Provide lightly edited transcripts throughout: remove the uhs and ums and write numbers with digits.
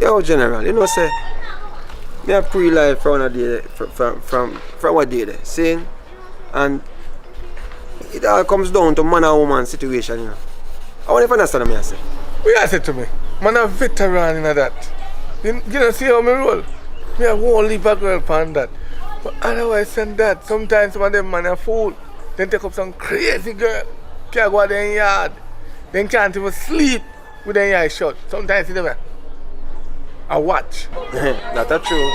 Yo, General, you know, say, me a pre-life from a day, from a day there, saying, and it all comes down to man and woman situation, you know. I want to understand me, I say. What you say to me? Man a veteran in that. You don't see how me roll? Me a won't leave a girl upon that. But otherwise than that, sometimes some of them man a fool. Then take up some crazy girl. Can't go out there in yard. Then can't even sleep with their eyes shut. Sometimes you never. I watch. That's true.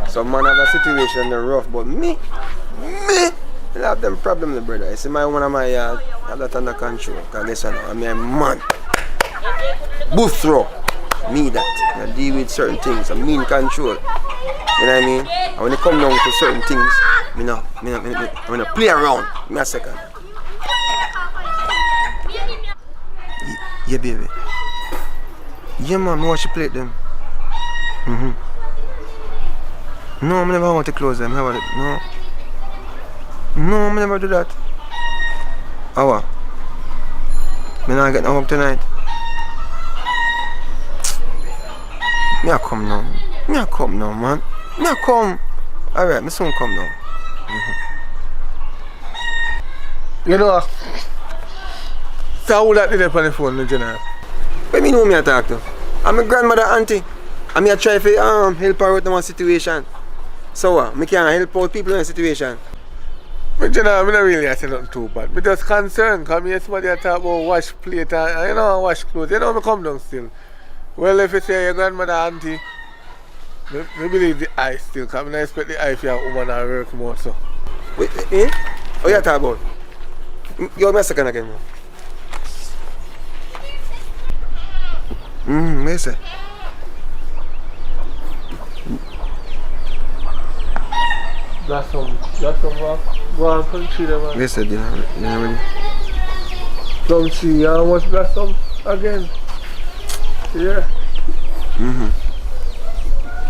Some man have a situation they're rough, but me, I have them problems, brother. I see my one of my yard, I have that under control. Because guess what, I'm a man. Booth throw. Me that. I deal with certain things. I'm mean control. You know what I mean? And when it come down to certain things, I'm gonna play around. Give me a second. Yeah, baby. Yeah, man, I watch you play them. No, I never want to close them. No, I never do that. How? Me not get no home tonight. Me a come now. Man. Me a come. Alright, me soon come now. You know, so who that did it on the phone, the General? What me know me a talk to? I'm my grandmother auntie. I'm here try to help her with one situation. So what? Me can't help out people in a situation. But General, I'm not really saying nothing too bad. I'm just concerned because I somebody talk about wash plate and you know wash clothes. You know I come down still. Well, if you say your grandmother auntie, I believe the eye still, because I don't expect the eye for your woman to work more so. Wait, eh? What you talk about? Give me a second again, man. What you say? That's some go on country there, man. What you said, you know ready? Some see, you must bless some again. Yeah.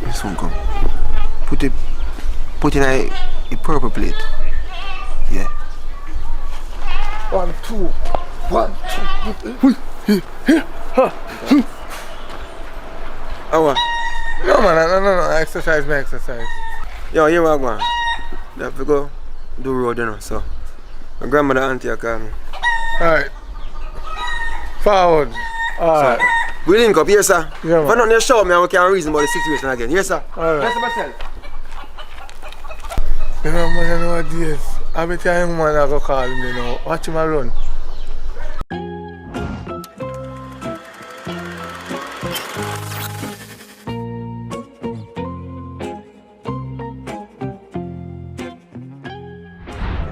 This one come. Put in a purple plate. Yeah. 1, 2. 1, 2. Oh, No man, no. Exercise. yo, here we are going. We have to go do road, you know, so. My grandmother auntie called me. Alright. Forward. Alright. So, we link up, yes sir. Yeah, man. If I don't show me, we can reason about the situation again. Yes sir. Alright. Yes, myself. You know, man, nowadays, I bet you a young man I go call him, you know. Watch him run.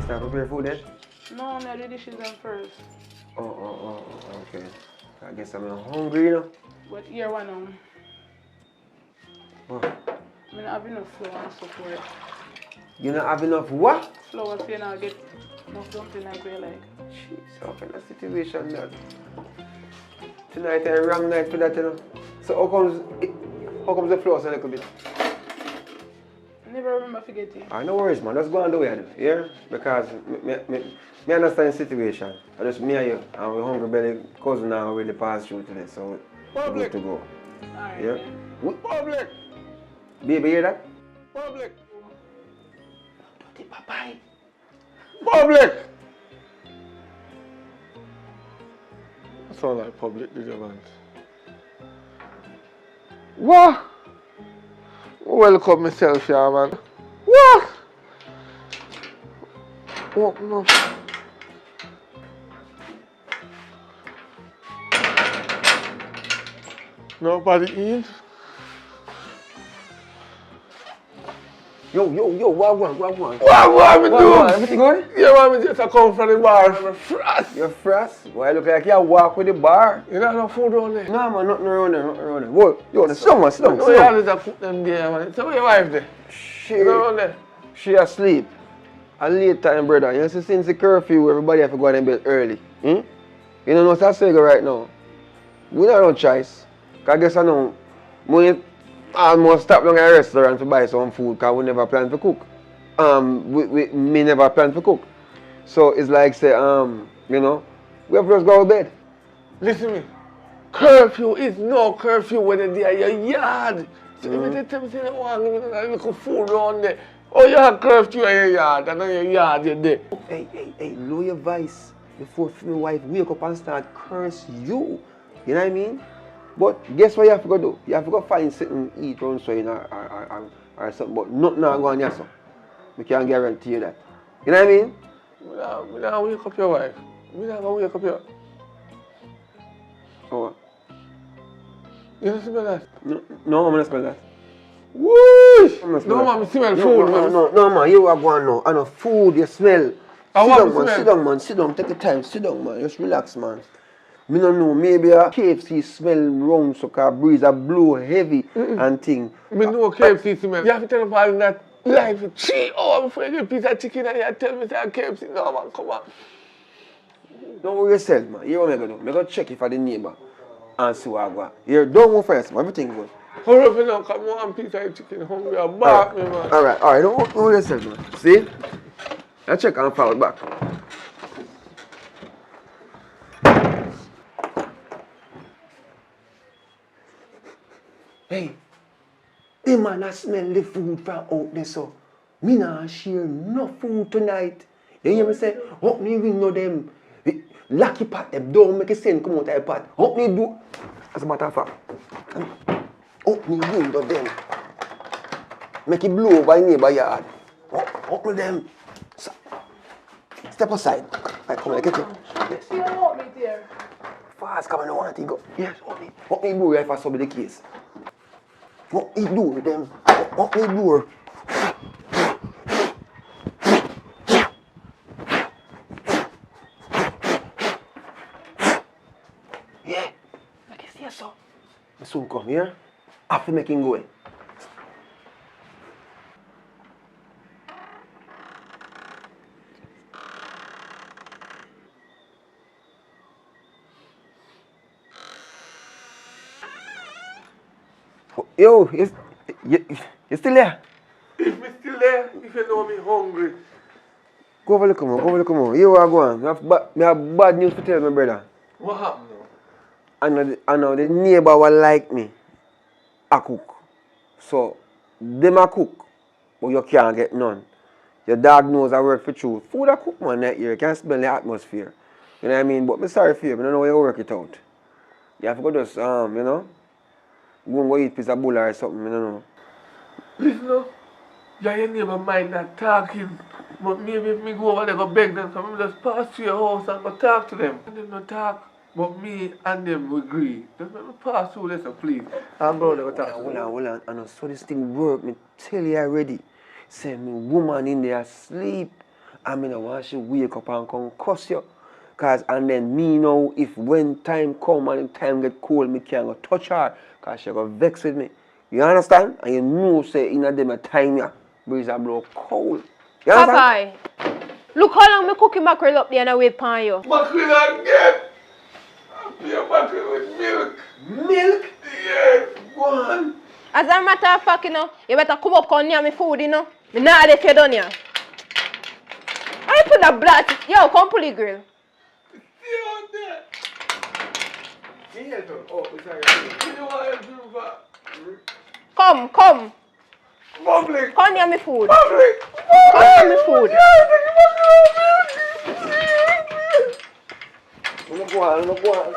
Start prepare food then? No, I'm do dishes them first. Oh, okay. I guess I'm hungry, you know. But here one now. What? I don't have enough flour and stuff for it. You don't have enough what? Flour so you not get enough dumpling like we like. Jeez, how kind of situation that? Tonight a wrong night for that, you know. So how comes the flour so a little bit? I never remember forgetting. No worries, man. Just go on the way, yeah? Because me understand the situation. I just me and you, and we hungry belly cousin now already passed through today, so we're good to go. Alright. Yeah? Public! Baby, hear that? Public! Dirty papai. Public! That sound like public, did you, man? What? Welcome myself here, man. What? What? No. Nobody in? Yo, what one? What me do? Everything good? Yeah, man, me just come from the bar. I'm frost. You're frost? Why look like you walk with the bar? You don't have no food around there? No, man, nothing around there. Whoa, yo, there's someone, slow. No, you have to put them there, man. So where your wife there? She Around there? asleep. A late time, brother. You see, since the curfew, everybody have to go in bed early. You know what's that saying right now? We don't have no choice. Because I guess I know, we almost stop down at a restaurant to buy some food because we never plan to cook. Me never plan to cook. So it's like say, you know, we have to just go to bed. Listen to me. curfew is no curfew when you're at your yard. So if you tell me say you want a little food around there, oh you have curfew at your yard, and on your yard you're there. Hey, lower your voice before my wife wake up and start curse you. You know what I mean? But guess what you have to go do? You have to go find something to eat around so or something, but nothing now go on here so. I can't guarantee you that. You know what I mean? We don't wake up your wife. We don't go wake up your... Oh. You don't smell that? No, I'm not smell that. Whoosh! No, man, I smell food. No, man, you are going now. I know food, you smell. Sit down, man. Sit down, take your time. Sit down, man. Just relax, man. Me don't know, maybe a KFC smell wrong, so car breeze a blow heavy and thing. Me know KFC smell. You have to tell them all that life for 3 hours before you get a piece of chicken and you tell me that KFC. No, man, come on. Don't worry yourself, man. Hear what I'm going to do. I'm going to check if I the neighbor and see what I got. Here, don't go first, man. Everything good. Hurry up now, come on, piece of chicken hungry and back me, man. Alright, don't worry yourself, man. See? I check and forward back. Hey, the man I smell the food from out there, so me not share no food tonight. You hear me say, help me window them. Lucky pot them, don't make a sense come out of the pot. Help me do, as a matter of fact, help me window them. Make it blow by neighbor yard. Help me them. Step aside. Right, come on, get you. Yes. You don't want me there. Fast, come on, I don't want to go. Yes, help me do if I solve the case. What me do with them? What me do? Yeah. I can see so. I soon come here. After making go. Yo, you still there? If me still there, if you know me hungry. Go over look on. You are going. I have bad news to tell my brother. What happened now? I know the neighbor will like me. I cook. So, them a cook, but you can't get none. Your dog knows I work for truth. Food I cook, man, that year. You can't smell the atmosphere. You know what I mean? But I'm sorry for you. I don't know how you work it out. You have to go just, you know, go and go eat a piece of bull or something, I don't know. Listen now, your neighbor mind not talking, but maybe if me go over there go beg them, so I just pass through your house and go talk to them. And them not talk, but me and them agree. Just let me pass through this, so please. I'm going to go talk to them. Hold on. I know so this thing work. Me tell you already. Say me woman in there asleep. I mean I want she wake up and come cuss you. Cause and then me know if when time come and time get cold, me can't go touch her. Cause she go vex with me. You understand? And you know say in a them a time ya breeze a blow cold. You understand? Papa, look how long me cooking mackerel up there and I wait upon you. Mackerel again! I'm pure mackerel with milk. Milk? Yes, go on. As a matter of fact, you know, you better come up on near me food, you know. Me not let you done here. I put a blast. Yo, come pull the grill. Stay on there. Oh, sorry. You know what I do for? Come. Public. Come near me food. Public. Come near me food. Go on.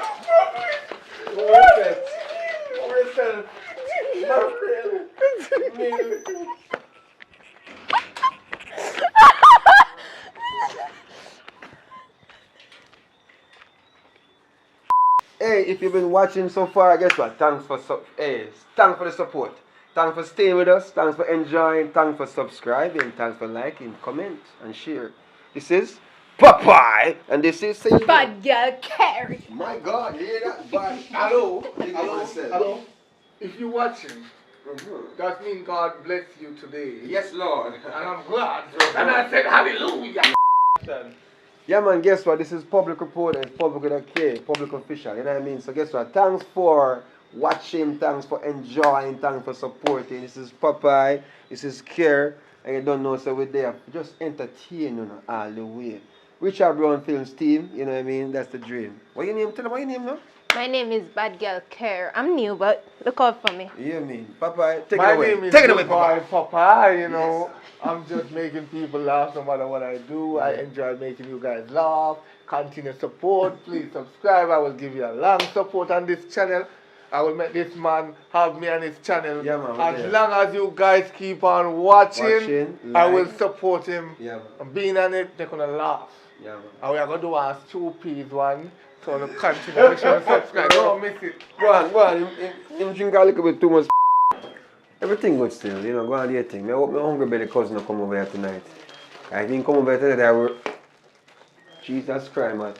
Hey, if you've been watching so far, guess what? Thanks for the support. Thanks for staying with us. Thanks for enjoying. Thanks for subscribing. Thanks for liking, comment, and share. This is Popeye, and this is Bad girl Carrie. My God, hear that? Bad. Hello. If you're watching, that means God bless you today. Yes, Lord. And I'm glad. And I said hallelujah. Yeah, man, guess what? This is public report and public with a K, public official, you know what I mean? So guess what? Thanks for watching, thanks for enjoying, thanks for supporting. This is Popeye, this is Care, and you don't know, so we're there. Just entertain, you know, all the way. Richard Brown Films team, you know what I mean? That's the dream. What your name? Tell them what your name now. My name is Bad Girl Care. I'm new, but look out for me. You hear me? Papa, take My it away. name is Take it away, Papa. Papa, you know. I'm just making people laugh no matter what I do. I enjoy making you guys laugh. Continue support. Please subscribe. I will give you a long support on this channel. I will make this man have me on his channel. Yeah, man, as long as you guys keep on watching, I will support him. Yeah, man. And being on it, they're gonna laugh. Yeah, man. And we are gonna do our 2 P's one. So to continue, make sure you subscribe. Don't miss it. Go on. Him drink a little bit too much. Everything good still, you know, go on do your thing. I hope my hungry belly cousin will come over here tonight. I think come over here tonight, I will... Jesus Christ, man.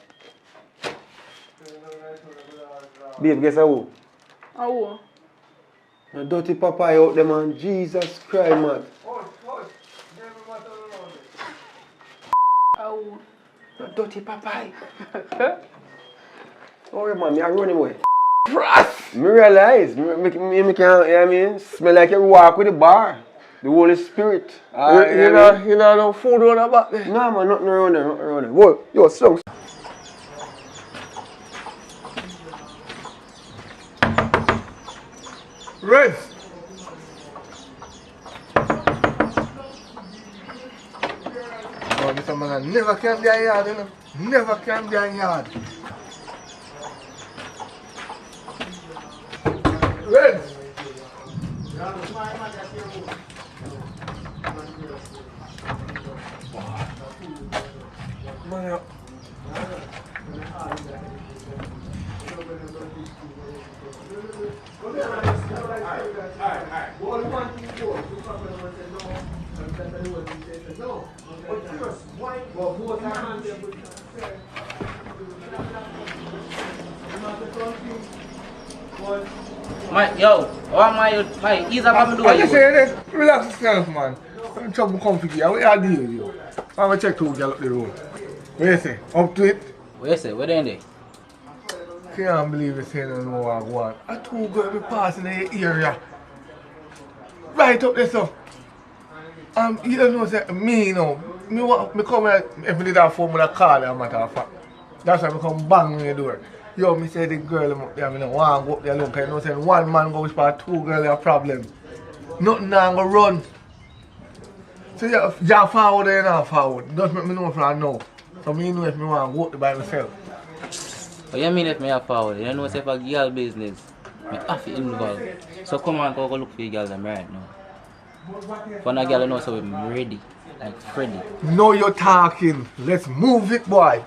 Babe, guess who? Oh. The dirty papaya out there, man. Jesus Christ, man. Oh. The dirty papaya. Oh, man, I run away. Trust! Me realize, me can, you know what I mean? Smell like you walk with the bar. The Holy Spirit. You know, no food on the back there. No, man, nothing around there, Whoa, yo, songs. Red! Oh, this man never can be a yard, you know. Never can be a yard. Red! Man, My, ease up and do I it. just say this, relax yourself, man. Don't trouble comfy here. What I deal with you? I'm gonna check 2 girls up the road. What you say? Up to it? What you say? What they in there? Can't believe you're saying no more I want. I 2 girls be passing in the area. Right up there, so. You don't know, say, me, you know. Me come here, if me did that phone with a call, as a matter of fact. That's why I come bang on your door. Yo, me say the girl up there, I don't want to go up there look. You know, saying 1 man go whisper 2 girls a problem. Nothing now go run. So you're forward or you're not forward. Just make me know if I know. So me know if me want to go up there by myself. What you mean if me a forward? You know, say for girl business, me have to involve. So come on, go look for your girl them right now. For a girl, you know, so I'm ready, like Freddy. Know you're talking. Let's move it, boy.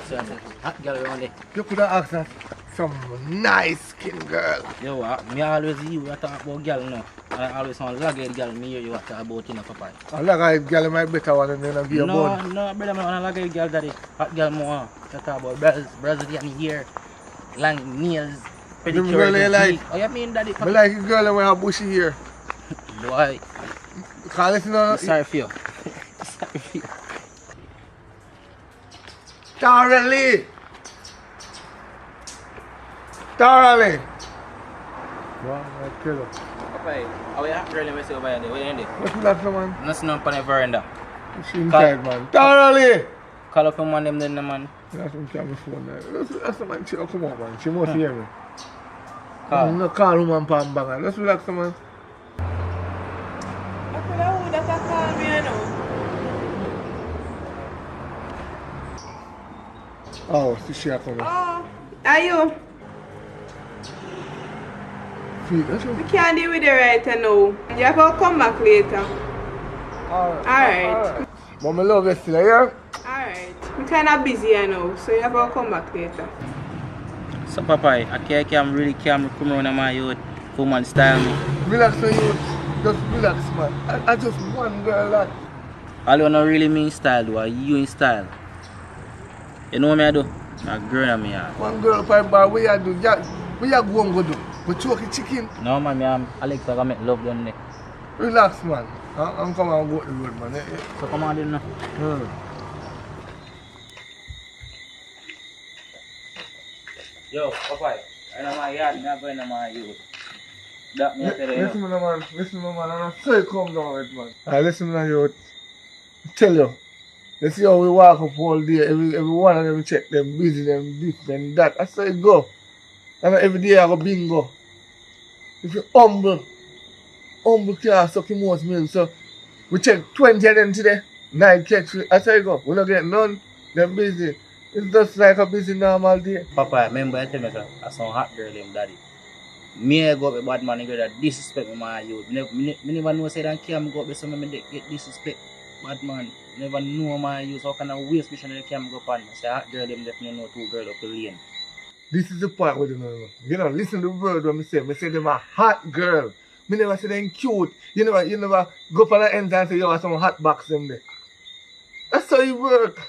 So I said, hot girl around there. You could have asked that some nice skin girl. Yo, me always hear you talk about girl now. I always want to laggy girl, me hear you talk about in a papa. I like a girl might better one than a beer No, bun. no, brother, I want to laggy girl daddy. Hot girl more. Talk about Brazilian hair, long nails, Them girl you like? Oh, you mean daddy? I like a girl with a bushy hair. Boy, Call it no. sorry for you. Sorry for you. Thoroughly. Thoroughly. Wow, I kill her. Okay, how you really miss you over there? Where you in there? What's that for, man? Nothing up on the veranda. She inside, man. Thoroughly. Call up one them then, man. That's what I'm phone there. That's the man. She come on, man. She must hear me. Call. No call woman pan banger. Let's relax, man. I could have that I call me, I know. Oh, she coming. Oh, are you? Feel that's what. We can't deal with it right now. You have to come back later. Alright. But my love is still here. Alright. I'm kind of busy you know, so you have to come back later. So, Papa, I can't really come around my youth. Woman style me. Relax, man. Just relax, man. I just one girl, lad. All you know really mean style, though. You in style. You know what I do? I'm growing on me. One girl, five bar, what you do? What you go and go do? We choke a chicken. No, man, I'm Alex, I make love down there. Relax, man. I'm coming and go to the road, man. So, come on, then, now. Yo, Papa, I'm in my yard, I'm going to my youth. That me tell you. Listen, man. I'm not so you come down with, man. Listen, man, you tell you. You see how we walk up all day, every one of them check them busy, them this, them that. I say go. And every day I go bingo. If you humble can't suck your most milk. So we check 20 of them today. 9 catch. I say go. We don't get none. Them busy. It's just like a busy normal day. Papa, remember I tell me I some hot girl him daddy. Me I go up with bad man girl that disrespect me my youth. Me never know say that camp go up with some me get disrespect bad man. Never know my youth. How can I waste mission in the camp go upon? Say hot girl them definitely know 2 girls up the lane. This is the part where you know. You know, listen to the word when I say. I say them a hot girl. Me never say them cute. You never go for the ends and say, yo, some hot box in there. That's how it work.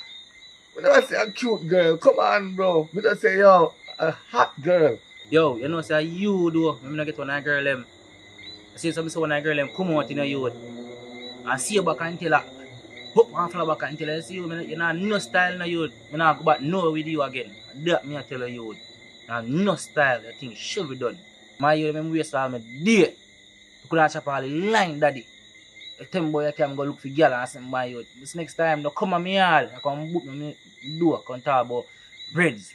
Me never say a cute girl. Come on, bro. Me just say, yo, a hot girl. Yo, you know say you do. Me not get one girl them. I see some one girl them come out in a youth. And see you back and tell her, hook one flower back and tell her, see you, you know no style in a youth. Me not go back no with you again. That me I tell you. And no style, the thing should be done. My youth, me waste all my day. You could have chop all the line, daddy. The time boy, I can go look for girl and say, my youth, this next time, no come on me all. I come book me door, come talk about reds.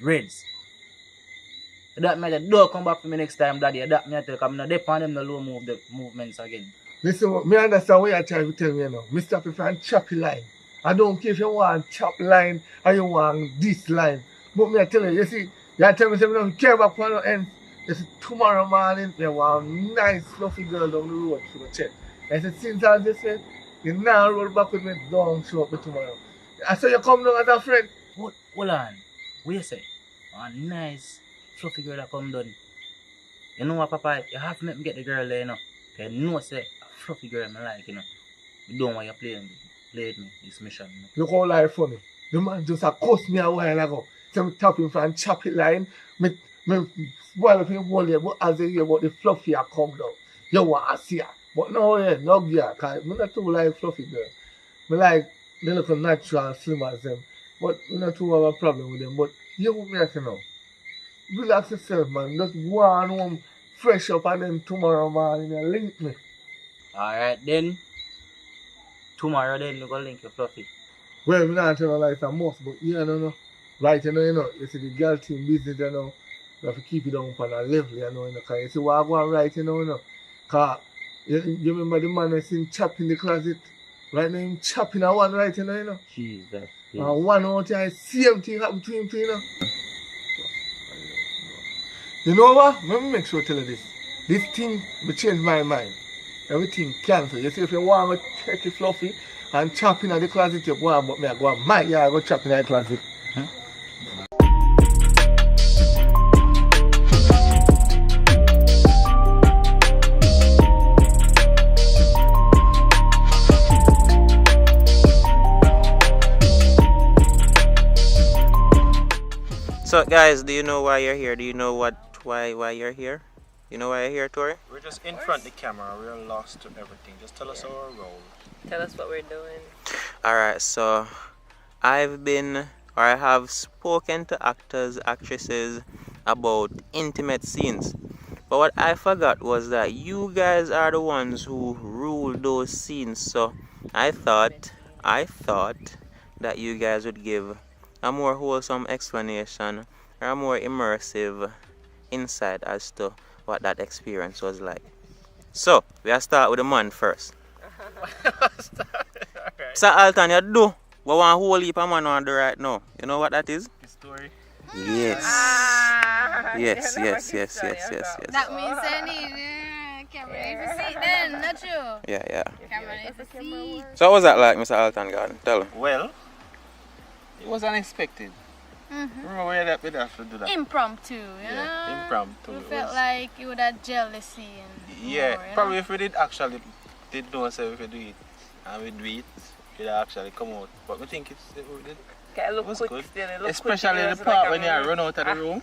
That means the door come back for me next time, daddy. That means I tell you, I'm not depend on them no low movements again. Listen, me understand what you're trying to tell me now. Me stop if I'm choppy line. I don't care if you want chop line or you want this line. But me I tell you, you see, you tell me something, you don't care about one end. You see, tomorrow morning, you want a nice fluffy girl down the road for the check. I said, since I just said, you now roll back with me, don't show up tomorrow. I said, you come down as a friend. Hold on. What you say? A nice fluffy girl that come down. You know what, Papa? You have to make me get the girl there, you know. Because you know, say, a fluffy girl I like, you know. You don't want you playing with me, this mission. You know? Look how life funny. The man just cussed me a while ago. So I tap him from chop it line. Me spoil up him whole year, but as they hear about the fluffy I come down. You want to see her. But no, no girl. Because I'm not too like fluffy girl. I like they look natural, slim as them. But we not too have a problem with them. But you what me I say now. Relax yourself, man. Just go on home, fresh up, and then tomorrow morning you link me. Alright then. Tomorrow then you go link your fluffy. Well, I'm not telling you like it's a must, but you know. Right, you know, you see the girl team business, you know. You have to keep it down on a level, you know. Because you see what I go on right, you know. Because you remember the man I seen chop in the closet? Right now, him chopping a one right, you know. Jesus. And one out here, same thing happen to him, too, you know. You know what? Let me make sure I tell you this. This thing will change my mind. Everything cancel. You see, if you want to take it fluffy and chop in the closet, you go on, but me I go on my yard, I go chop in the closet. So guys, do you know why you're here? Do you know why you're here? You know why you're here, Tori? We're just in front of the camera. We're lost to everything. Just tell us our role. Tell us what we're doing. Alright, so I have spoken to actors, actresses about intimate scenes. But what I forgot was that you guys are the ones who rule those scenes. So I thought that you guys would give a more wholesome explanation or a more immersive insight as to what that experience was like. So, we'll start with the man first. So Alton, you do what one whole heap of man want to do right now. You know what that is? The story. Yes. Yes. That means I need camera for seat then, not true? Yeah. Camera for seat. So what was that like, Mr. Alton Garden? Tell him. Well, it was unexpected. Remember where that we have to do that? Impromptu, you know? Impromptu. You felt like you would have gel the scene. Yeah, more, probably know? if we did actually know say if we do it and we do it, it would actually come out. But we think it was good. Especially the part when you run out of the room.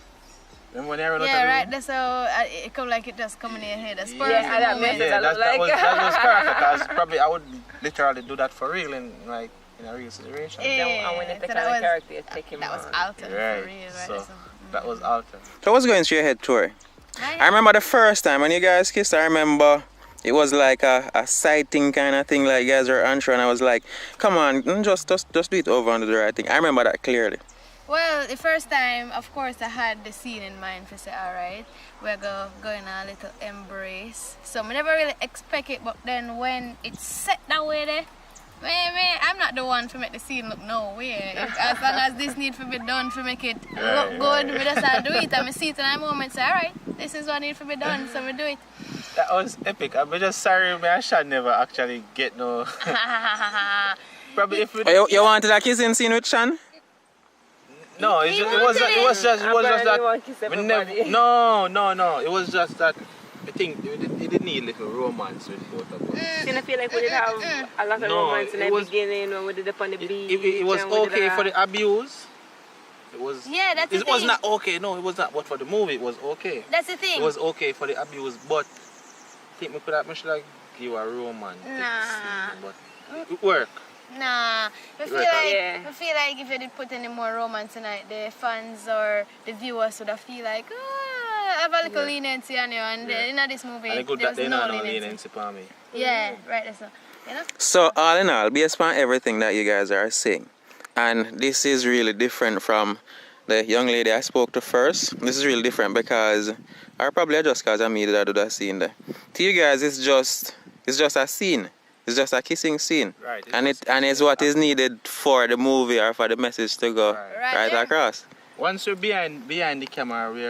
Remember when you run out of the room? Yeah, right. That's how it come like it just coming in your head. That's that was perfect. Because probably I would literally do that for real in a real situation. And when you take on a character, you take him that was on. Alton Right. for real, right? So that was Alton. So what's going through your head, Tori? I remember the first time when you guys kissed, I remember It was like a sighting kind of thing, like you guys were unsure, and I was like, come on, just do it over and do the right thing. I remember that clearly. Well, the first time, of course, I had the scene in mind for say, alright, we're going on a little embrace. So I never really expect it, but then when it's set that way there, man, I'm not the one to make the scene look no way. As long as this need to be done to make it look good, we just have to do it. And I see it in that moment, say, alright, this is what needs to be done, so we do it. That was epic. I'm just sorry, I should never actually get no. Probably if you wanted a kissing scene with Sean? No, it was just that. No. It was just that. I think it did need a little romance with both of us. Didn't feel like we did have a lot of romance in the beginning when we did it on the beach. It was okay for the abuse. It was. Yeah, that's the thing. It was not okay. No, it was not. But for the movie, it was okay. That's the thing. It was okay for the abuse, but I think we should like give a romantic scene, but it worked. Nah, I feel like if you did put any more romance tonight, the fans or the viewers would have feel like, have a little leniency on you, and in this movie, and good there that was they no know leniency. for me. Yeah, right. So, you know. So all in all, based on everything that you guys are saying, and this is really different from the young lady I spoke to first. This is really different because, or probably just because I made that do that scene there. To you guys, it's just a scene. It's just a kissing scene, right, and it's what is needed for the movie or for the message to go right across. Once we're behind the camera, we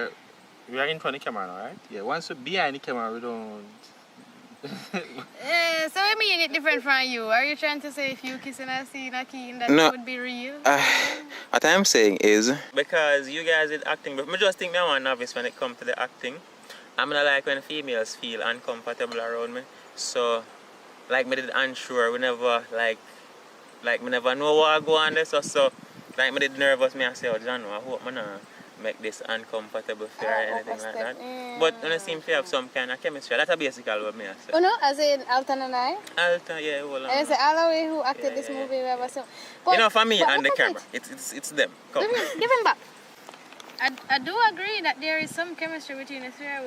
are in front of the camera now, right? Yeah. Once we're behind the camera, we don't. So I mean it different from you. Are you trying to say if you kissing a scene a keen that no, it would be real? What I'm saying is because you guys did acting, but I just think I'm a novice when it comes to the acting. I'm not like when females feel uncomfortable around me. So. Like me did unsure, we never like me never know what I go on this, so like me did nervous, me I say, oh John, I hope I not make this uncomfortable for or anything like that. But when I seem to have some kind of chemistry, that's basically what me I say. Oh no, as in Alton and I? Alton, yeah, hold on. And it's Alloway who acted this movie. But, you know, for me and the camera, it's them. Come. Give him back. I do agree that there is some chemistry between the three of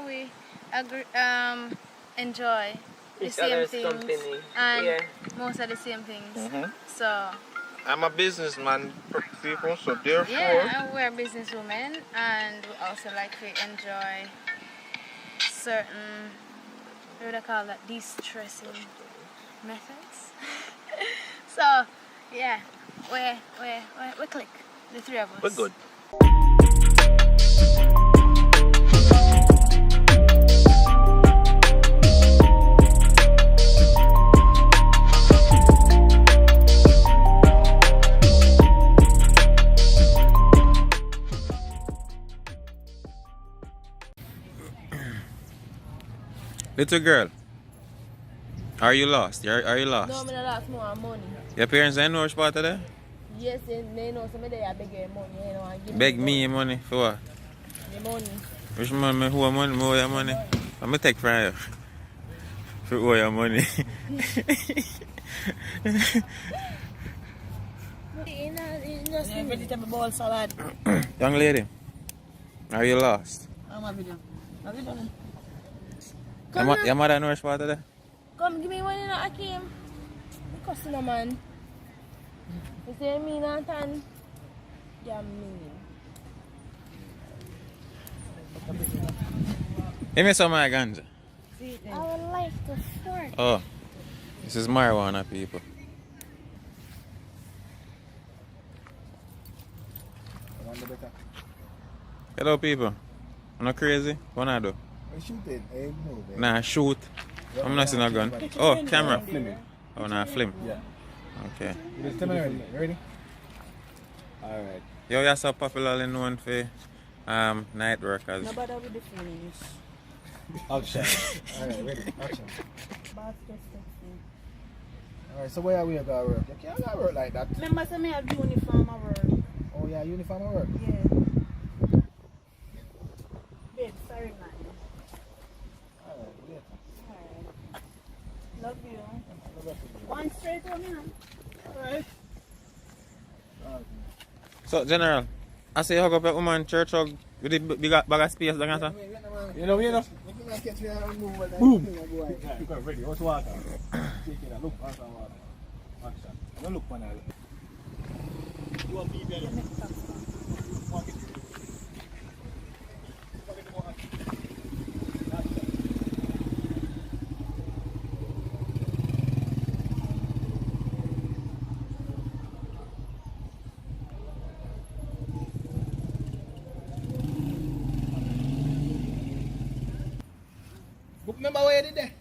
we enjoy the same things and most of the same things. So I'm a businessman, people, so therefore. Yeah, we're businesswomen, and we also like to enjoy certain, what do I call that, de-stressing methods. So yeah, we click, the three of us. We're good. Little girl, are you lost? Are you lost? No, I'm not lost more money. Your parents ain't know which part of that? Yes, they know some of them I beg your money. You know, give beg me money for what? The money. Which money? Who money? Me owe your money? I'm gonna take from you. For owe your money. Vegetable bowl salad. Young lady, are you lost? I'm a video. Your mother know which part of that? Come give me money now, Akim. The customer man. You say me not tan. Yeah, me. Give me some of my ganja. I would like to fort. Oh, this is marijuana, people. Hello, people. I'm not crazy. What I do? Shoot it. Move, Nah, shoot. I'm not seeing a gun. Oh, camera. Oh, nah, film. Yeah. Okay. Ready? Alright. Yo, you're so popularly known for night workers. No bother with the finish. Action. Alright, ready. Action. Alright, so where are we going to work? You can't go work like that. Remember, say me have uniform at work. Oh, yeah, uniform at work? Yeah. Babe, sorry, man. Love you. One straight on me, alright. So, General, I say hug up a woman church hug with the big bag of space. You know. Boom. Ready. What's water? Take it. Look, water. Action. Don't look for now. You want me better? Walk it. Remember where you did there?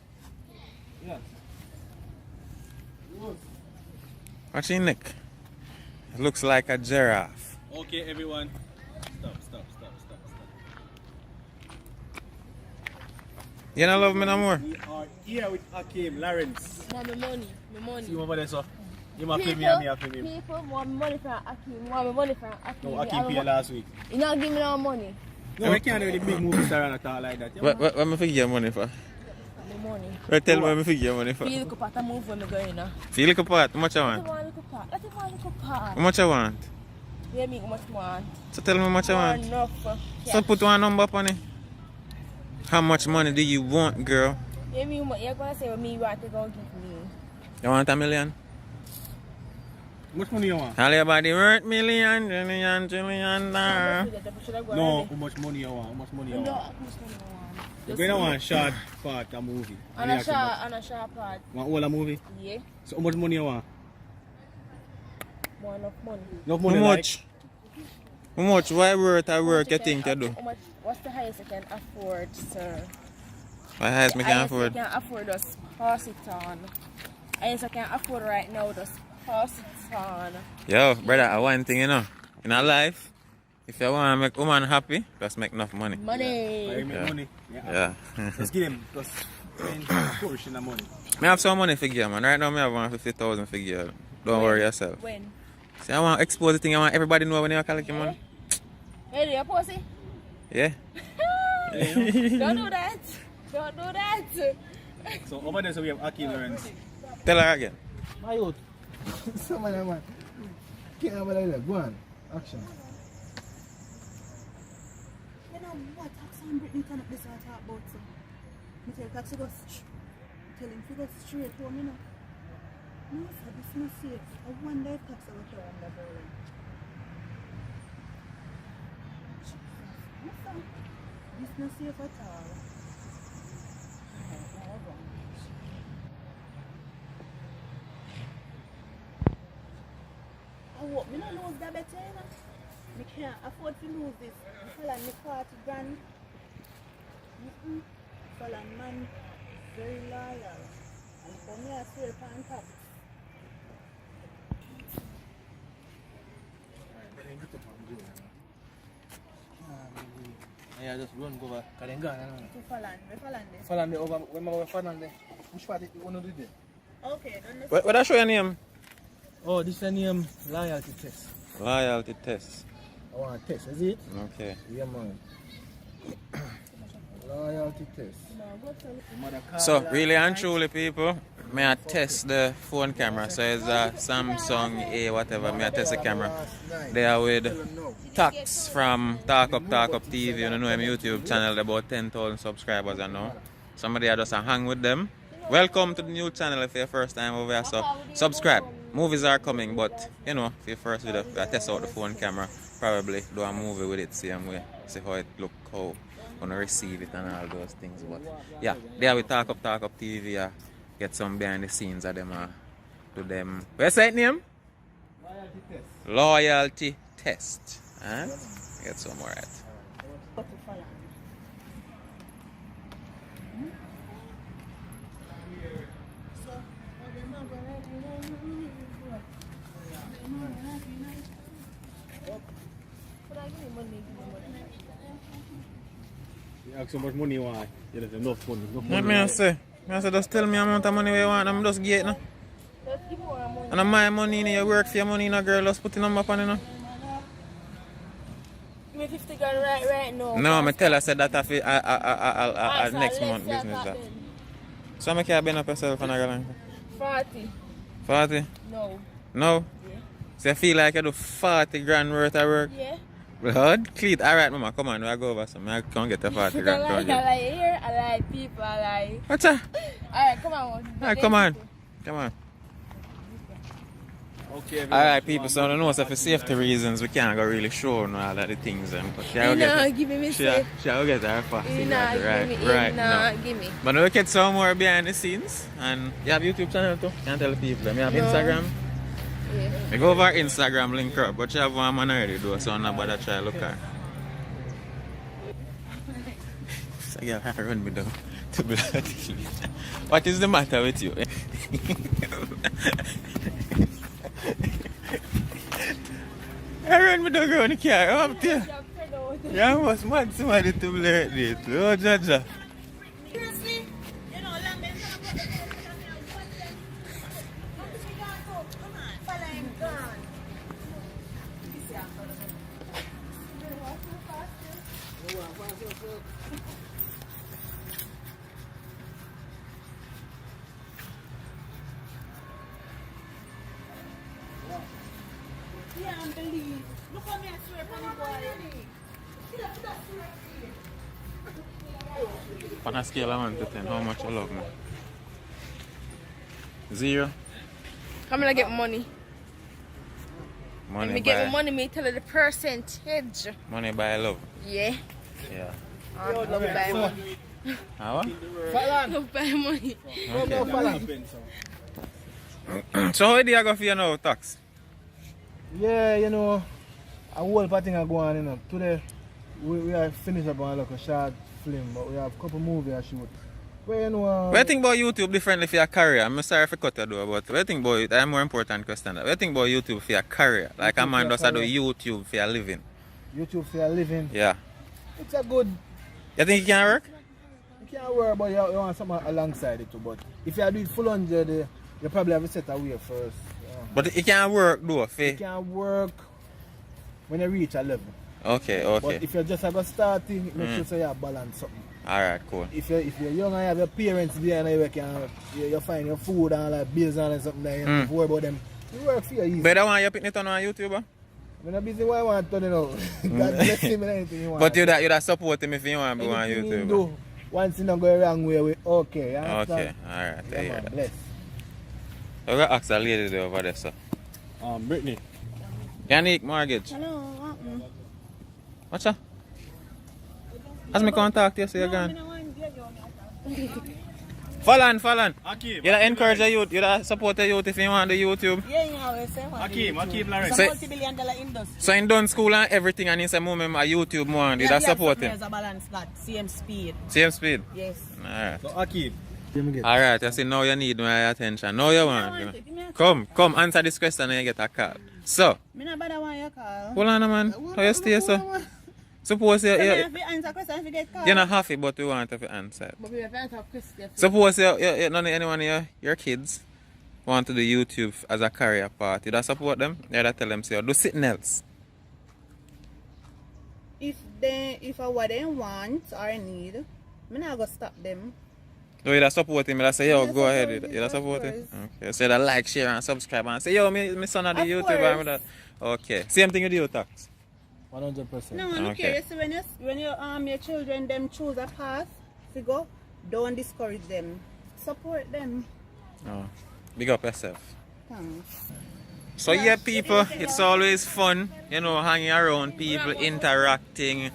Yes. What's your neck? It looks like a giraffe. Okay, everyone. Stop. You don't love me no more? We are here with Hakeem Lawrence. Want my money. See over there, sir. You might pay me and me I pay me. People want money from Hakeem. Want my money from Hakeem. No, Hakeem paid last week. You not give me no money. No, we can't do the big movie star and talk like that. What am I figure your money for? My money. Right, tell me what I figure your money for. Feel like a pot of move when I go in. Feel like a pot? How much I want? Let him want a pot. How much I want? Yeah, me how much want. So tell me how much I want. Enough. So put one number on it. How much money do you want, girl? Yeah, me you're gonna say what me you want to go give me. You want $1 million? How much money you want? All your body worth million, trillion. No, how much money you want? How much money you want? You're going to want a short part of movie. And a short part. Want all a movie? Yeah. So how much money you want? More enough money. Enough money. How much? How much? Why worth I work you think you do? What's the highest I can afford, sir? What highest I can afford? I can afford just pass it on. Highest I can afford right now, just pass it on. Yo, brother, I want one thing, you know. In our life, if you want to make woman happy, just make enough money. Money. Money. Yeah. Just give him just portion of money. I have some money for you, man. Right now, I have 150,000 for you. Don't worry yourself. When? See, I want to expose the thing. I want everybody to know when you collect your money. Hey, do you pussy? Yeah. Don't do that. Don't do that. So over there, so we have Hakeem Lawrence. Tell her again. My youth. Someone I want. Can't have like that. Go on. Action. You know what? Taxi and Brittany turn up this I talk about so. Me tell Taxi go tell him to go straight home, you know. No, sir, this not safe. I wonder if Taxi will tell him that very well. This not safe at all. I hope me not lose that better, you know. Me can't afford to lose this. Me fella me 40 grand. Fella man very loyal. And for me I swear upon top. Yeah, just run go over. Because they're gone. To Falande. Falande over. When I Falande, which part you want to do there? Okay, then What I show your name? Oh, this is the name loyalty test. Loyalty test. I want a test, is it? Okay. Yeah, man. Loyalty test. So, really and truly, people, may I test the phone camera. So, it's a Samsung A whatever. May I test the camera. They are with Tax from Talk Up TV. You know my YouTube channel, about 10,000 subscribers I know. Somebody I just hang with them. Welcome to the new channel if you're first time over here. So, subscribe. Movies are coming, but you know, if you're first with I test out the phone camera, probably do a movie with it same way. See how it look, how gonna receive it and all those things. But yeah, there we Talk Up TV. Get some behind the scenes of them. To them. What's that name? Loyalty test. Loyalty test. Huh? Get some more right. You ask how much money you want. You don't have enough money. What me I say? I say just tell me how amount of money you want. I'm just get it. No? And I'm my money, you work for your money, girl. Just put the number on it. No? Give me 50 grand right now. No, I tell her said that I'll next month business that. So I can't bend up yourself and I go like 40. 40? No. No? Yeah. So you feel like you do 40 grand worth of work? Yeah. Blood? Cleat. Alright, mama, come on, we'll go over some. I can't get a 40 grand. I like here, I like people, I like. What's that? Alright, come on. Alright, come on. Come on. Okay, Alright, people, so I don't know, so for safety reasons, we can't go really show no all of the things. But You know, give me safe. She'll get her fast. You know, Right, give me. But we'll get some more behind the scenes. And you have YouTube channel too? Can't tell the people. You have Instagram? Yeah. We go over Instagram link up, but you have one man already though, so I'm not bother try to look at. So yeah, I run me down to blood. What is the matter with you? I run me down around the car, I'm up there. Yeah, I must mad somebody to blur it. Oh, Jaja. Seriously? You know, Lambert, can't believe. Look how me I swear upon the boy. On a scale of 1 to 10, how much you love me? 0? I'm gonna get money. Money When me get my money, me tell her the percentage. Money by love. Yeah. Yeah. I love buy money. How what? Love buy money. So how do you go for your now tax? Yeah, you know, a whole part thing I go on, you know. Today, we are finished up on like a short film, but we have a couple movies I shoot. But you know... What do you think about YouTube differently for your career? I'm sorry for cut you though, but what do you think about it? That's a more important question. What do you think about YouTube for your career? Like a man does do YouTube for your living. YouTube for your living? Yeah. It's a good... You think it can work? It can work, but you want something alongside it too. But if you do it full 100, you probably have to set away first. But it can work though, It can work when you reach a level. Okay. But if you're just about starting, make sure you balance something. Alright, cool. If you're young and you have your parents there and you find your food and like bills and something like that, you worry about them. You work for you easy. But I want you to put it on YouTube? I'm not busy what I want to do, you know. God bless him and anything you want. But you'd support him if you want to be on YouTube. Do, once you don't go the wrong way, okay. Okay, alright. Yeah, man, bless. I'm going to ask a lady there over there, sir. Brittany. Yannick Mortgage. Hello, What's that? As me contact you, so you're gone. Fallon. Akeem. You encourage the youth, you support the youth if you want the YouTube. Yeah, always say Akeem Lawrence. It's a multi-billion-dollar industry. So in done school and everything and it's a moment a YouTube more, you support him. There's a balance that, same speed. Same speed? Yes. Alright. So Akeem. Alright, I see now you need my attention. Now you want. Come, answer this question and you get a call. So. Me not bother want your call. Hold on, man. How you stay, so? Suppose you have to answer question if you get called. You're not happy, but we want to answer. But we have to answer question. Suppose none of anyone of your kids want to do YouTube as a career path. You support them? You tell them, say, do something else. If what they want or need, I'm not going to stop them. So you support him, you say, yo, go ahead. You support him? Okay. So you like, share, and subscribe, and say, yo, my son of the YouTuber. Okay. Same thing with you, Tax? 100%. No, I'm curious. When your children them choose a path to go, don't discourage them. Support them. Oh, big up yourself. Thanks. So yeah, people, it's always fun, hanging around people, interacting,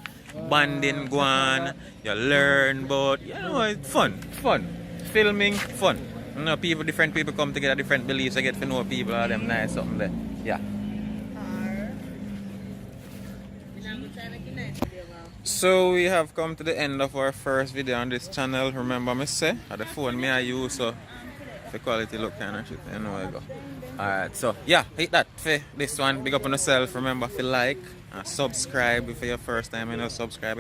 bonding, going, you learn, but it's fun. Filming, fun. Different people come together, different beliefs, I get to know people, all them nice, something there. Yeah. So we have come to the end of our first video on this channel. Remember me say, the phone I use, so the quality look kind of shit, I go. Alright, so yeah, hit that for this one. Big up on yourself. Remember to like and subscribe if your first time, subscribe.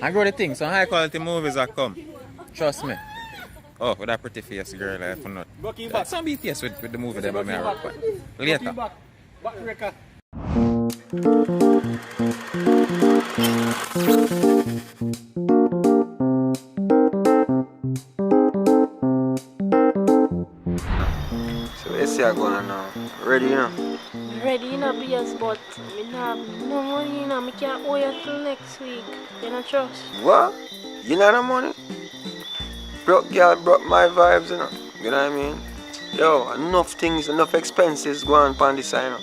And grow the thing, some high quality movies are come. Trust me. Oh, with that pretty face girl, I for not. Some BTS with the movie there, but I rock one. Later. So let's see how going on now. Ready, ready in a BS, but I have no money, I can't owe you till next week. You don't trust? What? You know no money? Broke girl broke my vibes, you know. You know what I mean? Yo, enough things, enough expenses going on this side, you know.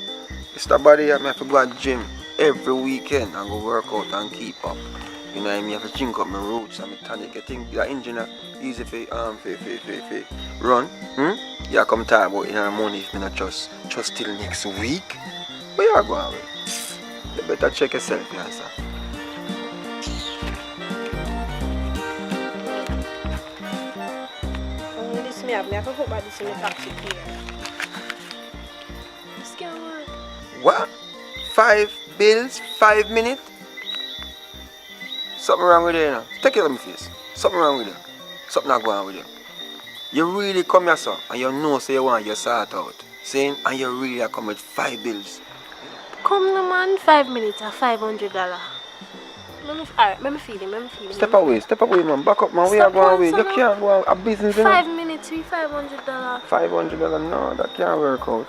It's the body I have to go to the gym every weekend and go work out and keep up. You know what I mean? I have to drink up my roots and my tonic. I think the engine is easy for run. Yeah, come talk about you know money if me not trust till next week. Where you are going with? You better check yourself, yeah, sir. I can hope about this in the taxi here. This can't work. What? 5 bills, 5 minutes? Something wrong with you, you know. Take it on my face. Something wrong with you. Something not going on with you. You really come here, sir, and you know so you want your sort out. Saying, and you really are come with 5 bills. Come no man, 5 minutes or $500. Alright, let me feel it. Step away, man. Back up, man. We are going away. You can't go on a business, you know. 5 minutes, $500. $500, no, that can't work out.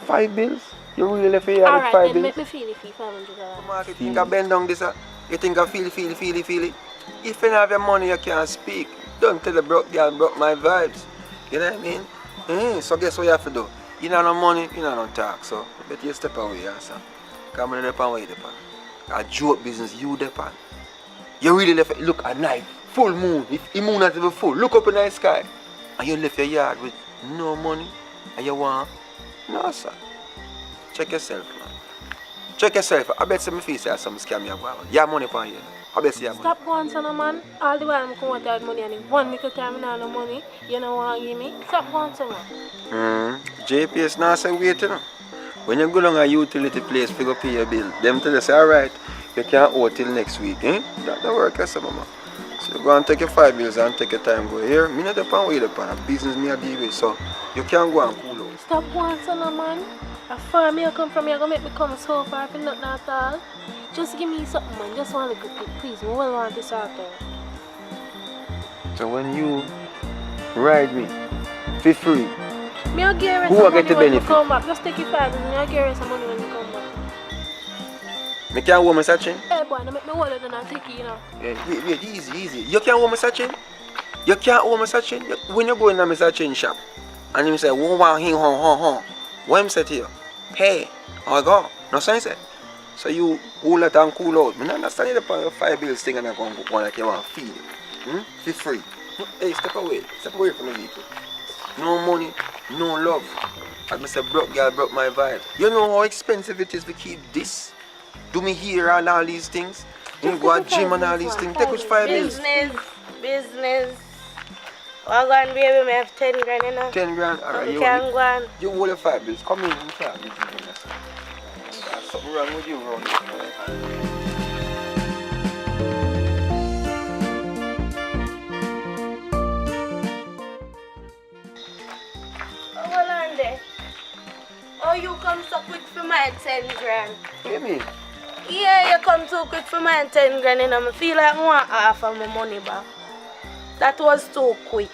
5 bills? You really left here with 5 bills? Alright, then make me feel it, $500. You think I bend down this, you think I feel it. If you don't have your money, you can't speak. Don't tell the broke girl broke my vibes. You know what I mean? So guess what you have to do? You don't have no money, you don't have no talk. So better you step away, sir. Come on, depend where you depend. A joke business, you depend. You really left, look at night, full moon. If the moon not even full, look up in the sky. And you left your yard with no money. And you want, no sir. Check yourself, man. Check yourself. I bet some face you some scam you go. You have money for you. I bet you have money. Stop going, son of man. All the while I'm coming with money and in one little time I don't have no money. You don't want to give me. Stop going, son, man. JPS now say wait, you know. When you go down a utility place to go pay your bill, them tell you say, alright, you can't owe till next week, That don't work, yes, mama. So you go and take your 5 bills and take your time go here. Me not depend where you depend. A business me a deal with, so you can't go and cool out. Stop going, son of man. A farm you come from, you're going to make me come so far for nothing at all. Just give me something, man. Just want to go, please. I will want this out there. So when you ride me for free, Me I'll give you who some will money get the when you benefit? come back. Just take your 5 bills. Me I'll give you some money when you come back. Me can't hold my sachin? Hey boy, don't make me hold it and I'll take it, you know. Wait, easy. You can't hold my sachin? You can't hold my sachin? When you go in my sachin shop, and you say, what him say to you? Hey, I go. No sense. So you hold it and cool out. I don't understand the 5 bills thing and I go like you want to feel. For free. Hey, step away from the vehicle. No money, no love. As I said, broke girl broke my vibe. You know how expensive it is to keep this? Do me here and all these things? You go to gym and all these things. Take which 5 bills? Business. Well, go on, baby, I have 10 grand, you know. 10 grand? Alright, you can go on. You hold the 5 bills. Come in, you start business. There's something wrong with you, bro. Hold on there. Oh, you come so quick for my 10 grand. What do you mean? Yeah, you come too quick for my 10 grand, you know. I feel like I want half of my money back. That was too quick.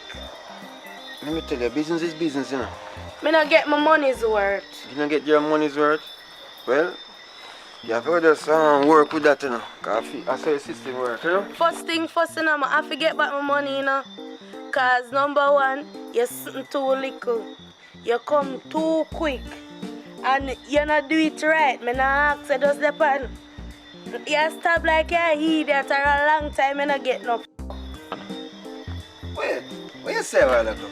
Let me tell you, business is business, you know. Me not get my money's worth. You don't get your money's worth? Well, you have to just work with that, you know. Because I saw your system work, you know. First thing first, you know, I have to get back my money, you know. Because number one, you're sitting too little. You come too quick. And you not do it right. Me not ask you just depend. You stop like you're idiot for a long time and not get no. Wait, what you say a while ago?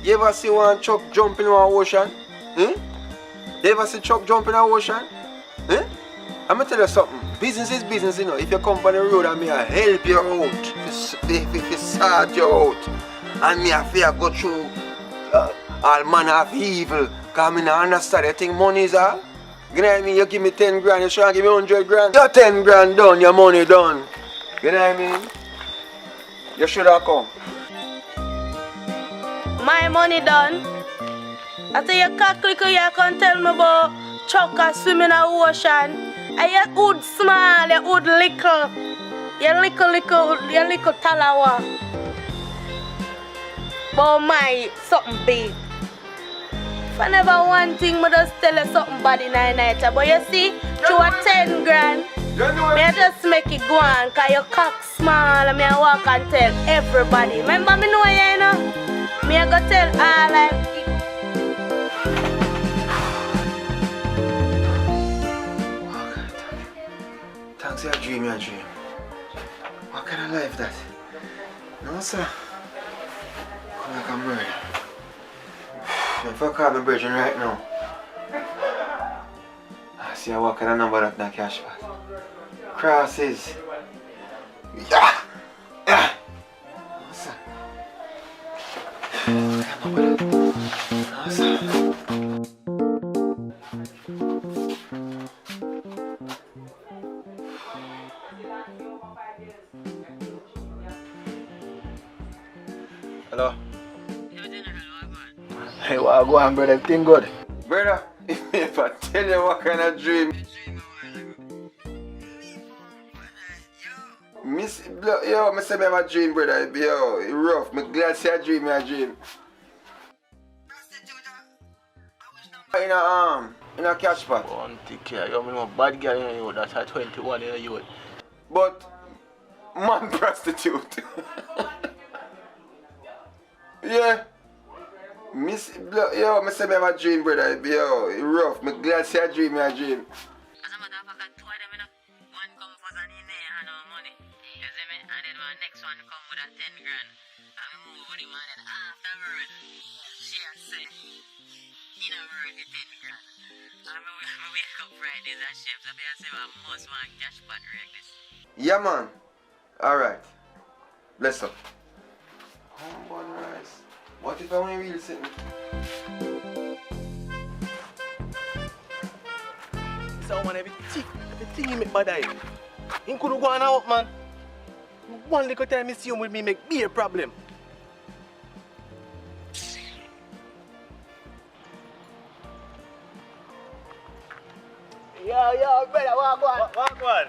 You ever see one truck jump in an ocean? You ever see truck jump in an ocean? I'm going to tell you something. Business is business, you know. If you come on the road and me I help you out, if sort you out, and me I fear go through all manner of evil, because I don't understand you think money is all? You know what I mean? You give me 10 grand, you try to give me 100 grand. Your 10 grand done, your money done. You know what I mean? You should have come. My money done. I tell you, cocklicker, you can tell me about truck and swim in the ocean. And you hood small, you hood little. You little talawa. But my something big. If I never one thing, I just tell you something bad in the night. But you see, through a 10 grand, I just make it go on, because your cock small and I walk and tell everybody. Remember me know you, know? Me I go tell all like Thanks, your dream, your dream. What kind of life that? No, sir. Like a murder. If I call my virgin right now, I see what kind of number that in the cash bag. Crosses. Yeah! Yeah! No, sir. No, sir. Hello? Hey, what go on, brother? Everything good? Brother, if I tell you what kind of dream. Yo, I say me have a dream, brother. Yo, it's rough. I'm glad to see a dream, a dream. In a cash pot. One take care. You know, bad girl in you, that's at 21 in you. But, man prostitute. Yeah. Yo, I say me have a dream, brother. Yo, it's rough. I'm glad to see a dream, a dream. Next one come with a 10 grand. And we move with him and then afterwards, she has said, he not worth the 10 grand. And we wake up Fridays and chefs, so I say, well, must want cash pot rig this. Yeah, man. Alright. Bless up. Humble rice. What if I want to real sitting? So, man, everything he make bad eye. He couldn't go on out, man. One little time I see him with me make me a problem. Yo, brother, walk on. Walk on.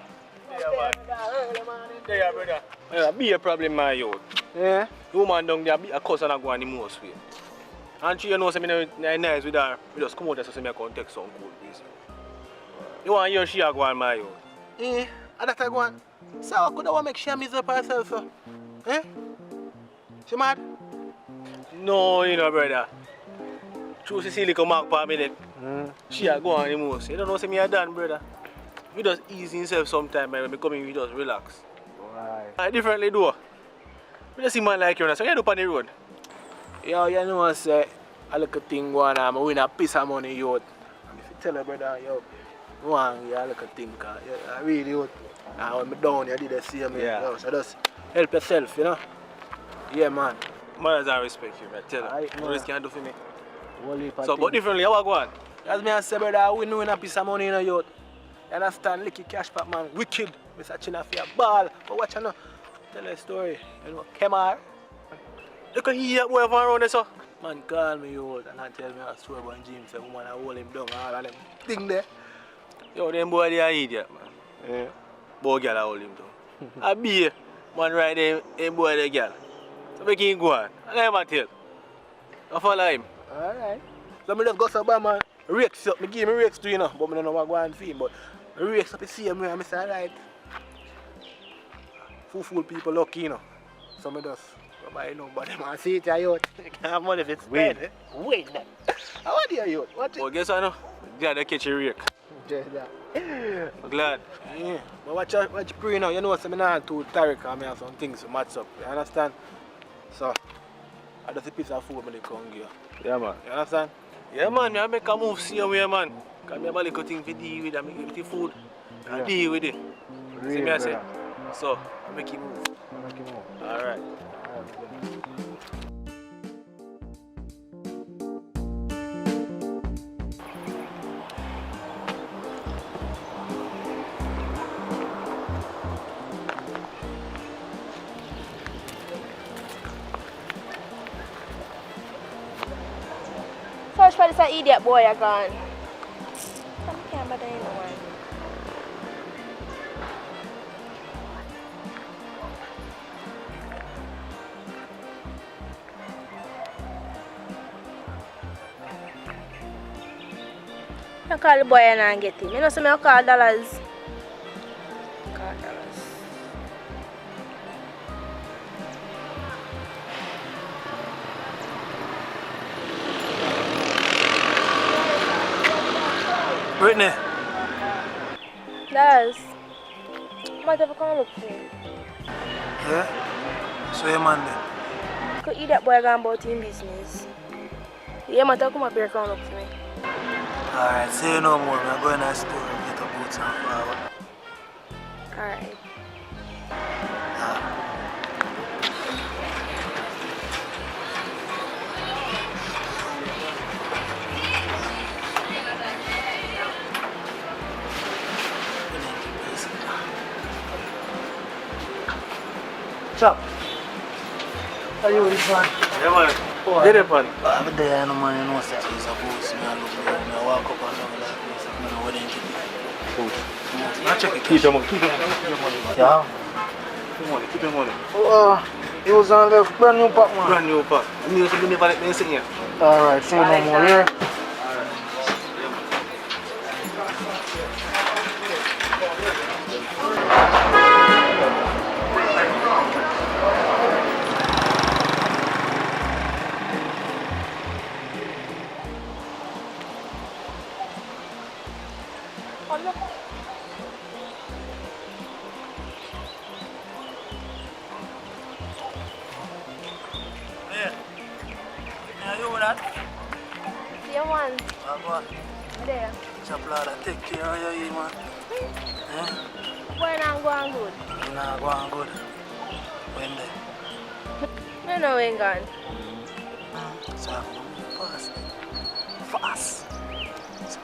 Yeah, brother. Yeah, be a problem, my youth. Yeah? The woman down there be a cuss and I go on the most way. And she knows I'm nice with her. We just come out there so I can take some cool piece. You want to hear she go on, my youth? Eh? And that I go on. So I could have make she miss up herself, so. Eh? She mad? No, you know, brother. True, she see little mark for me neck. She a go on the most. You don't know, say me a done, brother. We just ease himself sometime, when we come in, we just relax. Right. I differently do. We just see man like you, so you do on the road. Yo, you know what, say, a little thing going on, I win a piece of money, yo. And if you tell her, brother, yo, you want a little thing, cause I really, yo. And when I'm down, you did the same, yeah. So just help yourself, you know? Yeah, man. Man, I respect you, I tell you. What else can you do for me? So, but differently, how I go on? As me I say, brother, we know a piece of money in a youth. You understand? Licky cash pack, man. Wicked. We're searching for your ball. But watch you know. Tell a story. You know, Kemar. You can hear boy from around there, so. Man, call me, youth, and I tell me a story about Jim. Say, woman, I hold him down, all of them thing there. Yo, them boy, they are idiot, man. Yeah. Boy, girl, I hold him down. I be man right there, him boy, the girl. So make him go on. And let him tell. I follow him. Alright. So I just go so bad, man. Rakes up. I give me rakes too, you know. But I don't know what go on for him. But I rakes up the same way. I say, alright. Fool people lucky, you know. So I just go buy nobody. Man, see it, you can't have money if it's spent. Wait, man. How are you, youth? What? Well, guess what, no? Yeah, they catch a rake. Just that. I'm glad. Yeah. But watch you pray now. You know what I'm not too tired because I have some things to match up. You understand? So, I just a piece of food when they come here. Yeah, man. You understand? Yeah, man. I make a move see way, man. Because I have a little thing to deal with. I make it the food. I deal with it. Really, see me I say? So, I make it move. Alright. Search for this idiot boy again. Some camera there in the one. I call the boy and I get him. You know, so I call dollars. Call dollars. Brittany. Dollars. Might have to come look for me. Yeah? So your man there? Could eat that boy gone about him business. Yeah, might have to come up here and come look for me. Alright, say no more. I'm going to the store and get a boots and flour. Alright. Chop. Are you with one? Yeah, man. Get it, man. I'm there, no man, you know, sir. He's a boss. I look at him, I walk up and down like this. I don't know what they keep. Now check it. Keep your money. Keep your money. Yeah. Keep your money. Keep your money. It was on the brand new pack, man. Brand new pack. I mean, you never let me sit here. Alright, say no more here. There. Chaplada, take care of you, man. Boy, I'm going good. You're not going good. When they? I know we ain't gone. So I go fast. Fast. So,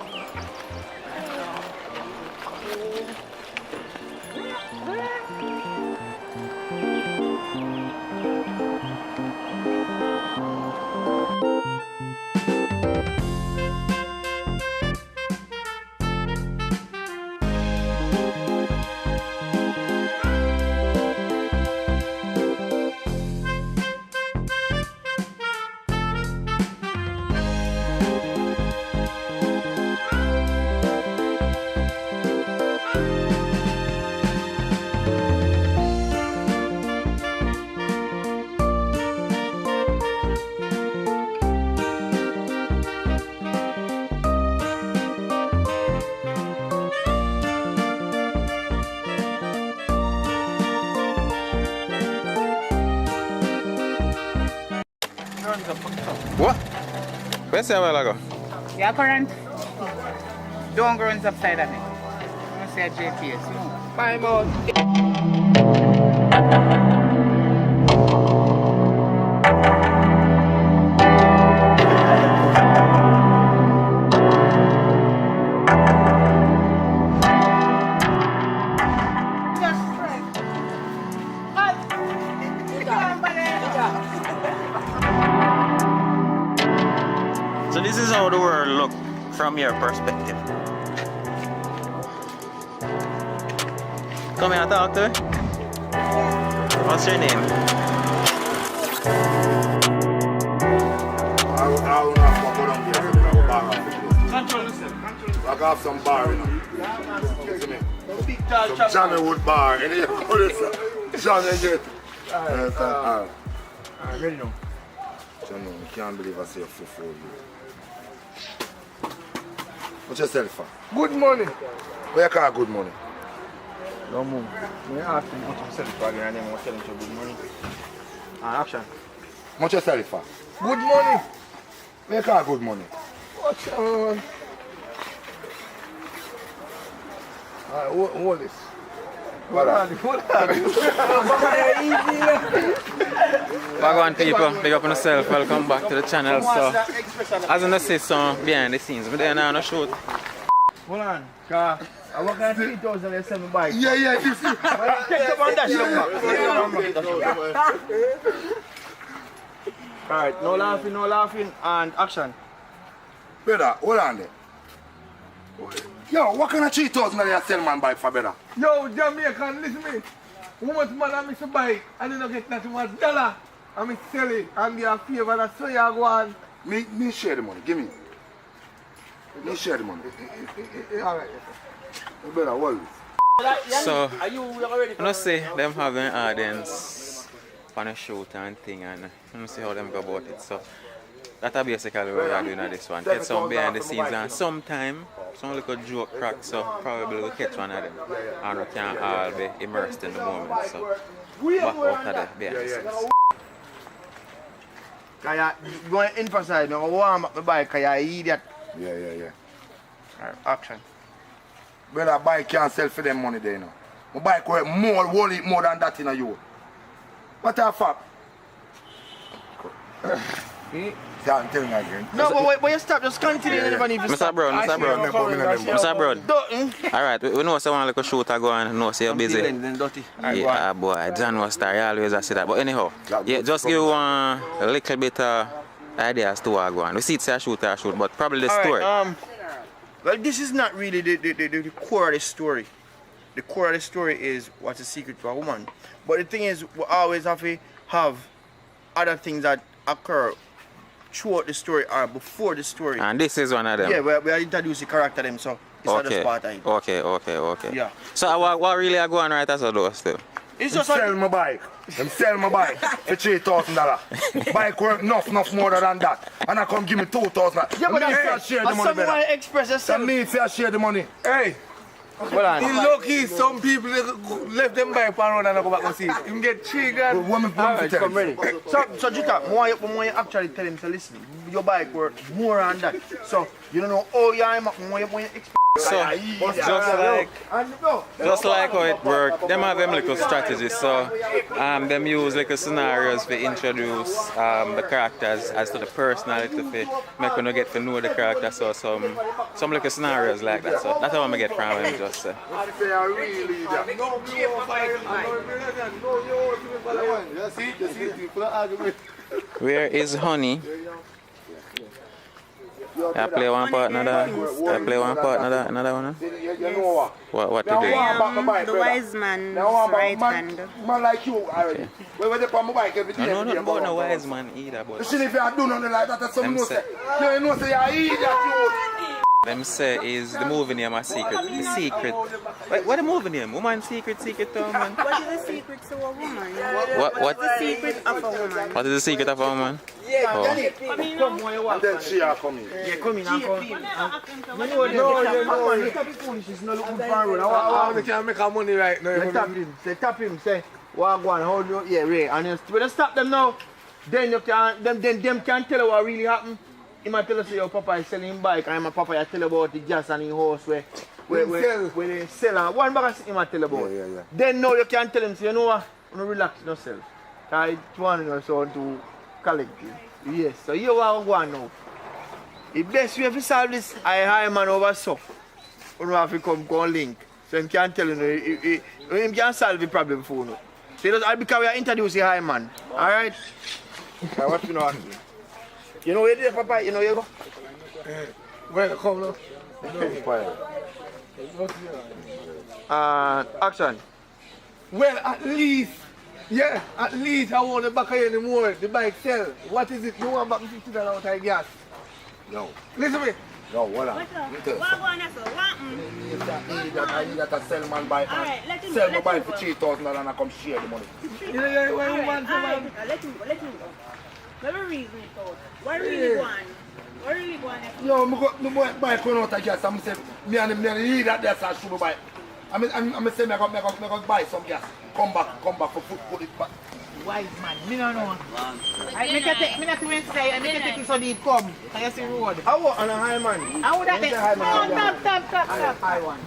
What? Where's the while ago? Yeah, current. Don't runs upside of me. I'm going to say JPS. No. Bye, boy. So this is how the world look from your perspective. Come here and talk to me. What's your name? I got some bar, you know. Some Johnny Wood bar. Johnny get. I'm ready now. Johnny, I can't believe I say a full you. What's your self for? Good money. Where you call good money? No more. I ask him what you sell for again and then I'll tell him to good money. Action. What you sell it for? Good money. Where you call good money? What's on? Alright, hold this. What are Bag on people, big up on yourself, welcome back to the channel. So, as you see some behind the scenes, but then I shoot. Hold on, car. I work on 3,000 and 7 bikes. Yeah, this is. Take the one dash. Alright, no laughing, and action. Brother, hold on there. Yo, what kind of 3,000 are you sell man bike for, brother? Yo, Jamaican, listen me. How much money I miss a bike and you don't get that $1? I miss sell it and be a favor, that's so you go on. Me share the money, give me. You share the money. Alright. You better hold it. So, I know say them have an audience on a shoot and thing, and I see how them go about it. So, that's basically what we are doing at this one. Get some behind the scenes, and sometime some little joke crack, so probably we'll catch one of them. And we can all be immersed in the moment. So, back out of the behind the scenes. Because you going to emphasize, I'm going to warm up my bike because you're an idiot. Yeah. Alright, action. Brother, bike can't sell for them money there, you know. My bike worth more than that in a year. What a fuck? See, I'm telling you again. No, but you stop, just continue. Mr. Brown. Alright, we know someone like a shooter go and know say you're busy. Yeah, boy, John was star, you always say that. But anyhow, yeah, just give one a little bit ideas to what go on. We see it's a shoot, but probably the story. Well, this is not really the core of the story. The core of the story is what's a secret to a woman. But the thing is, we always have to have other things that occur throughout the story or before the story. And this is one of them? Yeah, we are introducing the character them, so it's not just part of it. Okay. Yeah. So what really are going right as a door still? It's just sell my bike. Them sell my bike for $3,000. Bike worth enough more than that. And I come give me $2,000. Yeah, but that's share the money. Someone express yourself. That means I share the money. Hey. In lucky, some people left them bike for road and go back and see it. You get $3,000. Alright, come ready. So Jita, more you actually tell him to listen. Your bike worth more than that. So you don't know how you express. So, just like how it works, them have them little strategies. So, them use like scenarios to introduce the characters as to the personality to make you get to know the character. So, some little scenarios like that. So, that's how I get from him. Just say. Where is Honey? I play one part, another one. What to do? The wise man's right hand. Man like you already. Where they put my bike every day. I know nothing about no wise man either. But see if you do nothing like that, that's something you say. You know say you idiot. Them say is the movie name a secret. The secret. What the movie name? Woman secret to a woman. What is the secret to a woman? What? The secret of a woman. What is the secret of a woman? And then she are coming. Yeah, come in. No, they can't make our money right now. Tap him, say, what go on, how do you, yeah, Ray. And when you stop them now, then you can, them can tell you what really happened. He might tell us your papa is selling him bike, and my papa tell about the gas and his house where they sell. One bag he might tell about. Yeah. Then now you can tell him, say, you know what, you relax yourself. Because it's one or so to collect it. Yes, so you want to go on now. The best way to solve this, I hire a man over so. You have to come link. So he can tell you, he can solve the problem for you. So because we are introducing high man. Alright? What you know? You know where it is, Papa? You know where you go? Where come now? Action. Well, at least I want the back here anymore. The bike sell. What is it? You want back $50 out of gas? No. Listen to me. No, hold on. What going on, sir? What? I need that sell man bike. Sell my bike for $3,000 and I come share the money. Let him go. Let me reason it out. What really going? What really going on? Yo, my bike going out of gas. I'm saying, me and need that gas and shoot my bike. I'm saying, I go buy some gas. Come back for put it back. Wise man, me no know. I make a say, I make a take you so deep come. I see road. I want on a high man. I would have take. Stop. I want.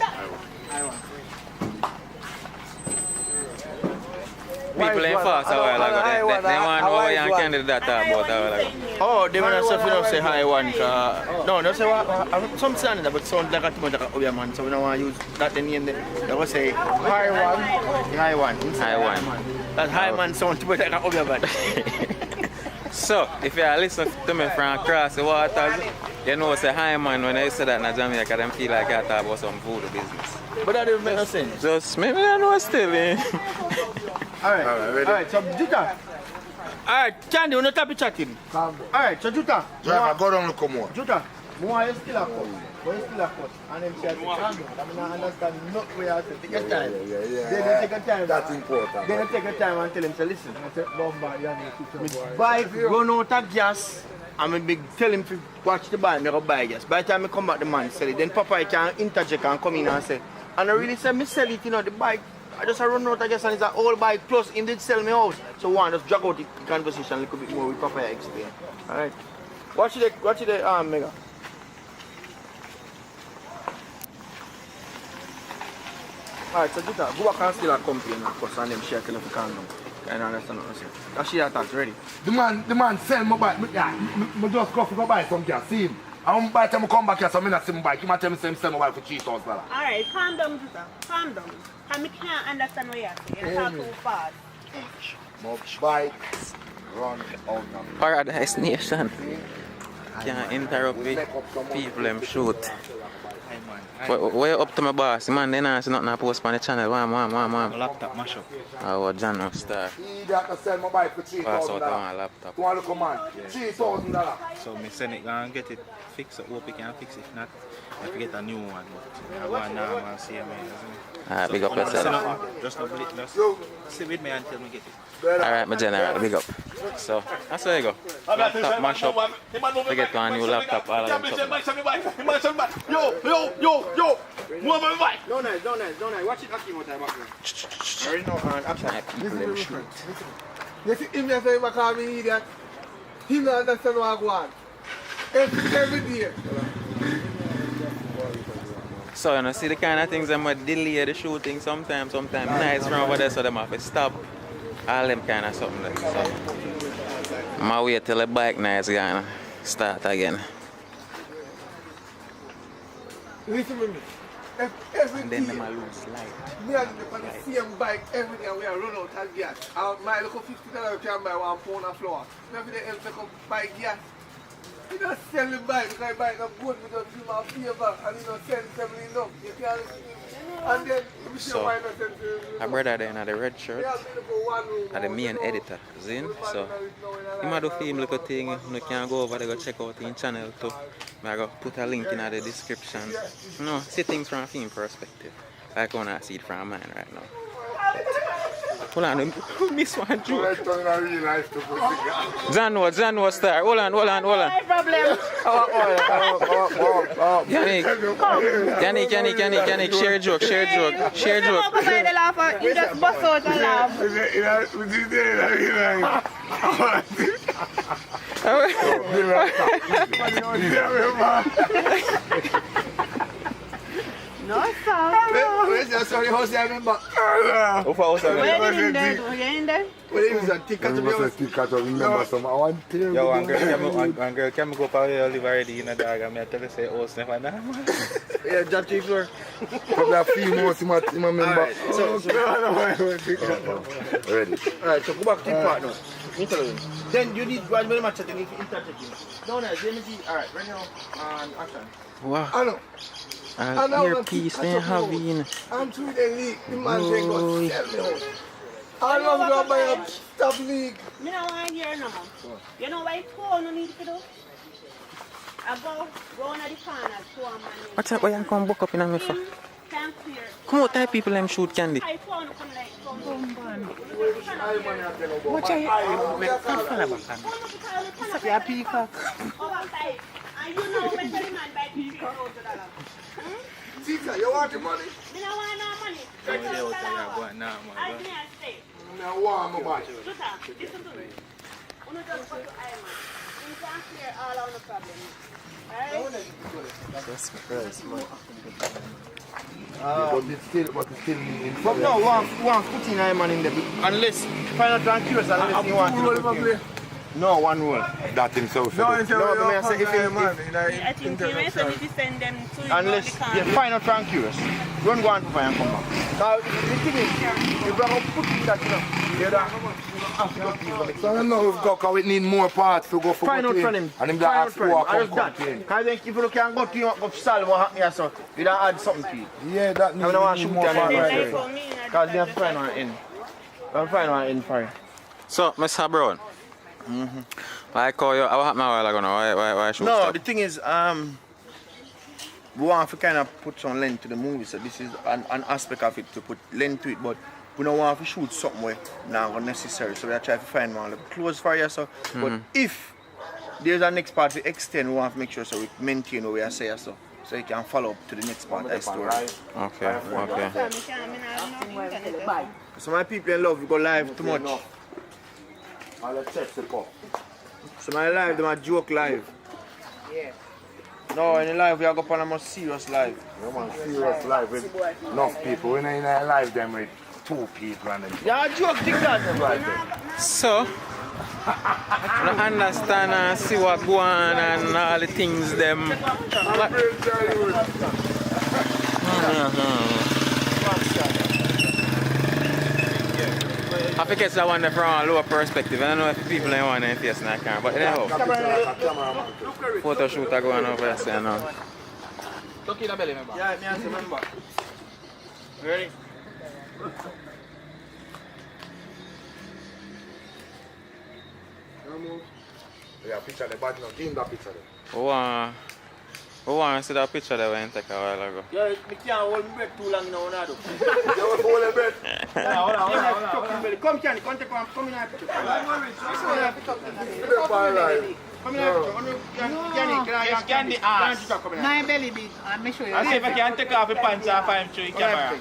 People ain't fast a while ago. They want to know what young candidate that talk about a while ago. Oh, they want to say high one. No, don't say what. Some sound that, but sound like a too much like a man. So we don't want to use that name. They will say high one. That high man sound too much like a man. So, if you listen to me from across the waters, you know it's a high man when I say that in Jamaica, them feel like I talk about some voodoo business. But that doesn't make no sense. Just maybe I know still. Alright, so Juta. Alright, Candy, we're not happy chatting. Alright, so Juta. Driver, go down and come on. Juta, More you still a cut. But you still a cut. And them say, I mean, I understand not where I say, take your time. Then they take your time. That's important. Then they take your time and tell him, say, listen. My bike run out of gas. I'm a big tell him to watch the bike, I go buy gas. By the time I come back, the man sell it. Then Papa can interject and come in and say, and I really say, me sell it, you know, the bike. I just run out of gas and it's an old bike. Plus, him did sell me house. So one, just drag out the conversation a little bit more with Papa explain. Alright. Watch the Mega. Alright, so Jita, go back and still a complain because and them share kill for condom. I don't understand what I'm saying. That she attack ready. The man sell my bike. I just go for buy some gas. See him. And by the time I come back here, so I not see my bike. He might tell me sell my bike for $3,000. Alright, calm down, Jita. Calm down. I can't understand what you're saying. You talk too fast. My bikes run out of Paradise Nation. Can't interrupt people them shoot. Where up to my boss? Man, they not see nothing I post on the channel. One. Laptop mash up. Oh, John no star. He got to sell my bike for $3,000. Pass out on laptop. You want to come on? $3,000. So me send it and get it fixed. Hope you can fix it. If not, I have to get a new one. But I want now and see me. Alright, big up yourself. Just sit with me until me get it. Alright, my general, big up. So, that's where you go. Laptop mash up. We get one new laptop, all of them stuff. Yo! Move my bike! Don't nice. Watch it Akim out there back there. There is no action. Listen to me. You see him just say he call me idiot. He don't understand what I want. Every day. So, you know, see the kind of things that might delay the shooting sometimes nice from over there, so they have to stop. All them kind of something like that. So, I'm wait till the bike nice gonna start again. Listen to me. Every And then day, them a lose light. me and the on the same bike every day we are run out of gas. My little $50 can buy 1 pound of flour. Every day else come buy gas. You don't sell the bike because the bike not good. We just do my favor and you don't sell something enough. You can't. And then we So, why not sell to a brother there in the red shirt, and the main editor, Zin. So, you might do film little thing, you can go over there, go check out his channel too. I go put a link in the description. You know, see things from a film perspective. I can't see it from mine right now. Hold on, miss one joke. John was star. Hold on. No problem. Yannick, share joke. Outside the laugh, you just bust out and laugh. No, sir. Where's the sorry house I remember? Where did you in there? Well, it was a ticket to be honest. Remember some I want to Yo, one girl can go up where you live already in a dog and I tell her say, oh, never nah, man. Yeah, that chief floor. Probably a few more to my member. Alright, so Ready. Alright, so go back to the part now. Me tell you. Then you need one minute match that you need to interject him. No, let me see. Alright, right now, and action. Wow. I know. I'll hear peace then having. I'm through the league. The man say go sell me out. I love to go buy a stuff league. Me don't want to hear no more. You know why phone no need to do? I go on the corner to a man. What's up? Why you come book up in a me for? Can't clear. Come out, type people them shoot candy. I phone come like come. Watch out. It's like a peacock. And you know when the man buy $3,000. Tita, you want the money? Me don't want no money. I can't stay. I want my bike. Juta, listen to me. You know just go to Iron. You can clear all of the problems. Alright? That's Christ, man. But it's still in But no, one put in Iron in there. Unless, find out and curious, unless you want to. No, one rule. That himself. No, it's I say if I think you may need to send them to you. unless you find out and curious, don't go and find and come back. Now, the thing is, if you are put in that, you don't So I know we've got, because we need more parts to go for find out from him. And him that ask who I come complain. Because if you can go to you and solve what happened here, so you don't add something to it. Yeah, that needs I don't want to shoot more you parts. because they have to find one in. I'll find one in for you. So, Mr. Brown. I call you. What happened a while ago now? Why shoot No, stop? the thing is, we want to kind of put some length to the movie, so this is an aspect of it to put length to it, but we don't want to shoot something where not necessary, so we are trying to find one little close for you. So, but if there's a next part to extend, we want to make sure so we maintain what we are saying, so you can follow up to the next part of the story. Okay. So my people in love, we go live too much. So my live, they might joke live. Yeah. No, in the live we are going on a more serious live. We want serious live with enough people. We're not in a live them with 2 people and them. Yeah, joke thing that. So, I understand and see what go on and all the things them. I think it's that one from a lower perspective. I don't know if people ain't want to face in that camera, but anyhow. Photo shoot are going over there now. Look in the belly, remember? Yeah, I remember. Ready? Yeah, picture the bad now. Give him that picture there. Who want to see that picture that we took a while ago? Yeah, I can't hold my breath too long now. You want to hold your breath? Hold on. Come, Kenny, come in and picture. Come in and Yes, Candy ass. My belly big. I'll show you. I see if I can take off the pants and find him through the camera.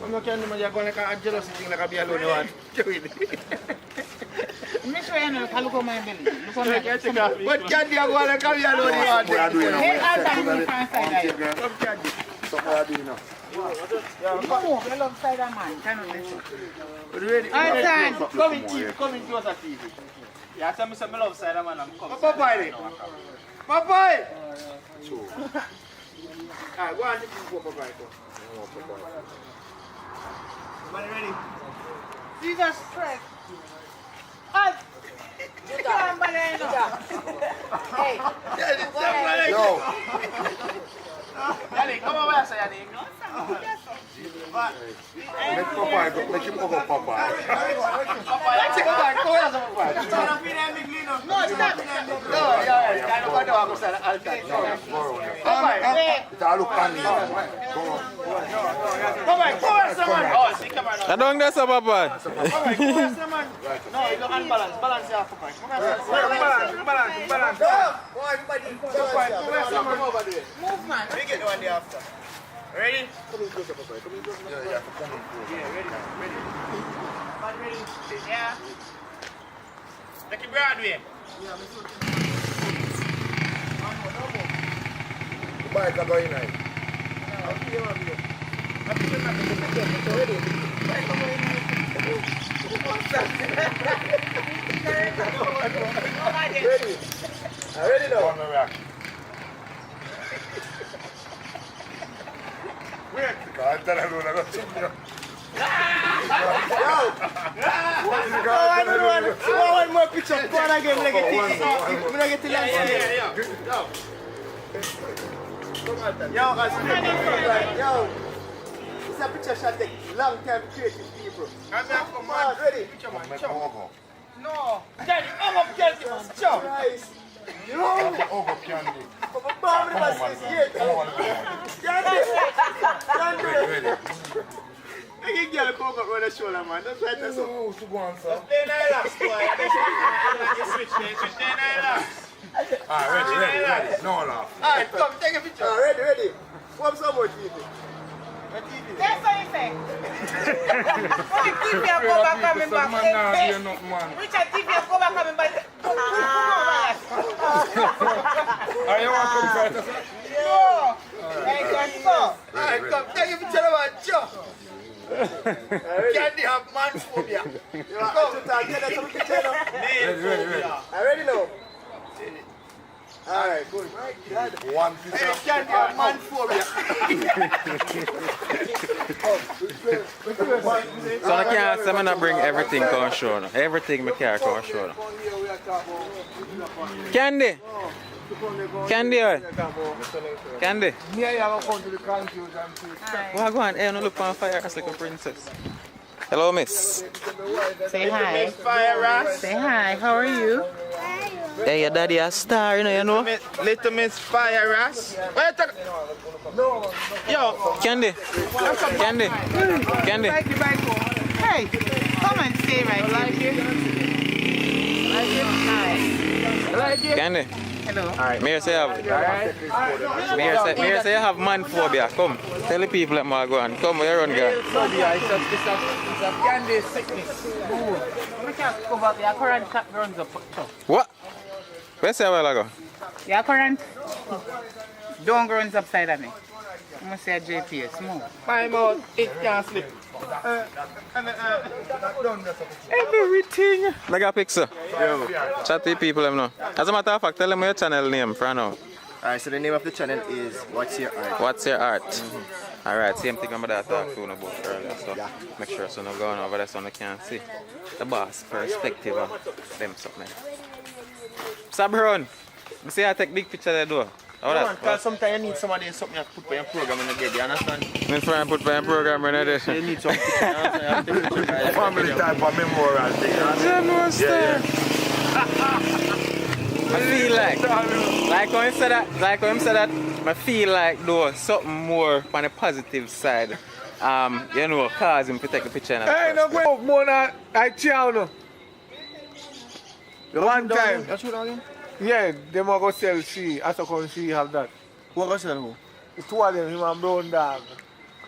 I'm not going to go like a jealousy thing like I be alone. Let me show you now. Look at my belly. Look at my belly. But Candy, I'm going like I be alone. Hey, I'll tell you if I find out. Come, Candy. Something I do now. Come on, I love Spider-Man. Cannot listen. Ready? Come in closer, TV. Yeah, tell me something love Spider-Man. I'm coming. Papai. Papai. Alright, go on, you can go, Papai. Everybody ready? Jesus Christ. Hey. You can't believe it. Hey. No. Yannick, come over here, say Yannick. Make him go, Papa. Let's go back. Go ahead, Papa. No, stop. No, I don't guess about No, you don't unbalance. Balance your Papa. Balance. Come over there. Move, man. We get the one day after. Ready? Come in closer, Papa. Come in closer. Yeah, come in closer. Yeah, ready. Ready? Yeah. Take it Broadway. The bike are going in. Ready now? Wait. Can't tell everyone I got something. One more picture. Go on again. We're going to get the last Yo, this is a picture shot take long time creative people. Come on, ready? No. Daddy, I'm up Candy. Nice. You over Candy. Candy. Make a girl come up on the shoulder, man. That's right. That's all. Who's to go on, sir? Play relax, boy. You switch there. Play relax. Ready. No laugh. Alright, come, take a picture. Ready. What's some more TV? That's what you say. TV go back coming back. Richard, TV go back coming back. Are you want to come first? No. Hey, just go. Alright, come, take a picture of our Joe. Candy have man phobia. Come, get us some picture now. Ready now? Alright, good. One picture. Hey, Candy have man phobia. So I can't say I not bring everything come show now. Everything I can come show now. Candy! Candy! Candy! Yeah, you have to come to the confused and see. What go on? Hey, no look on fire as like a princess. Hello, miss. Say hi. Say hi. How are you? Hey, your daddy a star, you know? Little Miss Fire Ras. Wait a Yo, Candy. Candy. Candy. Hey, come and stay right here. Like it? Like it? Candy. Hello. Alright, me say you have. Alright. Me say you have man phobia. Come. Tell the people that I go on. Come, where you run, girl. Phobia, it's a candy sickness. We can't cover up your current runs up. What? Where say a while ago? Your current don't runs upside of me. I'm going to say JPS, move. My mouth, it can't slip. Everything. Like a picture. Yo. Chat to the people, them know. As a matter of fact, tell them your channel name for now. Alright, so the name of the channel is What's Your Art? What's Your Art? Alright, same thing my dad talked to about earlier, so make sure so no going over there so no can see the boss perspective of them something. Sabron, you see I take big picture there though. How that? Because sometimes you need somebody in something to put for your program in the day, you understand? Means for put for your program in the day. You need some picture, you understand? Family type of memorial thing. I feel like when him said that, I feel like though something more on the positive side. You know, cause him to take a picture. Hey, no go more than I chow no. One time. That's what again? Yeah, they might go sell she. As a con she have that. What go sell who? The two of them, him and Brown Dog.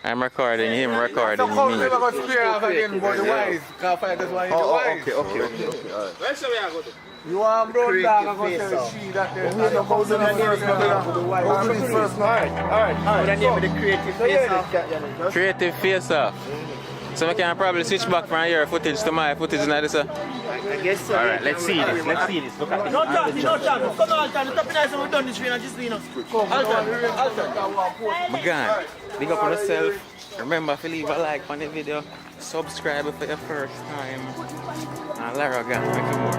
I'm recording him, recording So come me. never go spare off again, but the wise. Can't find this one in the wise. Okay, alright. Where shall we go to? You want Brown Dog and go sell she that there. Alright. What the name of the creative face off? Creative face off. So we can probably switch back from your footage to my footage now this. I guess so. Alright, let's see this. Let's see this. Look at this. No chance. Come on, Alton. The top nice and we've done this for just Alton. My God, big up on yourself. Remember to leave a like on the video. Subscribe for your first time. And Lara Gang, make you more.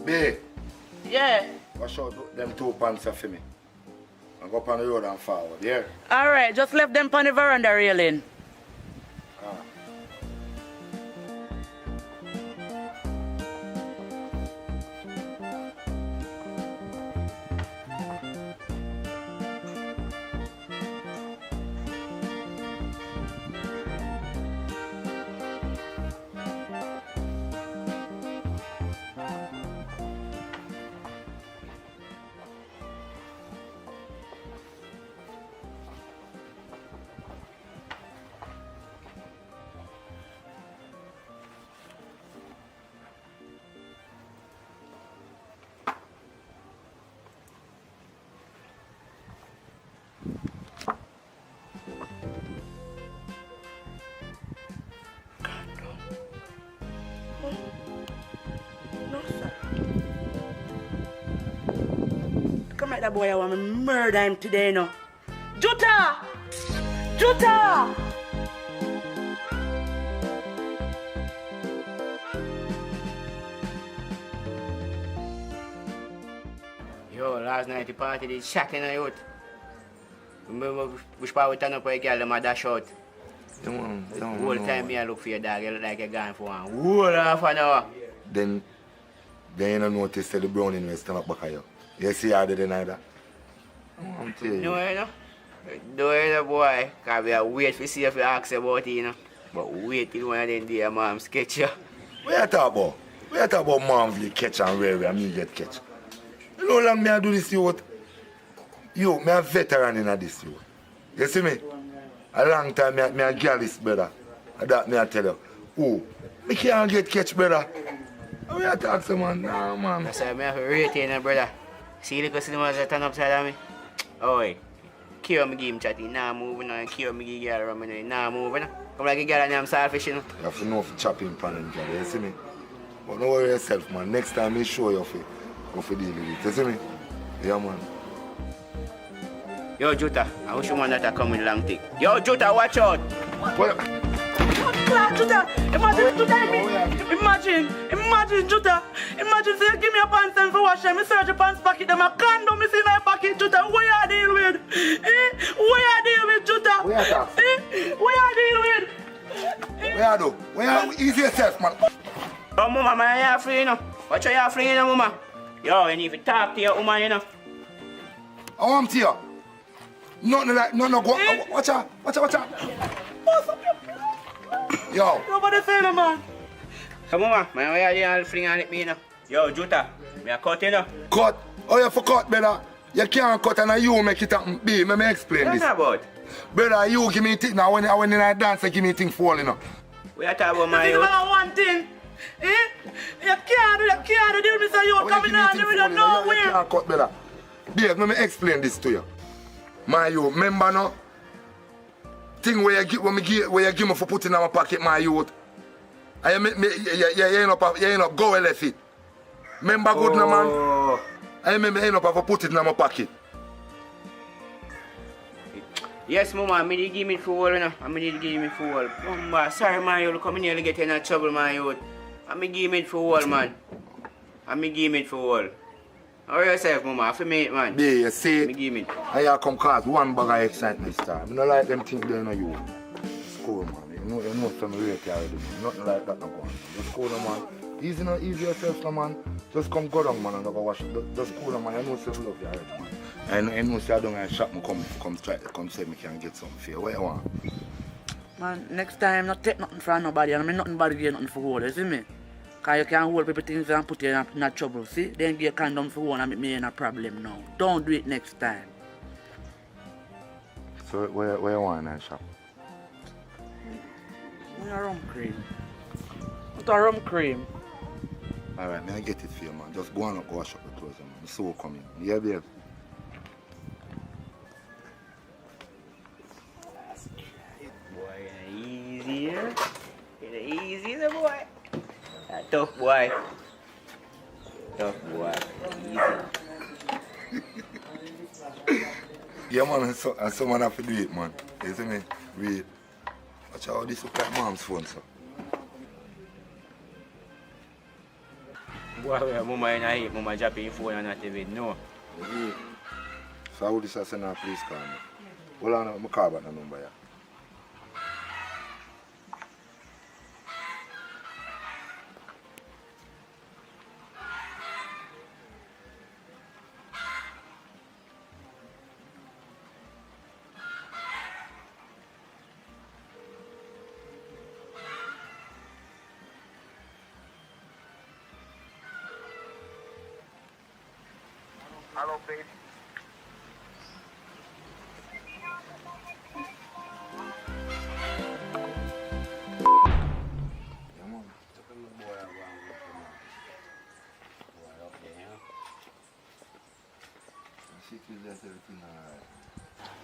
Babe. Yeah. Wash out them 2 pants for me. And go up on the road and forward, yeah? Alright, just left them on the veranda railing. Fight that boy, I want to murder him today, no. Juta! Juta! Yo, last night the party did shocking on youth. Remember which part we turn up for a girl, them a dash out. The whole time me I look for your dog, you look like you're gone for one whole half an hour. Then you don't notice that the brownie will stand up back at you. You see how they deny that? I'm telling you. No, you know. No, you know, boy. Because we are wait to see if you ask about it, you know. But wait till one of them day, mom sketch you. What you talk about? What you talk about mom will catch and where me get catch? You know how long me I do this youth? Yo, me a veteran in this youth. You see me? A long time me a girl this brother. That me I tell you. Oh, me can't get catch brother. How you talk to man? Nah, man. That's why I have to rate you, know, brother. See the customers that turn upside of me? Oh, wait. Cure me give him chatty, nah moving on. Cure me give girl around me, nah moving on. Come like a girl and I'm selfish, you know. You have to know for chopping pan and girl, you see me? But don't worry yourself, man. Next time me show you how to deal with it. You see me? Yeah, man. Yo, Juta, I wish you man that come with long thing. Yo, Juta, watch out. What? Juta, imagine, Juta, imagine, Juta. Imagine, say, you give me a pants and for wash them. I search your pants pocket, them a condom, I see my pocket, Juta. What you deal with? What you deal with, Juta? What you talk? What you deal with? What you do? What you ease yourself, man? Oh, mama, man, you're free, you know. Watch how you're free, you know, mama. Yo, you need to talk to your woman, you know. I want to you. Nothing like, no, go. Watch out. Yo. Nobody say no, man. Come on, man. Why are you all fling on it, me, you know? Yo, Juta, me a cut, you know. Cut? Oh, you for cut, brother. You can't cut and you make it happen. B, let me explain this. What's about? Brother, you give me things. Now, when I dance, you give me things fall, you know. We are talking about my Think about one thing. You can't do deal with you coming down there with nowhere. You can't cut, brother. Dave, let me explain this to you. My youth, remember no? Thing where you give me for putting in my pocket, my youth. And you ain't up go left it. Remember good no man? I remember you ain't up for put it in my pocket. Yes, mama, I did give me fool, you know. I did give me fool. Mama, sorry, man, you come in here to get in trouble, my youth. I give me fool, man. I give me fool. How yourself, mama? I feel me, man. Yeah, you see, give me. I come cause one bag of excitement star. I don't like them things they know you. School, man. You know some rate already, man. Nothing like that no go on. Just school, man. Easy yourself, no, man. Just come go down, man, and go wash it. Just school, man. I know some love you already, man. I know say I don't have shop, me come try to come say me can get something for you. What you want? Man, next time, not take nothing from nobody, and I mean nothing body get nothing for hold, you see me? Because you can hold people things and put you in trouble, see? Then get condom for one and make me in a problem now. Don't do it next time. So where you want in that shop? A rum cream. What a rum cream? Alright, may I get it for you, man. Just go on and go wash up the clothes, man. The soul coming. Yeah, babe. Boy, easier. Easier, boy. Tough boy. Tough boy. Easy. Yeah, man, and someone have to do it, man. You see me? Read. Watch how this look like mom's phone, sir. Boy, mama in a heap, mama drop your phone and not even know. Yeah. So how this I send her police car, man? Hold on, I'm call back the number, yeah. Hello, babe.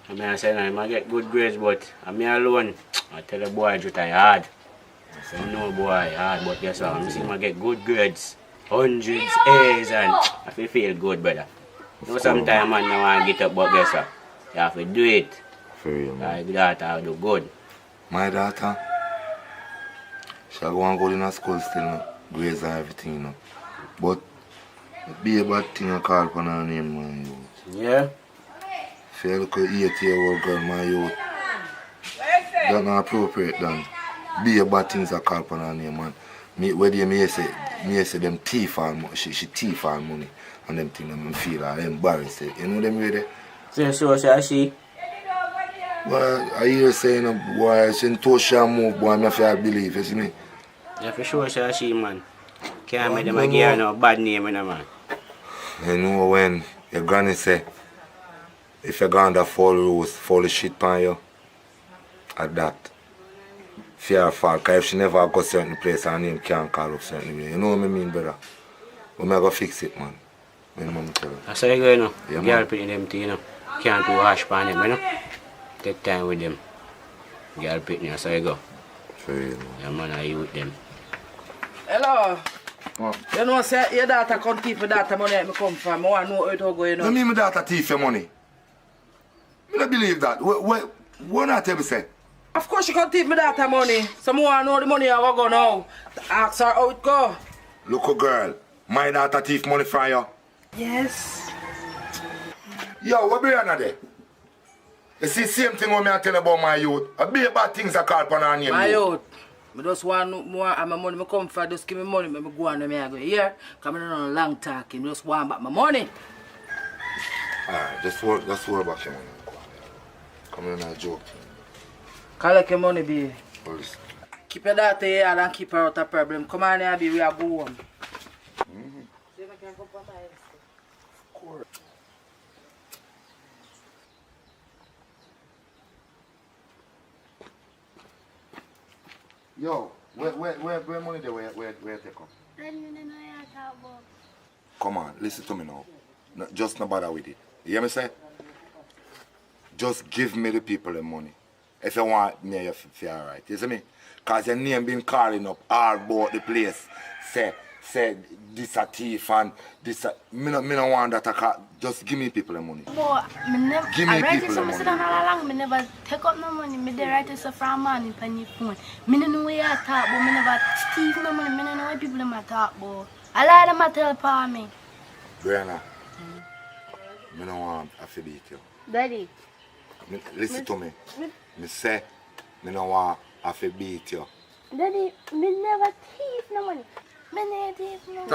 I mean, I say, I might get good grades, but I'm me alone. I tell the boy, Juta, hard. I say, no, boy, hard, but guess what? I'm seeing I get good grades. Hundreds, A's, and I feel good, brother. You know, sometimes man don't want to get up, but guess what? You have to do it. For real, man. Your daughter will do good. My daughter, she go and go in a school still, no? Grades and everything, you know. But it be a bad thing I call upon her name, my youth. Yeah? If you look at 8-year-old girl, my youth, that's not appropriate, then. Be a bad things I call upon her name, man. Whether me say them thief and she thief and money and them things them feel are embarrassed. You know them really? So she? Well, I hear saying boy she told she move, boy, I feel believe, you see me? Yeah, for sure she, man. Can't make them give her no bad name, you know, man. You know when your granny say if you're going to follow rules, follow shit on you, at that. Fear fall, because if she never go certain place, her name can't call up certain way. You know what I mean, brother? But I go fix it, man. When mama tell her. That's how you go, you know. Yeah, Girl putting them things, you know. Can't do harsh on them, you know. Take time with them. Girl putting, that's how you go. For real, man. Yeah, man, I you with them. Hello. What? You know, say your daughter come keep your daughter money where me come from. I want to know how it all go, you know. You mean my daughter thief your money? I don't believe that. What not tell me say? Of course she can take my daughter money. So I want to know the money I will go now. Ask her how it go. Look a girl, my daughter thief money from you. Yes. Yo, what be on there? You see same thing when I tell about my youth. A bit bad things I call upon her name. My youth. I just want more and my money I come for. Just give me money. I go on and I go here. Because I don't know long talking. I just want back my money. Alright, just worry about your money. Come on, a joke. Collect your money, baby. Well, listen. Keep your daughter here and keep her out of problem. Come on here, baby. We are go home. Yo, where money there? Where take up? Come on, listen to me now. No, just no bother with it. You hear me say? Just give me the people the money. If you want me, you feel alright. You see me? Because your name been calling up all about the place. Say this a thief and this a... Me no want that. Just give me people the money. But me never... Give me I write people it so the I sit money. down all along. Me never take up no money. Me dey write it so from money on your phone. Me no know where you talk, but me never thief no money. Me no know where people them a talk about. I lie them a tell upon me. Brianna, me no want to beat you. Daddy. Listen to me. Me say, me no want to beat you. Daddy, me never thief no money. Me never thief no money.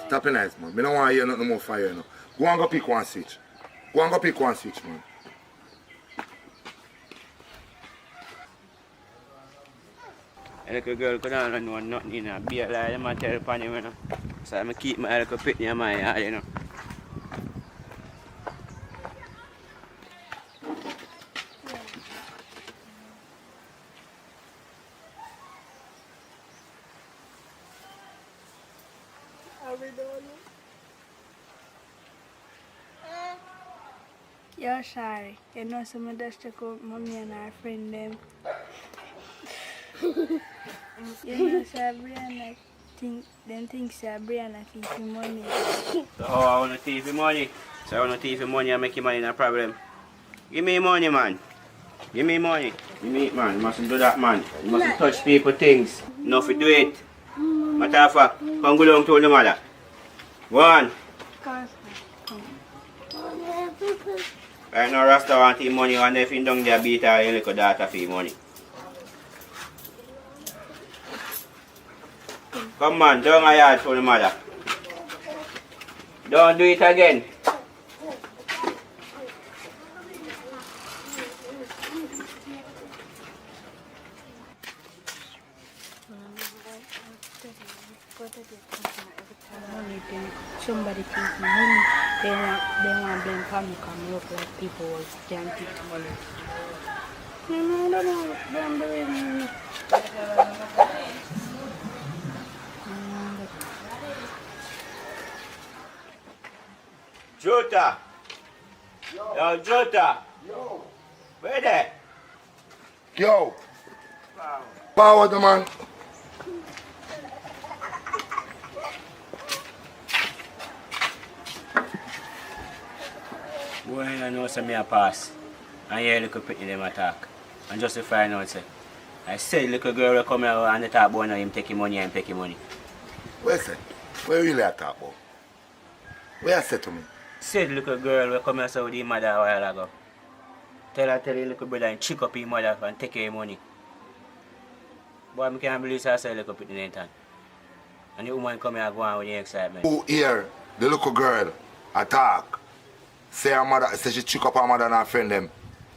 Tap it nice, man. Me no want to hear nothing more fire, you know. Go and go pick one switch. Go and go pick one switch, man. A little girl could not know nothing, you know. Be a lie, them a tell upon him, you know. So I keep my little pitney in my yard, you know. Yo, sorry. You know, some of us check out mommy and our friend them. You know, so Brianna think so Brianna thief your money. So how I want to thief your money? So I want to thief your money and make your money no problem. Give me money, man. Give me money. Give me it, man. You mustn't do that, man. You mustn't touch people things. No, if you do it. Matter of fact, come go down to the mother. Go on. Right now, Rasta want his money, and if he down there beat her, your little daughter for your money. Come on, down a yard for the mother. Don't do it again. Somebody take money, they want blame family come look like people who can't take money. No, I don't believe me. Jota! Yo, Jota! Yo! Where there? Yo! Power the man! Boy, I know some me a pass. And hear little pretty them attack. And just to find out, say, I said little girl will come here and they talk about him taking money and taking money. Where say? Where really I talk about? Where I said to me? Said little girl will come here so with his mother a while ago. Tell your little brother and chick up his mother and take your money. Boy, I can't believe I said little pretty Nathan. And the woman come here and go on with the excitement. Who hear the little girl attack? Say her mother, say she chick up her mother and her friend them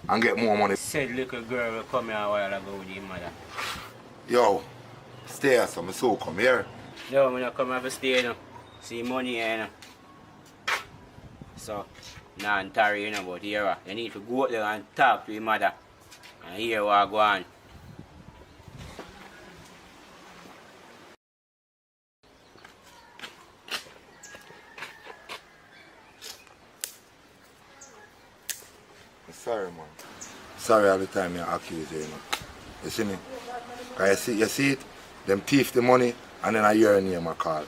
and get more money. Said little girl will come here a while ago with his mother. Yo, stay here, so me so come here. No, I'm not come here to stay, you know. See money here, you know. So, nah, I'm tired, you know, but here, you need to go out there and talk to your mother. And hear what go on. Sorry, man. Sorry all the time you accuse you, you know. You see me? Cause you see it? Them thief the money and then I hear your name I call.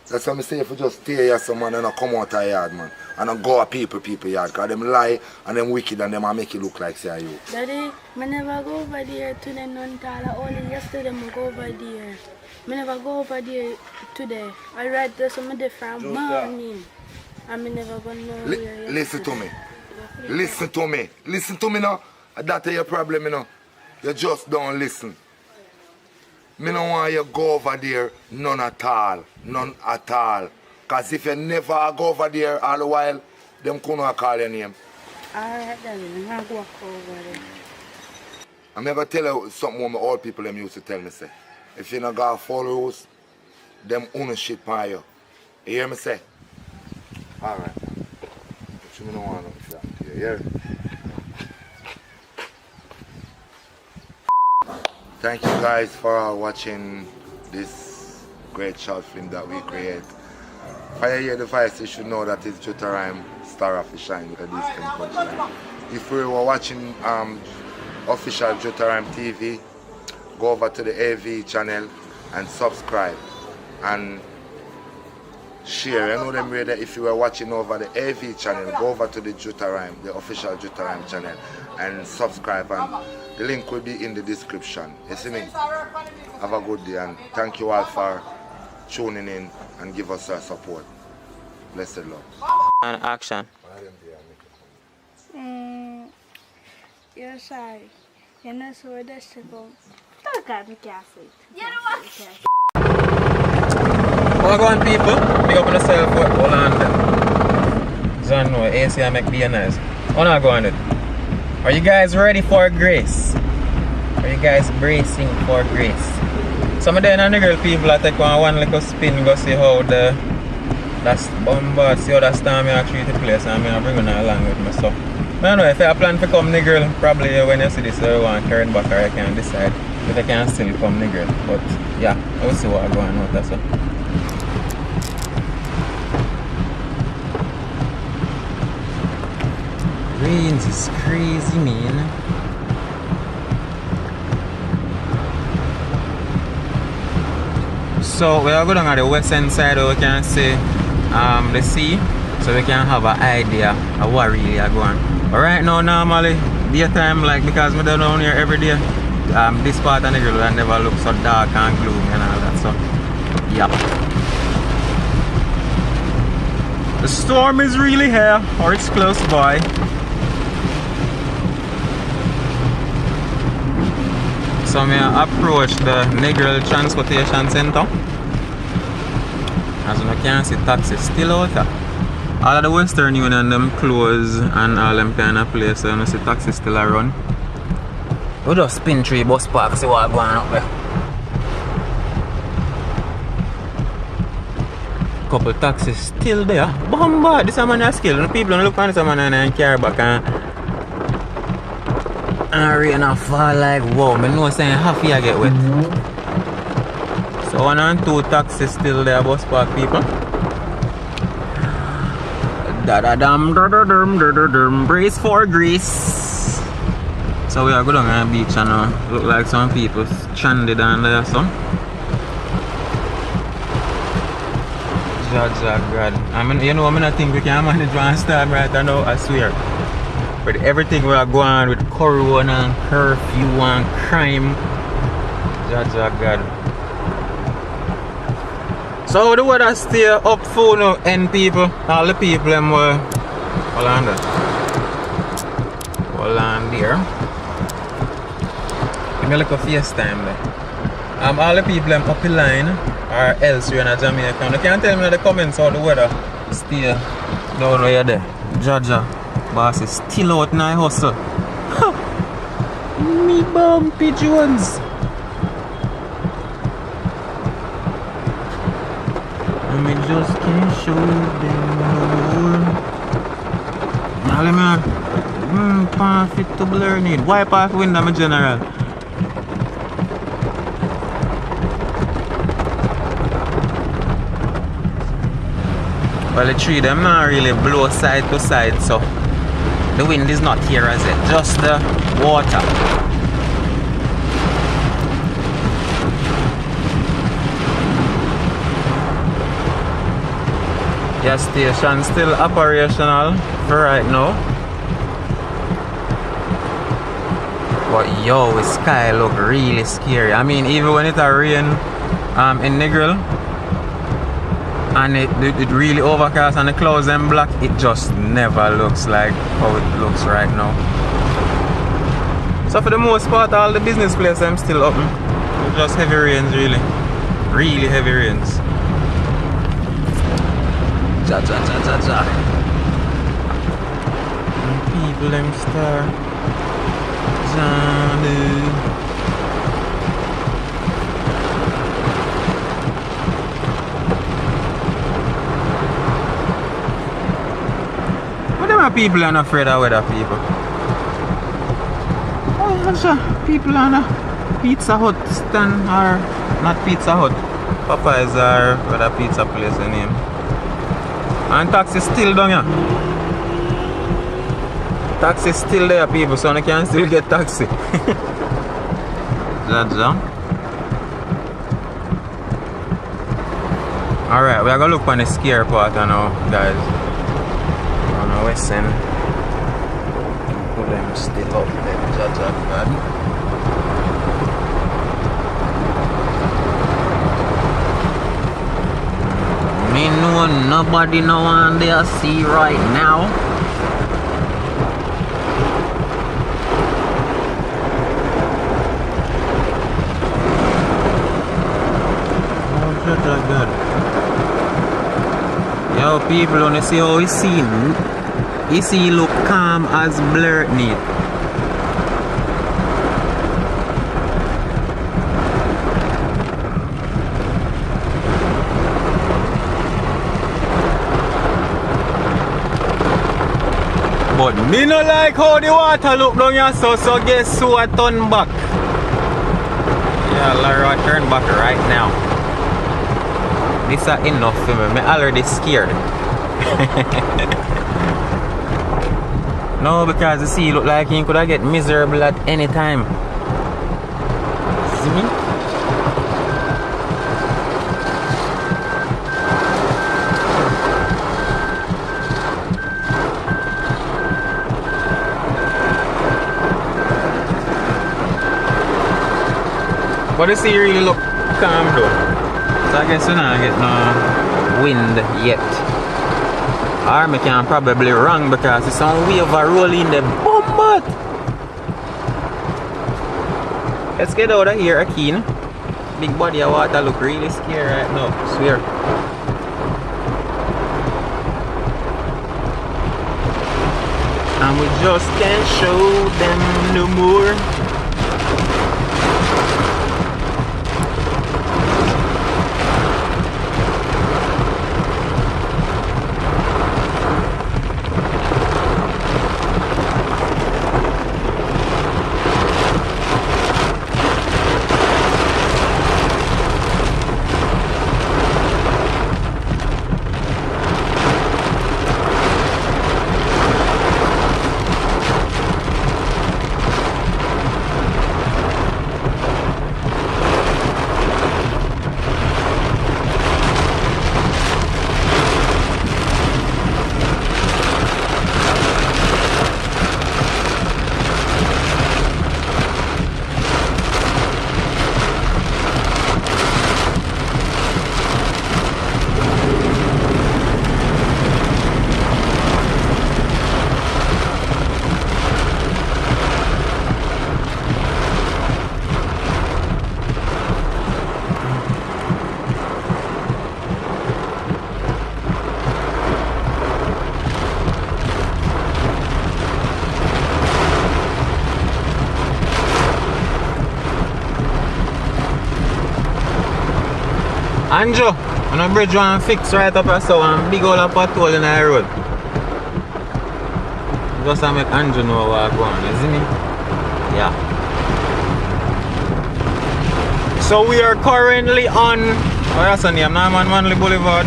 That's what I say if you just stay here someone and not come out of yard, man. And not go a people yard. Cause them lie and them wicked and them I make it look like say you. Daddy, I never go over there to the non-tala. Only yesterday I go over there. I never go over there today. I ride there some different morning. And I never go nowhere. Listen to me. Listen to me. Listen to me now. That's your problem, you know. You just don't listen. Me don't want you go over there, none at all. None at all. Because if you never go over there all the while, them couldn't call your name. Alright then, I'm going to go over there. I'm never tell you something what my old people them used to tell me, say. If you not got follow rules, them ownership on you. You hear me say? Alright. But you don't want nothing for that. You hear? Thank you guys for watching this great short film that we create. Fire Your Device, you should know that it's Jutarime, star of the shine with a distant punchline. If you were watching official Jutarime TV, go over to the AV channel and subscribe and share. You know them way that if you were watching over the AV channel, go over to the Jutarime, the official Jutarime channel and subscribe, and the link will be in the description. You see me? Have a good day and thank you all for tuning in and give us your support. Blessed love. And action. You're sorry. You're not so desperate. Don't got me careful. Well, go on, people. Big up on yourself. Hold on them. John, no, AC I make be nice. Oh, not go on it. Are you guys ready for grace? Are you guys bracing for grace? Some of them and the girl people I take one little spin, go see how that's bombard, see how that storm actually the place, and I'm bringing her along with me. So, I don't know if I plan to come the girl, probably when you see this, you want to turn back or I can decide if I can still come the girl. But yeah, I will see what I go on with that. So. Rains is crazy, man. So we are going on the western side where we can see the sea, so we can have an idea of what really are going. But right now, normally daytime, like because we don't down here every day, this part of the girl will never look so dark and gloomy and all that. So yeah. The storm is really here, or it's close by. So I approach the Negril Transportation Center. As you can see, taxis still out there. All of the Western Union them close and all them kind of places, so you see taxis still around. We just spin 3 bus parks, see what's going up there. Couple taxis still there. Bomba! This is a man of skill. The people don't look on this man and carry back and rain and fall like wow. I know saying half here get wet. So 1 and 2 taxis still there, bus park people. Da-da-dum, brace for grease. So we are going on the beach and look like some people stranded down there. So Jaja God. I mean, you know, I don't think we can manage one storm right now, I swear. With everything we are going with corona and curfew and crime. Jaja God. So the weather stay up for now, and people, all the people them hold on there. Hold on there. Give me a little FaceTime there. All the people them up the line or else you're in Jamaica. You can tell me in the comments how the weather stay down where you're there. Jaja, boss is still out in the hustle. Me bumpy Jones. Me just can't show them more. Now let me pan fit to blur need. Wipe off window, my general. Well, the tree them not really blow side to side, so the wind is not here as it, just the water. Gas station still operational for right now. But yo, the sky look really scary. I mean, even when it rain in Negril and it really overcast and the clouds and black, it just never looks like how it looks right now. So for the most part, all the business places I'm still open. It's just heavy rains, really heavy rains. Ja. People them start Johnny. What them people are not afraid of weather, people? Oh, people on a Pizza Hut stand or not Pizza Hut. Popeyes or whether pizza place the name. And taxi still down here. Taxi still there, people, so you can still get taxi. Jaja. Alright, we are gonna look on the scare part now, guys. On the west end. Put them still up there, Jaja God. Me know nobody no one there see right now. Oh, Jaja God. Yo, people, wanna see how he seen? He see look calm as blurred need. But me no like how the water look down here, so guess who I turn back? Yeah, Lara turn back right now. This is enough for me. I'm already scared. No, because the sea look like he could get miserable at any time. See me? But the sea really look calm though. So I guess we're not getting no wind yet. Or I can probably wrong because it's some wave rolling the bomb. Let's get out of here, Akeen. Big body of water look really scary right now, I swear. And we just can't show them no more. Anjo, on a bridge one fix right up here so one big old pothole in the road. Just to make Anjo know what's going on, you see me? Yeah. So we are currently on what's the name? Norman Manley Boulevard.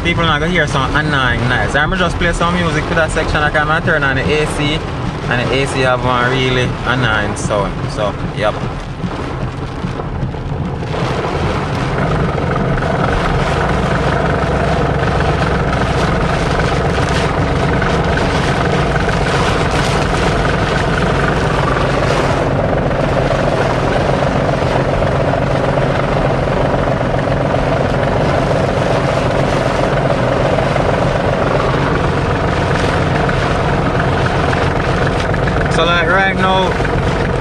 People not gonna hear some annoying noise. I'm just play some music for that section. I can turn on the AC and the AC have one really annoying sound. So yep. So like right now,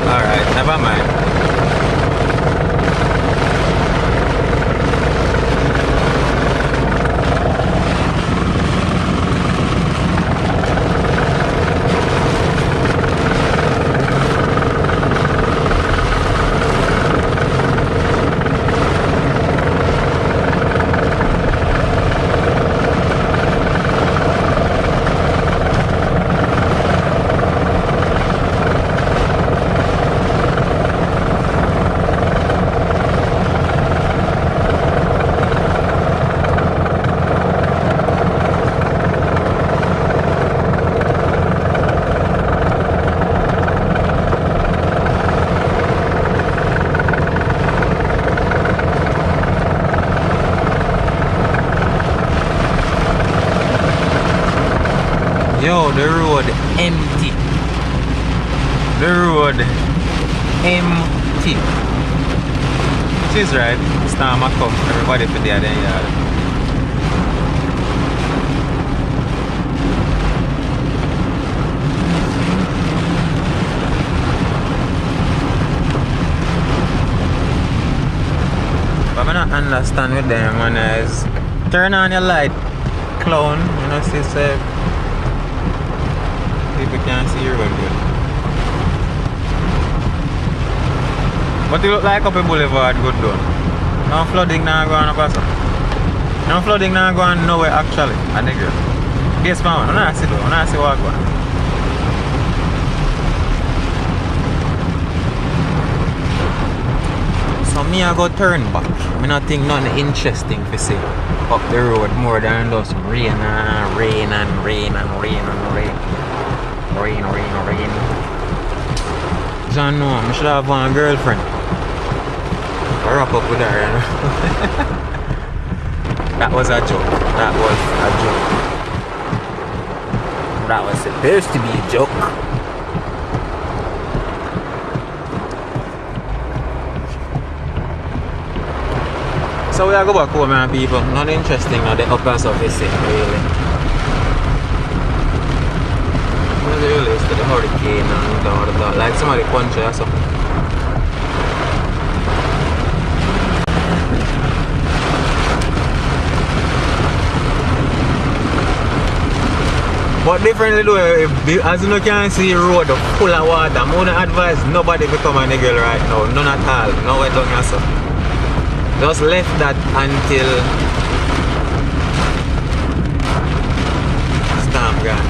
alright, never mind. Yo, the road empty. The road empty. She's right. Storm come. Everybody for there then yard. But I don't understand with them man is turn on your light, clown, you know, see say people can't see your road good. But it look like up a boulevard good though. No flooding now going up or something. No flooding now going nowhere actually. I think it. Yes man, I don't see though. I don't see what going. So me I go turn back. I not think nothing interesting to see up the road more than just rain and rain and rain and rain and rain. Rain. John, no, I should have one girlfriend. I wrap up with her, you know. That was a joke. That was a joke. That was supposed to be a joke. So we are go back home, man, people. Not interesting, not the upper surface, really. Really to the hurricane and all that, like somebody punch or something. But differently though, as you can see road full of water, I wouldn't advise nobody become a nigga right now, none at all, nowhere down here so. Just left that until storm gone.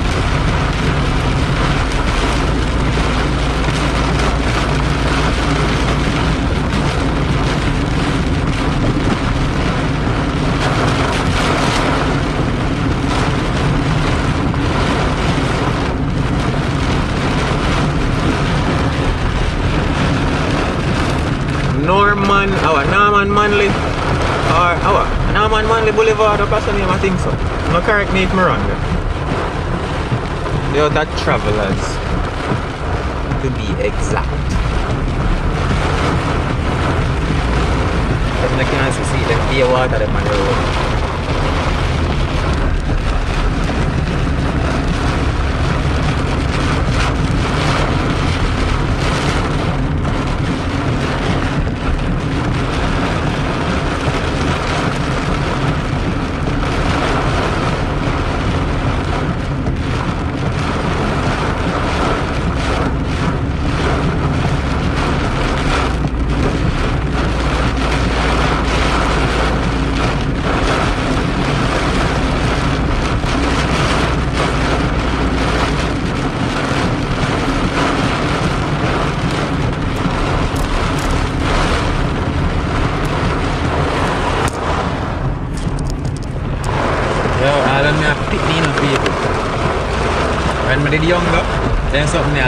Norman Manley Boulevard, that's the name, I think so. No, correct me if I'm wrong. Yo, that Travelers, to be exact. As you can see, the clear water them on the road.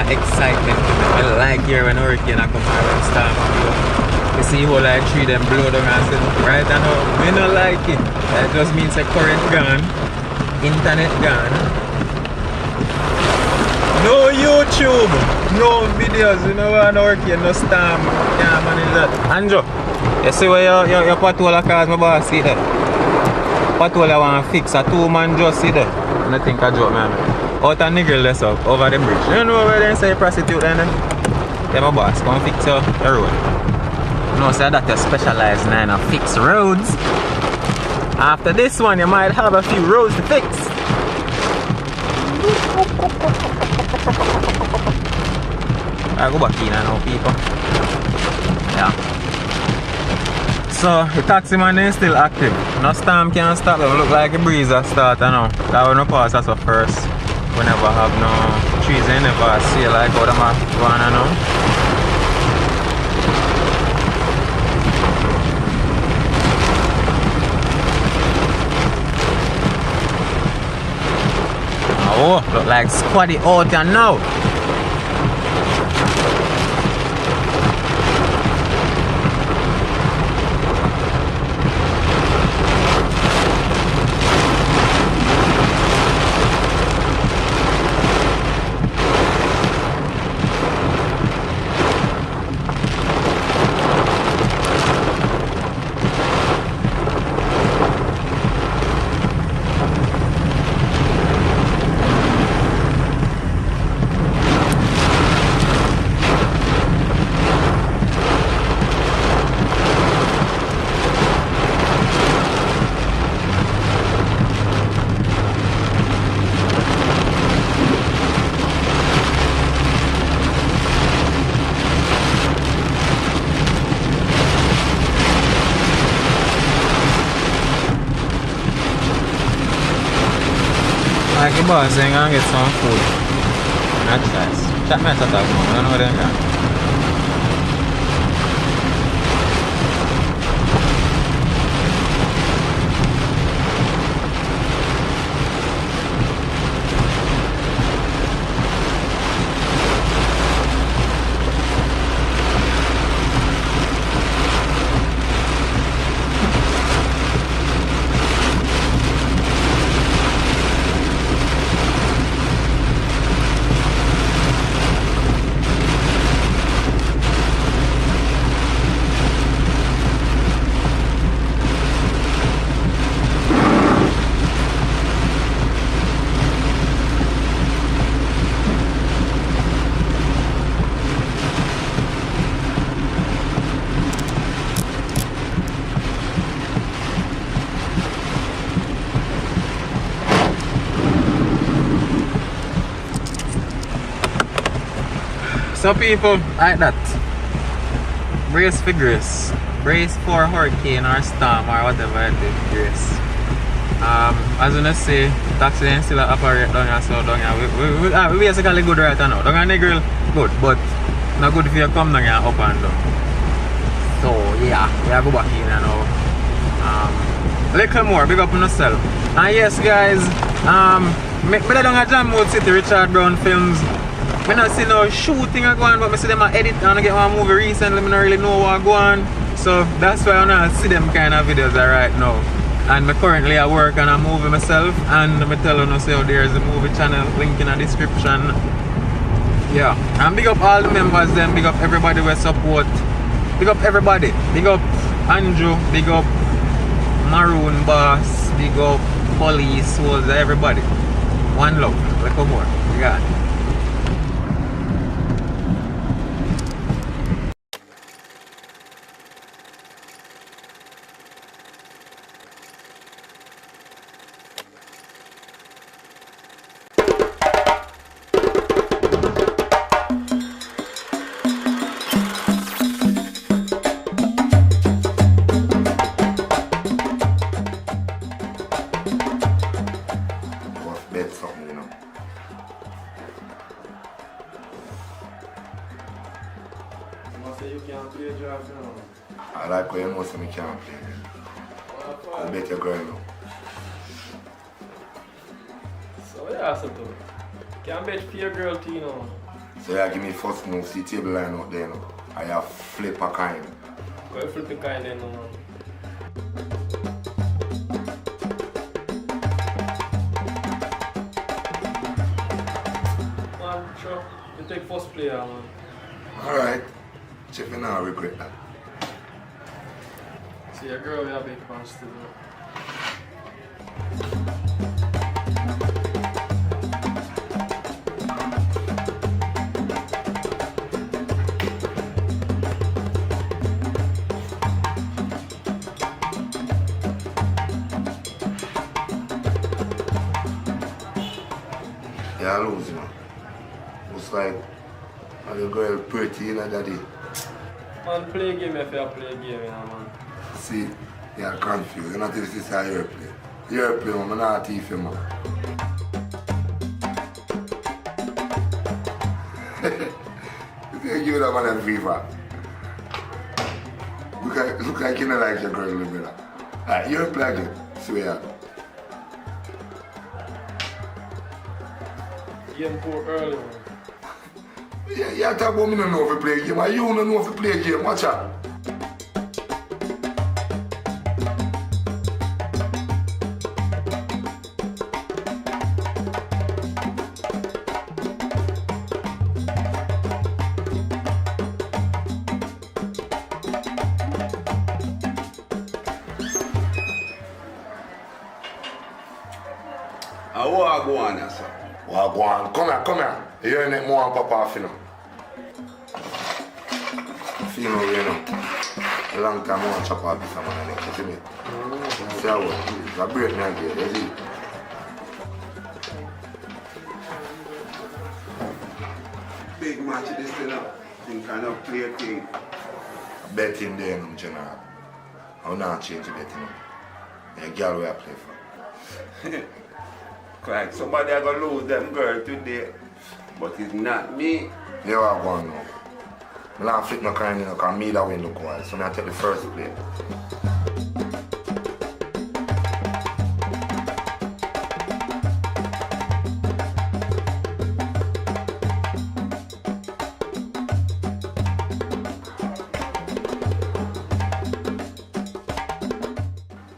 of excitement. I like here when hurricane I come and when storm come. You see how like tree them blow down and say, right now, we don't like it. That just means a current gone, internet gone. No YouTube, no videos, you know what hurricane, no storm, can't manage that. Andrew, you see where your patrol cars my boss see that? Patrol I want to fix, a 2-man just see that. I think I joke man. Out of nigger less up over the bridge. You know where they say prostitute then? Yeah, my boss, come fix your road. No, so that you specialize in a fix roads. After this one, you might have a few roads to fix. I go back in now, people. Yeah. So the taxi man is still active. No storm can't stop them. Look like a breeze that start now. That will not pass us first. We never have no trees, they never see like how them are going now. Oh, look like squaddy out there now. Like the boss saying I'm gonna get some food. Not choice. Chat me at that I don't know what they're going. So people, like that. Brace for grace. Brace for hurricane or storm or whatever it is, grace. As you know say, taxi still operate down here, so down here. We basically good right now. Down here Negril, good, but not good if you come down here up and down. So yeah, we have to go back in now. Little more, big up on yourself. And yes guys, me down at Jamwood City, Richard Brown Films. I don't see no shooting going on, but I see them edit and I get one movie recently, I don't really know what's going on. So that's why I don't see them kind of videos right now. And I currently I work on a movie myself, and I tell you so there's a movie channel link in the description. Yeah. And big up all the members then, big up everybody we support. Big up everybody. Big up Andrew, big up Maroon Boss, big up Police, Soldier, everybody. One love. Let's go more. We got it. I like how you know so I can't play. I bet your girl now. So yeah, something. Can't bet for your girl too, you know. So you give me first move, see table line out there, you know. I have flip a kind. Well, flip a kind then, man. Man, sure. You take first player, man. Alright. Check me now, regret that. See, a girl, we have big plans to do. Yeah, I lose, man. Looks like a little girl pretty, you know, daddy. Man, play a game if you play a game, you know, man. See, you're confused. You're not this is how you play. You play, man. I'm not thief, man. You give that man a fever. Look like you don't like your girl, little brother. Alright, you're playing. Swear. Game poor early, man. Yeah, talk about me don't know if you play a game. And you don't know if you play a game. Watch out. What go on, sir? What go on? Come here. You ain't more and papa off, you know. You know, a long time I want to chop off this man, you see me? See how it is. I break me again, you see? Big match this thing up. Think kind of play a thing. Betting there, in general. I will not change the betting. A girl where I play for. Like somebody I gonna lose them girl today, but it's not me. You are going now. I don't flip no kind, you know, because me that win look wild. So I take the first play.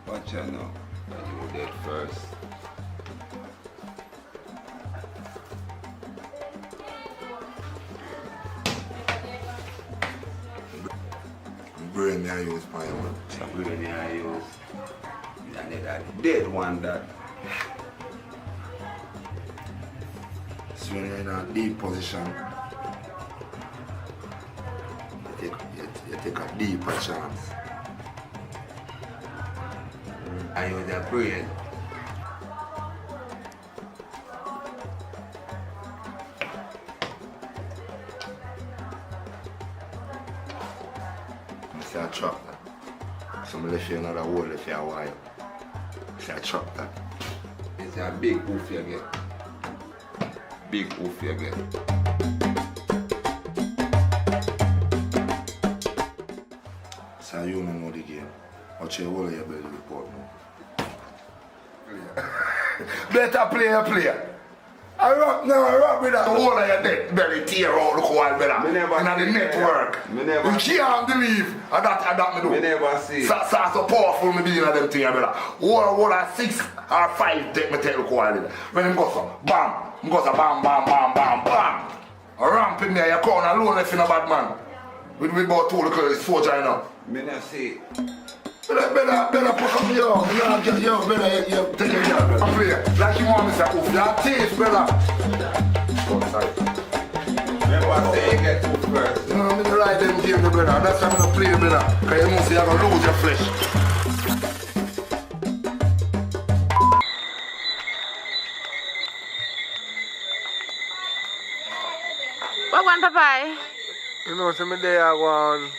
Watch out now. You dead first. Brain I use my one. The brain I use. And that dead one that. So when you're in a deep position, you take a deeper chance. I use the brain. See I trap that. So I left you another hole if you a while. See I trap that. It's a big oof you get. Big oof you get. So you don't know the game. Watch your whole of your belly report now. Better player. I rock with that whole of your neck belly tear out the coil better. In the network. You can't believe that me do. Me never see. So powerful me be in them things better. Whole of 6 or 5 take the coil in. When him go so, bam. Him go so bam. A ramp in there, you count alone if you're a bad man. With about 2 little soldier, you know. Me not see. Better push up yo, better take your job. I'm play. Like you want me to say, oof, your taste, brother. Oh, sorry. Remember say you get to first. No, I'm gonna ride them game, brother. That's why I'm gonna play, brother. Because you know say you're gonna lose your flesh. What one, Papa? You know, some day I go and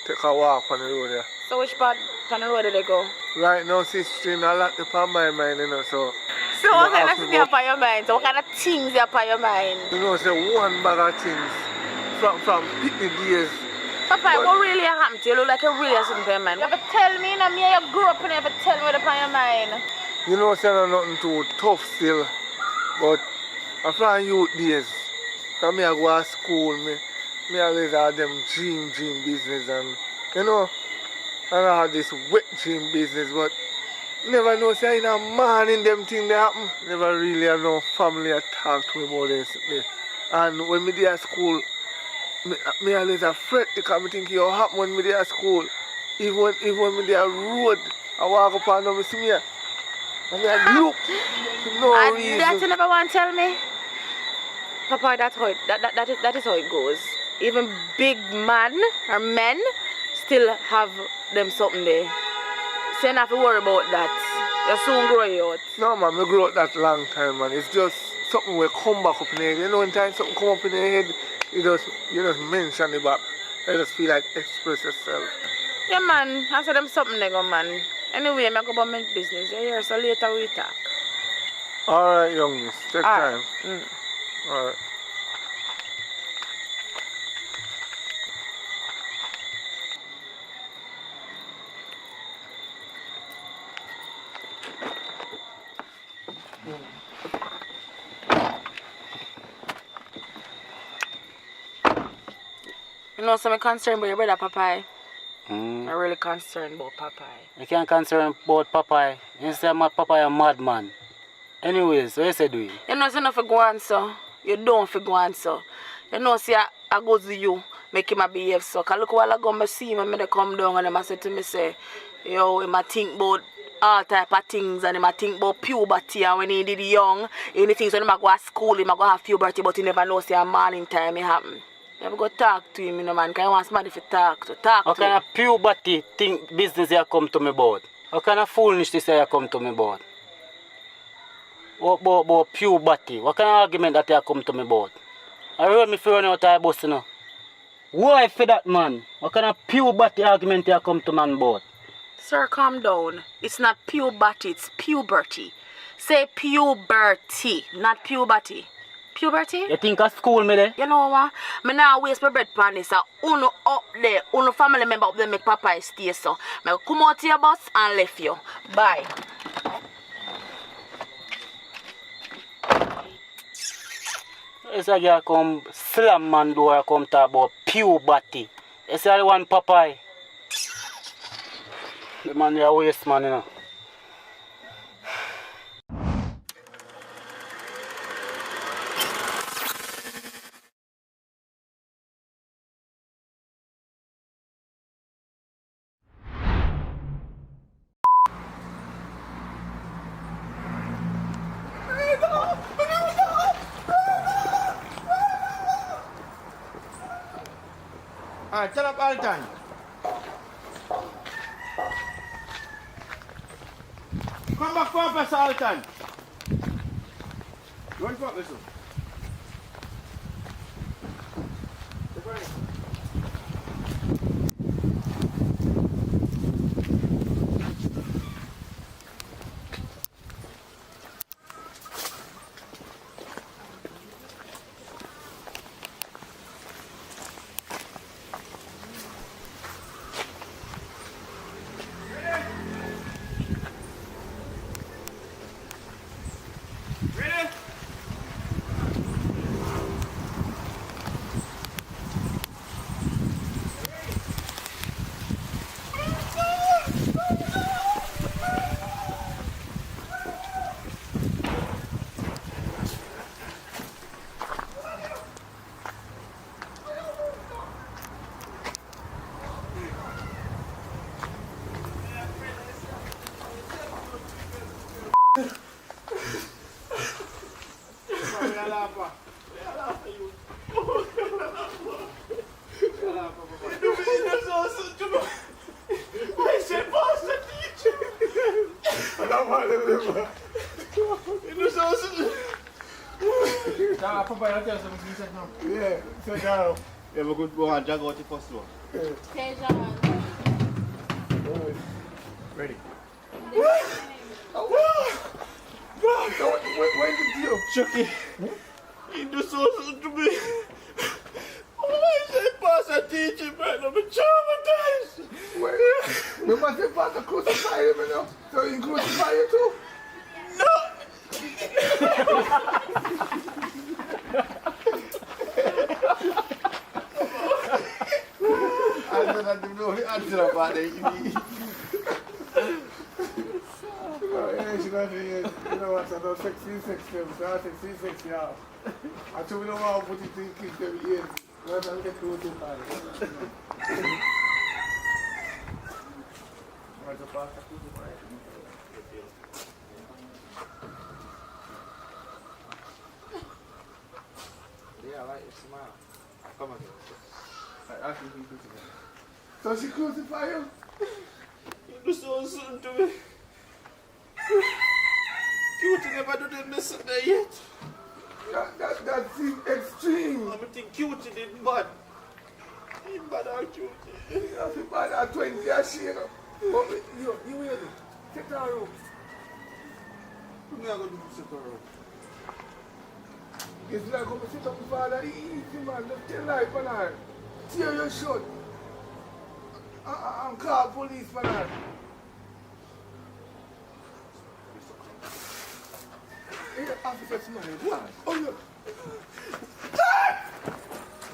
take a walk on the road there. So which part on the road did they go? Right now, sister, I like to put my mind, you know, so... So what kind of things you have on your mind? So what kind of things you have on your mind? You know, say one bag of things from picnic days. Papa, what really happened to you? You look like you really have something on your mind. You have to tell me, you know, me and you grew up and you have to tell me what's on your mind. You know, say nothing too tough still, but I'm from youth days. Because me I go to school, me always have them dream business and, you know, and I have this wet dream business, but never know, say in a man in them things that happen. Never really have no family that talk to me about this. And when me there at school, me always afraid because I think it will happen when me there at school. Even when me there road, I walk up and me see me. And I look for no reason. That you never want to tell me? Papa, that's how that is how it goes. Even big man or men still have them something there. So you don't have to worry about that. You soon grow out. No man, I grow out that long time, man. It's just something will come back up in the head. You know, when time something come up in the head, you just mention it back. You just feel like express yourself. Yeah man, I said them something there, man. Anyway, I go about my business. You hear, so later we talk. Alright, young miss. Take time. Alright. You know, so I'm concerned about your brother, Popeye. I'm really concerned about Popeye. You can't concern about Popeye. You say my Popeye a madman. Anyways, what you say do it? You know, so enough go on, so. You don't for go on, so. You know, see, I go to you, make him a behave, so. Because look while I go, I see him, and I come down, and I say to me, say, yo, he might think about all type of things, and he might think about puberty, and when he did young, anything, so he might go to school, he might go have puberty, but he never knows, say, a morning time it happen. You have to go talk to him, you know, man, because he wants somebody to talk to him. What kind of puberty think business you come to me about? What kind of foolishness you come to me about? About puberty? What kind of argument that you come to me about? I heard me for running out of the bus, you know. Why for that, man? What kind of puberty argument you come to man about? Sir, calm down. It's not puberty, it's puberty. Say puberty, not puberty. Puberty? You think of school me there? You know what? I now waste my bread pan this. Uno up there, uno family member up there make Papa stay so. I come out to your bus and left you. Bye. It's like you come slam man door come talk about puberty. It's the one Popeye. The man you waste man, you know. Alright, tell up Alton. Come back for Pastor Alton. Run for this one. Yeah, sit down. Yeah, we're good to go and jog out the first one. Okay, John. Ready? When did you? Chucky, you do something to me. Why is that pastor teaching, man? I'm traumatized. Wait, we must have pastor crucify him, you know? So he crucify you too? No! that you know the answer about it. Yeah, she got you know what, so sexy, so I said sexy, yeah. I told you know how to put it in kids every year. What I'm getting too far. What's the pasta? Yeah, I like your smile. Come on. So she crucified him? You do something to me. Cutie never do the mess there yet. That seems extreme. I think Cutie did bad. He bad at Cutie. I feel bad at 20 years, you know. But you will do. Take her room. What am I going to do to sit her room? It's like come sit up with father, easy man, live your life, man. Tear your shirt. And call police, man. Hey, officer, smile. What? Oh, yeah.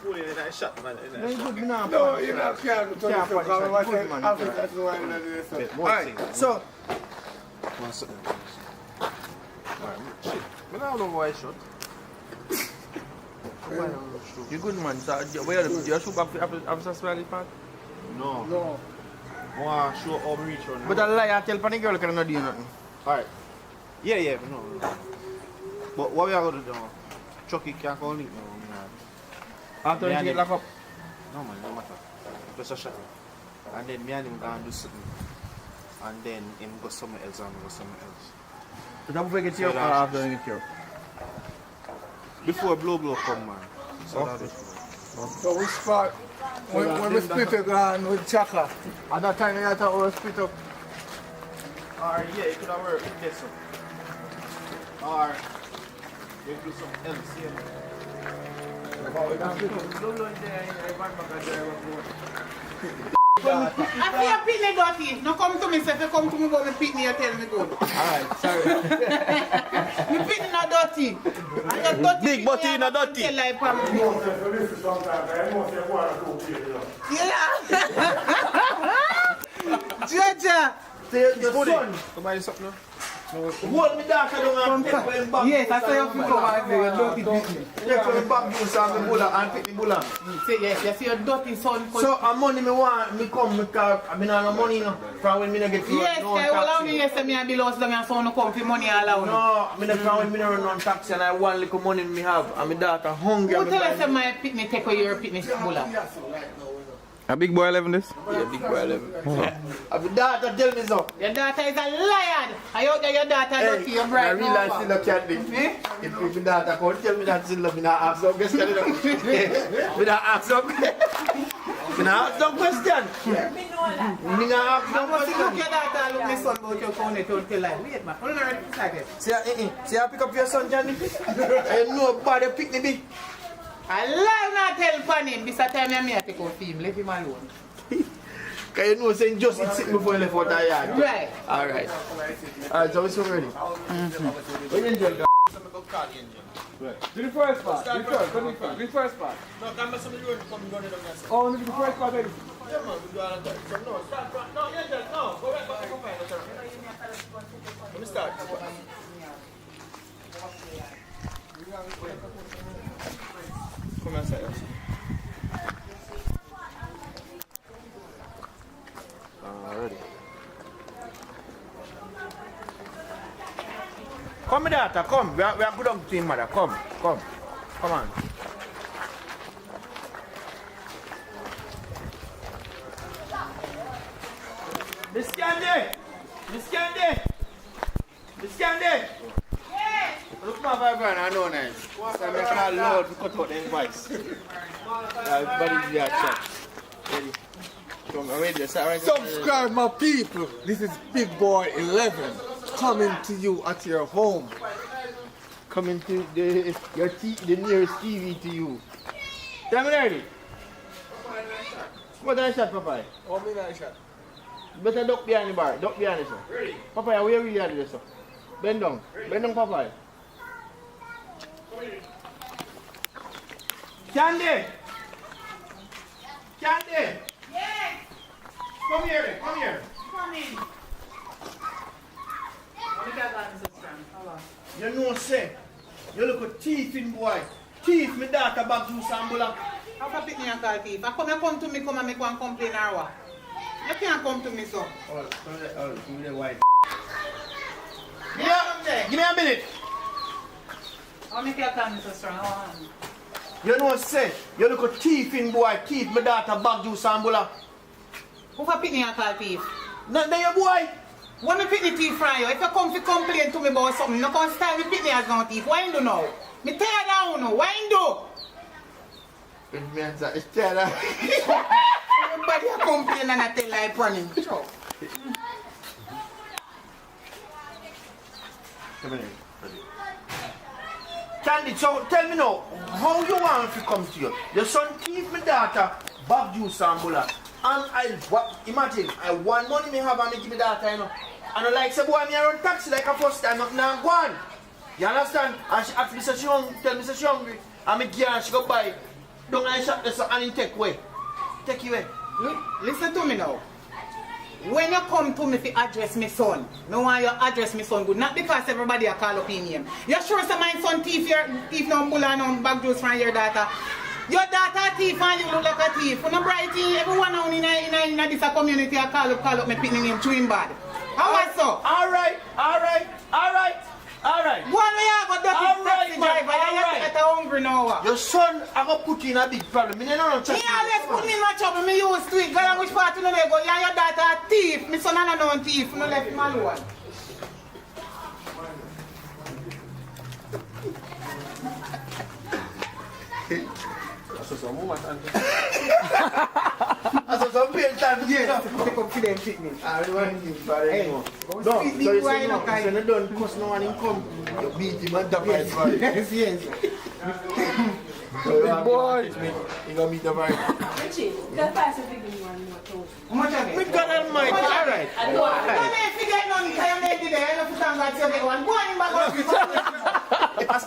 Boy, you ain't shot, man. No, you're not careful. Officer, smile. Alright, so. One second. Alright, shit. I don't know why I shot. You good man, so where do you shoot back for Officer Smiley part? No. No. I want to show how I reach on. But I lie, I tell Panny girl can not do nothing. Alright. Yeah, but no. But what we are going to do now? Chucky can't call me now. After you get locked up? No man, no matter. Just a shot. And then me and him going to do something. And then him go somewhere else and go somewhere else. But I'm going to get you up or after you get you up? Before blow come, man. So okay. So we spot when we split up with Chaka. At that time, you thought we were split up. Or yeah, it could have worked with this. Or we do something else, I see a picnic dirty. No come to me, say if you come to me about me picnic, you tell me good. Alright, sorry. Me picnic not dirty. And the dirty big butty not dirty. Yeah. Georgia. Your son. Somebody something now? Hold me down, I don't have to take back. Yes, I saw you pick up your dirty picnic. Take my back juice and my bulla and pick the bulla. Say yes, you see your dirty son. So, money me want, me come because I mean no money no. From when me no get yes, no taxi. Yes, well only yes me and Bill down and so no come for money allowed. No, me no from when me no run on taxi and I want little money me have and my daughter hungry. Who tell us that my picnic take away your picnic bulla? A big boy 11 this? Yeah, big boy 11. And my daughter tell me so. Your daughter is a liar. I out there your daughter dirty, your bride. I realize still a candy. If my daughter come tell me that still love me not ask some question. Me not ask some me not ask some question. Me not ask some question. Look your daughter look my son about your phone to tell like wait man. Hold on a second. See I pick up your son Johnny. I know nobody pick the big. I love not tell upon him. This time I may take out him. Leave him alone. Because you know saying just it's sitting before you left out the yard. Right. Alright. Alright, so we're so ready. What you enjoy that? Do the first part. Do the first part. No, come some you come down there. Oh, do the first part already. Yeah man, we do all of that. So no, start from no, no, go right back to find. Let me start. Come outside. Ready. Come, daughter, come. We are good on team, mother. Come. Come on. Miss Candy! Yes! Look my vibrant, I know nice. So I make a loud to cut out the voice. Everybody's there, chat. Ready? Come, I'm ready. Subscribe, my people. This is Big Boy 11 coming to you at your home. Coming to the nearest TV to you. Tell me ready. What did I shot, Papa? Oh, me not shot. Better duck behind the bar. Duck behind it, sir. Ready? Papa, where are you at this, sir? Bend down. Bend down, Papa. Candy! Candy! Yes! boy. Thief, my daughter bag juice and bullock. How can pick me and call thief? I come to me, come and make one complain or what? You can't come to me, so. Oh, give me the white. Yeah, give me a minute. How make you call me so strong? You know what say? You look a thief in boy, thief, my daughter bag juice and bullock. Who for pick me and call thief? Not there, your boy. When me pick the thief from you, if you come to complain to me about something, you can't style me pick me as no thief. Why you do now? Me tear down now. Why you do? It means that it's tear down. Everybody a complain and I tell like running. Sure. Come here. Candy, so tell me now, how you want to come to you? Your son thief my daughter, bag juice and bullock. And imagine, I want money me have and me give me daughter, you know. And I like say, boy, me run taxi like a first time, nothing and go on. You understand? And she ask me, say she hungry, tell me say she hungry. And me give her and she go buy. Don't I shop this and it take away. Take you away. Listen to me now. When you come to me to address my son, me want you address my son good. Not because everybody a call up in him. You sure say my son thief no bull and no bag juice from your daughter? Your daughter thief and you look like a thief. When I'm brighty, everyone in this community a call up me picking him chewing bad. How was so? Alright. Go on where you go taxi driver. You get hungry now. Your son, I go put you in a big problem. Me no He always put me in my trouble. Me used to it. Girl, which part you know they go? You and your daughter a thief. My son and no thief. No left him alone. I saw some pain time. Yes. Take up to them fitness. I don't want him for anymore. No, so you say no. So you don't cause no one in come. You beat him and tap his body. Yes. So boy, you gonna meet the vibe. Richie, that person give me one more toast. How much of it? We got that mic. Alright. Don't forget none. Because you made it there. You put on God to get one. Go on in back up.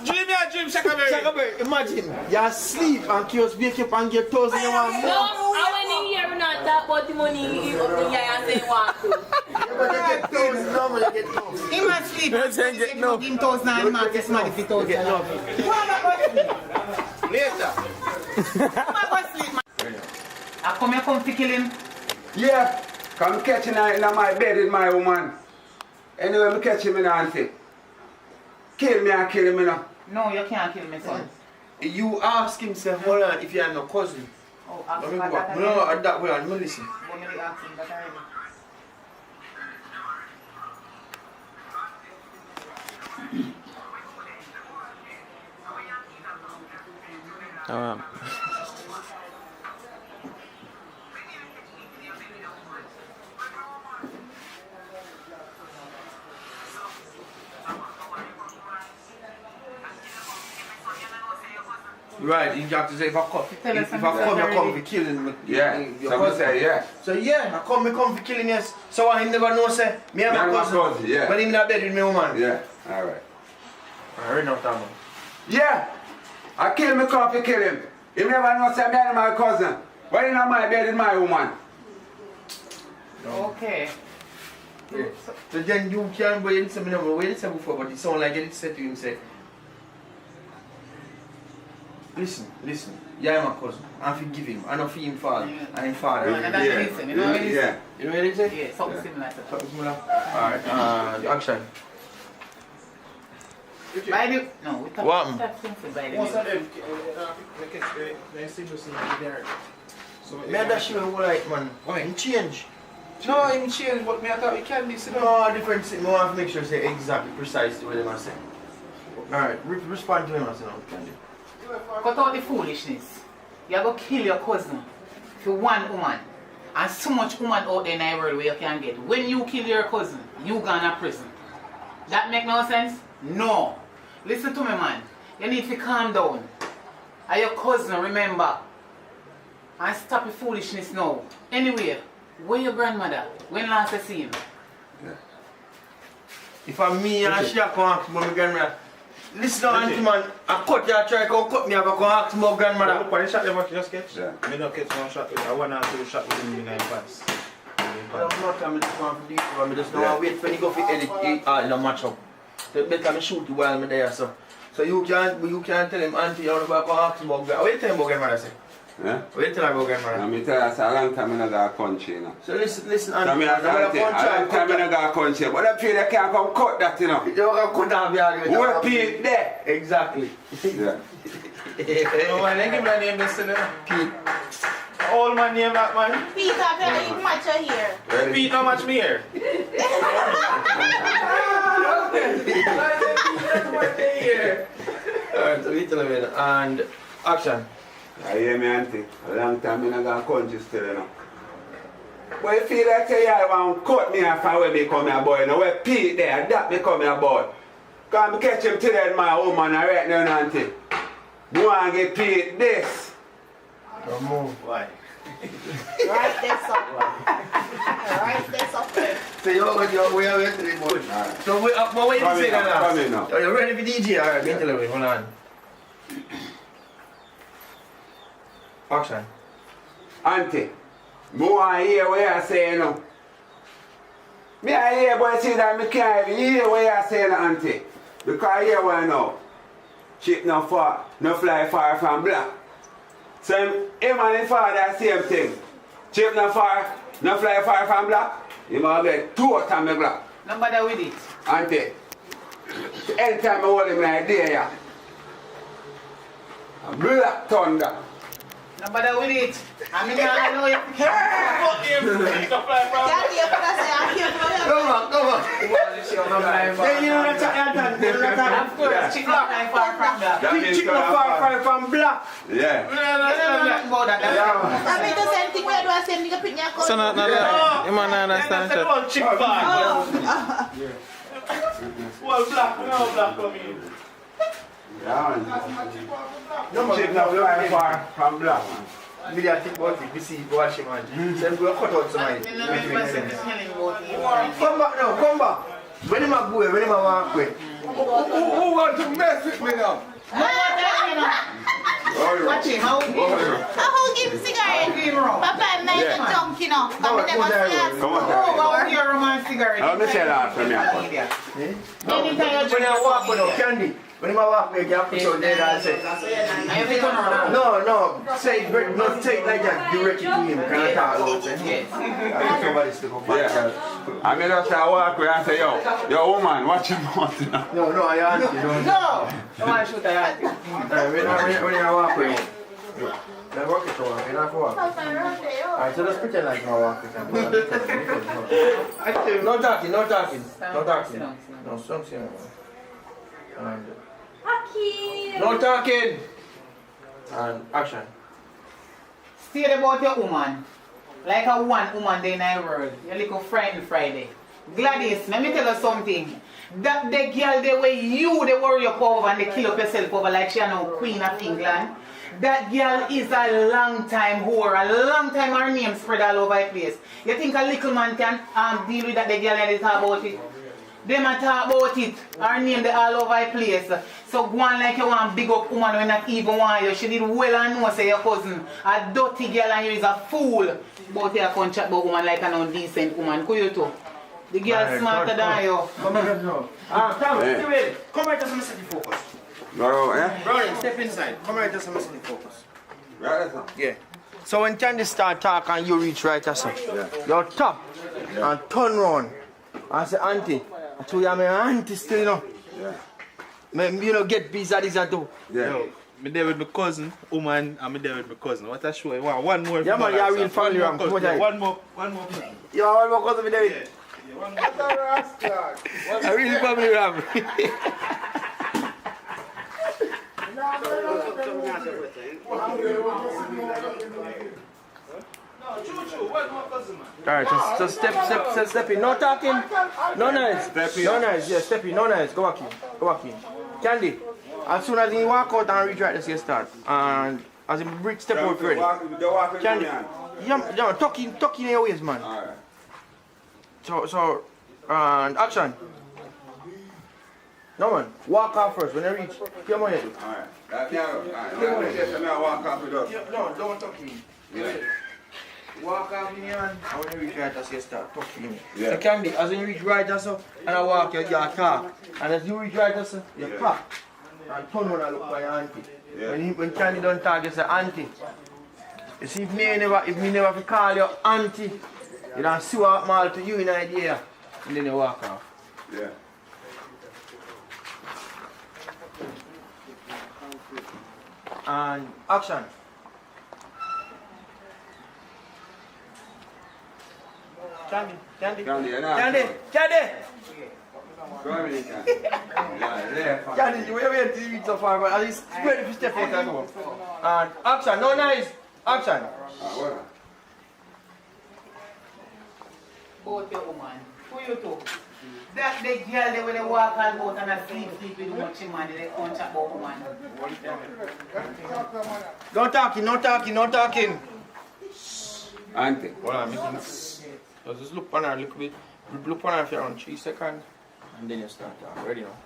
Dream your dream, Shakaberry. Imagine, you're asleep and kids wake up and get toes in your one. No, I went in here and not talk about the money you up in here and say want to. But you get toes, normally you get toes. He must sleep. He get no. Give him toes now. He must get money if he toes. Get no. Later. Come on, go sleep, man. I come to kill him. Yeah, come catch him in my bed with my woman. Anyway, I catch him in and say, kill me and kill him now. No, you can't kill me, son. You ask him, say, hold on, if you have no cousin. Oh, ask him No, that. that way, I'm listen. Let me ask him that already. Right, you have to say if I come, I come to kill him. Yeah, so say yeah. So yeah, I come to kill him, yes. So I never know, say, me and my cousin. Yeah. But him not bed with me woman. Yeah, alright. Alright, now, Tom. Yeah, I kill me come to kill him. He never know say me and my cousin. Why in my bed with my woman? Okay. Yeah. So then you can't go and say me never wait say before, but it sound like it said to him, say, listen, yeah, my cousin. I forgive him. I don't feel him father. And him father. You know what he say? You know what he say? You know what he say? Yeah, something similar like that. Something similar? Alright, action. By the... No, we What? can't something by the... Most of them, they seem to see me there. So, me and that shit will like, man. Why? He change. No, he change, but me I thought he can be similar. No, different thing. I want to make sure say exactly, precisely what they must say. Alright, respond to him and say, no, Candy. Cut out the foolishness. You go kill your cousin for one woman. And so much woman out there in the world where you can get. When you kill your cousin, you gone to prison. That make no sense? No. Listen to me, man. You need to calm down. And your cousin, remember. And stop the foolishness now. Anyway, where your grandmother? When last you see him? Yeah. If I'm me and she come ask my grandmother, listen to auntie man, I cut you, try to cut me, I go ask my grandmother. Look, when you shot them, just catch? Yeah. I don't catch one shot with I 1 or 2 shots with him in 9 pass. I don't know time to come for this one, I just don't wait for you go for edit in the match up. Better me shoot you while I'm there, so So you can't tell him, auntie, you want to go ask him about grandmother. What you tell him about grandmother, say? Yeah? What you tell him about grandmother? I tell you, it's a long time I go to country, you know. So listen, So auntie. me a long time I go to country, but I feel they can't come cut that, you know. You don't cut off the argument. We're Pete there. Exactly. Yeah. No man, they give me a name this thing, Pete. Old man name that man. Pete, I feel like much here. Pete, how much me here? Alright, so we tell him and action. I hear me, auntie. A long time I go to country still, you know. But you feel like you want to cut me off and when me come here, boy, you know, where Pete there, that me come here, boy. Because I catch him today in my woman right now, auntie. You want to get Pete this. Don't move. Why? Right this up. Right this up. So we are waiting to the boat. So what way you say that now? Come in now. Are you ready for DJ? Alright, me tell you, hold on. Action. Auntie, I want to hear what you say, you know. Me I hear boy say that me can't even hear what you say, auntie. Because I hear what I know. Chip no fly far from black. So him and his father same thing. Chip no fly far from black. He must get two of them black. No bother with it. Auntie, anytime I hold him like there, yeah. A black thunder. No bother with it. I mean, I know you. Come on. Then you know that of course, chick not far from black. Chick not far from black. Yeah. I mean the same thing where do I send nigga pick your call? So not you man understand that. Chick far. Well, black come in. No, chick not fly far from black. Me dey think about it, we see it, watch him, man. So I'm going to cut out somebody. Come back now, come back. When him a go, when him a walk away. Who want to mess with me now? Watch him, how I'll give him cigarette. Papa, I'm not even drunk, you know. Come on. how your romance cigarette? Let me say that from you. Anytime you When I walk with no candy. When him a walk away, you have to put out there and say. No. Say, not take like that directly to him. Can I talk about it? I think somebody still go back. Yeah. I mean, just walk away and say, yo, woman, watch your mouth now. No, I ask you. No! Don't want to shoot at you. When you walk away. Then walk it for one. You don't have to walk. Alright, so let's pretend like you're walking. No talking. No, something. No talking. And action. Stay about your woman. Like a one woman day in the world. Your little friend Friday. Gladys, let me tell you something. That the girl the way you they worry up over and they kill up yourself over like she no Queen of England. That girl is a long time whore. A long time her name spread all over the place. You think a little man can deal with that the girl and they talk about it? Them a talk about it. Her name they all over the place. So go on like you want big up woman when not even want you. She did well and know say your cousin a dirty girl and you is a fool. But you can't chat about woman like a non-decent woman. Could you too? The girl smarter than you. Come here now. Tom, stay ready. Come right to some city focus. No, eh? Brownie, step inside. Come right to some city focus. Right, sir. Yeah. So when Candy start talk and you reach right as you're top and turn round and say, auntie, I told you I'm an auntie still, you know. Yeah. You know, get busy this and do. Yeah. Yo, me there with my cousin, woman, and me there with my cousin. What a show. Wow, one more. Yeah, man, you're a real family, man. Come on, One more. Yeah, one more cousin me there with. Yeah. A real family, ram. Alright, just step in. No talking. No nice. No nice. Yeah, step in. No nice. Go back in. Candy, as soon as you walk out and reach right, let's get start. And as you reach step out ready. Candy, yeah, tuck in your waist, man. Alright. So, and action. No man, walk off first. When you reach, come on here. Alright. Alright. Walk off with us. No, don't tuck in. Yeah. Walk off in here and when you reach right, as you start, tuck in. Yeah. So Candy, as you reach right, and I walk, you talk. And as you reach right, you pop. and turn around and look for your auntie. Yeah. When Candy don't talk, you say auntie. You see, if me never call you auntie, you don't see what mal to you in idea, and then you walk off. Yeah. And action. Candy. Candy, you know. Candy. Go on, Candy. Yeah. Candy, you wait till you reach so far, but at least ready to step out and go. And action, no nice. Action. Both your woman. Who you two? That the girl they when they walk on boat and I sleep with much money, they can't chat about woman. No talking. Auntie. Hold on, just look on her a little bit. Look on her for around 3 seconds. And then you start talking. Ready now?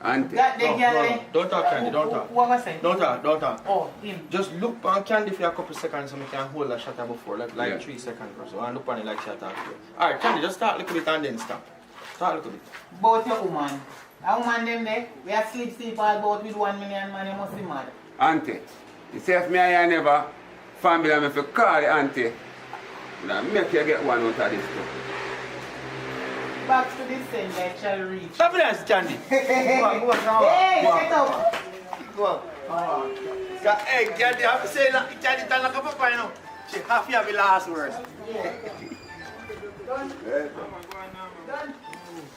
Auntie. That the girl Don't talk, Candy, don't talk. What was it? Don't talk. Oh, him. Just look on Candy for a couple seconds so we can hold a shot before, like Yeah. 3 seconds or so. And look on it like shot after. Alright, Candy, just talk a little bit and then stop. Talk a little bit. Both your woman. A woman them there, we are sleep all boat with 1 million man, you must be mad. Auntie. You see if me and you never family and if you call the auntie, now make you get one out of this too. Back to the same that shall reach. Stop it, Candy. Go on. Hey, get up. Go on. Hey, Candy, I have to say that Candy done like a papa, you know. She have to have the last words.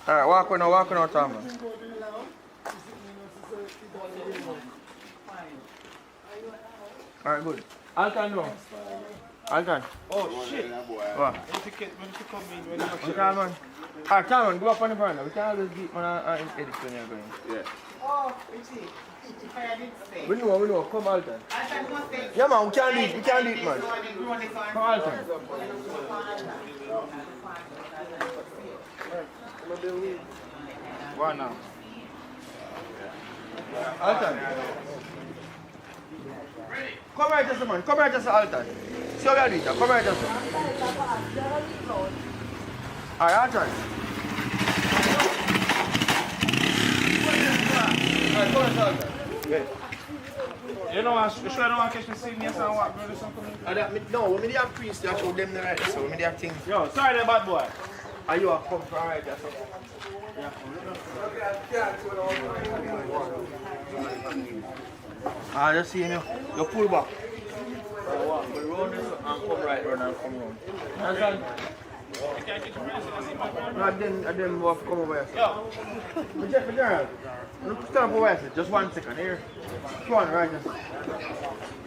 Alright, walk on out, Tom. Alright, good. Alcan. Oh shit. What? When you come in, when you Okay, man. Alright, come on, go up on the front. We can always beat man and edit when you're going. Yeah. Oh, you see. I did say. We know. Come, Alton. Alton must say. Yeah, man, we can do it, man. Come, Alton. What now? Alton. Come right just man. Come right just Alton. See how we do it. Come right just. Alright, Alton. Alright, come right Alton. Yeah. You know, you sure don't want to catch me seeing me and walk brother something? No, when we have priests, I show them the right. So when they have things. Yo, sorry there, bad boy. Are you a come from right there? Ah, just see you. You pull back. We run this and come right round and come round. Understand? And then we have to come over here. Yo. General, stand up over here. Just 1 second here. Come on, right now.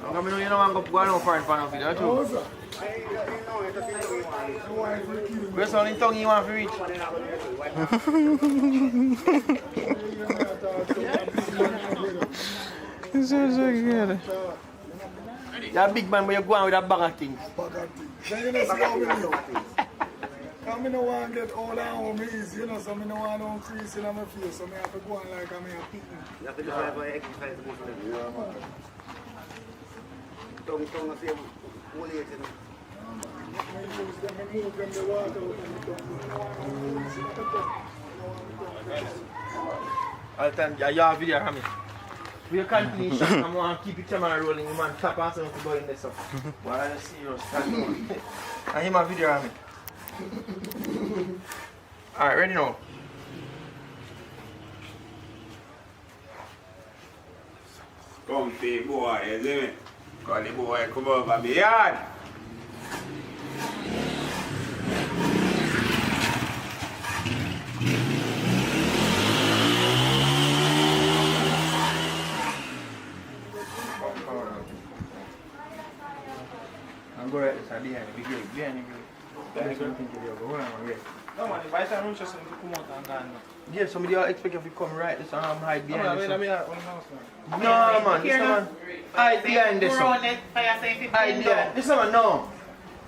I know you don't want to go no far in front of you, don't you? Where's the only tongue you want to reach? This is so good. You're a big man, but you're going with a bag of things. Then you know, see how we do. I don't want to get all that home easy, you know, so I don't want to increase in my face, so I have to go on like I'm a picnic. You have to do whatever exercise goes to them. Yeah, man. Tongue, I say, whole age, you know. I move them the water All the time, you have a video of me. We continue shot, I want to keep the camera rolling, man, tap on something to go in there, so. Well, I'm serious, stand on. And him a video of me. Alright, ready now? Comfy boy, you see me? Call the boy come over my yard. I'm going right beside behind the grave, behind the grave. No man, if I say I'm just going to come out and gone. Yeah, somebody expect if you come right this and I'm hide behind this. I mean, No man, this man hide behind this one. Hide behind this one, no.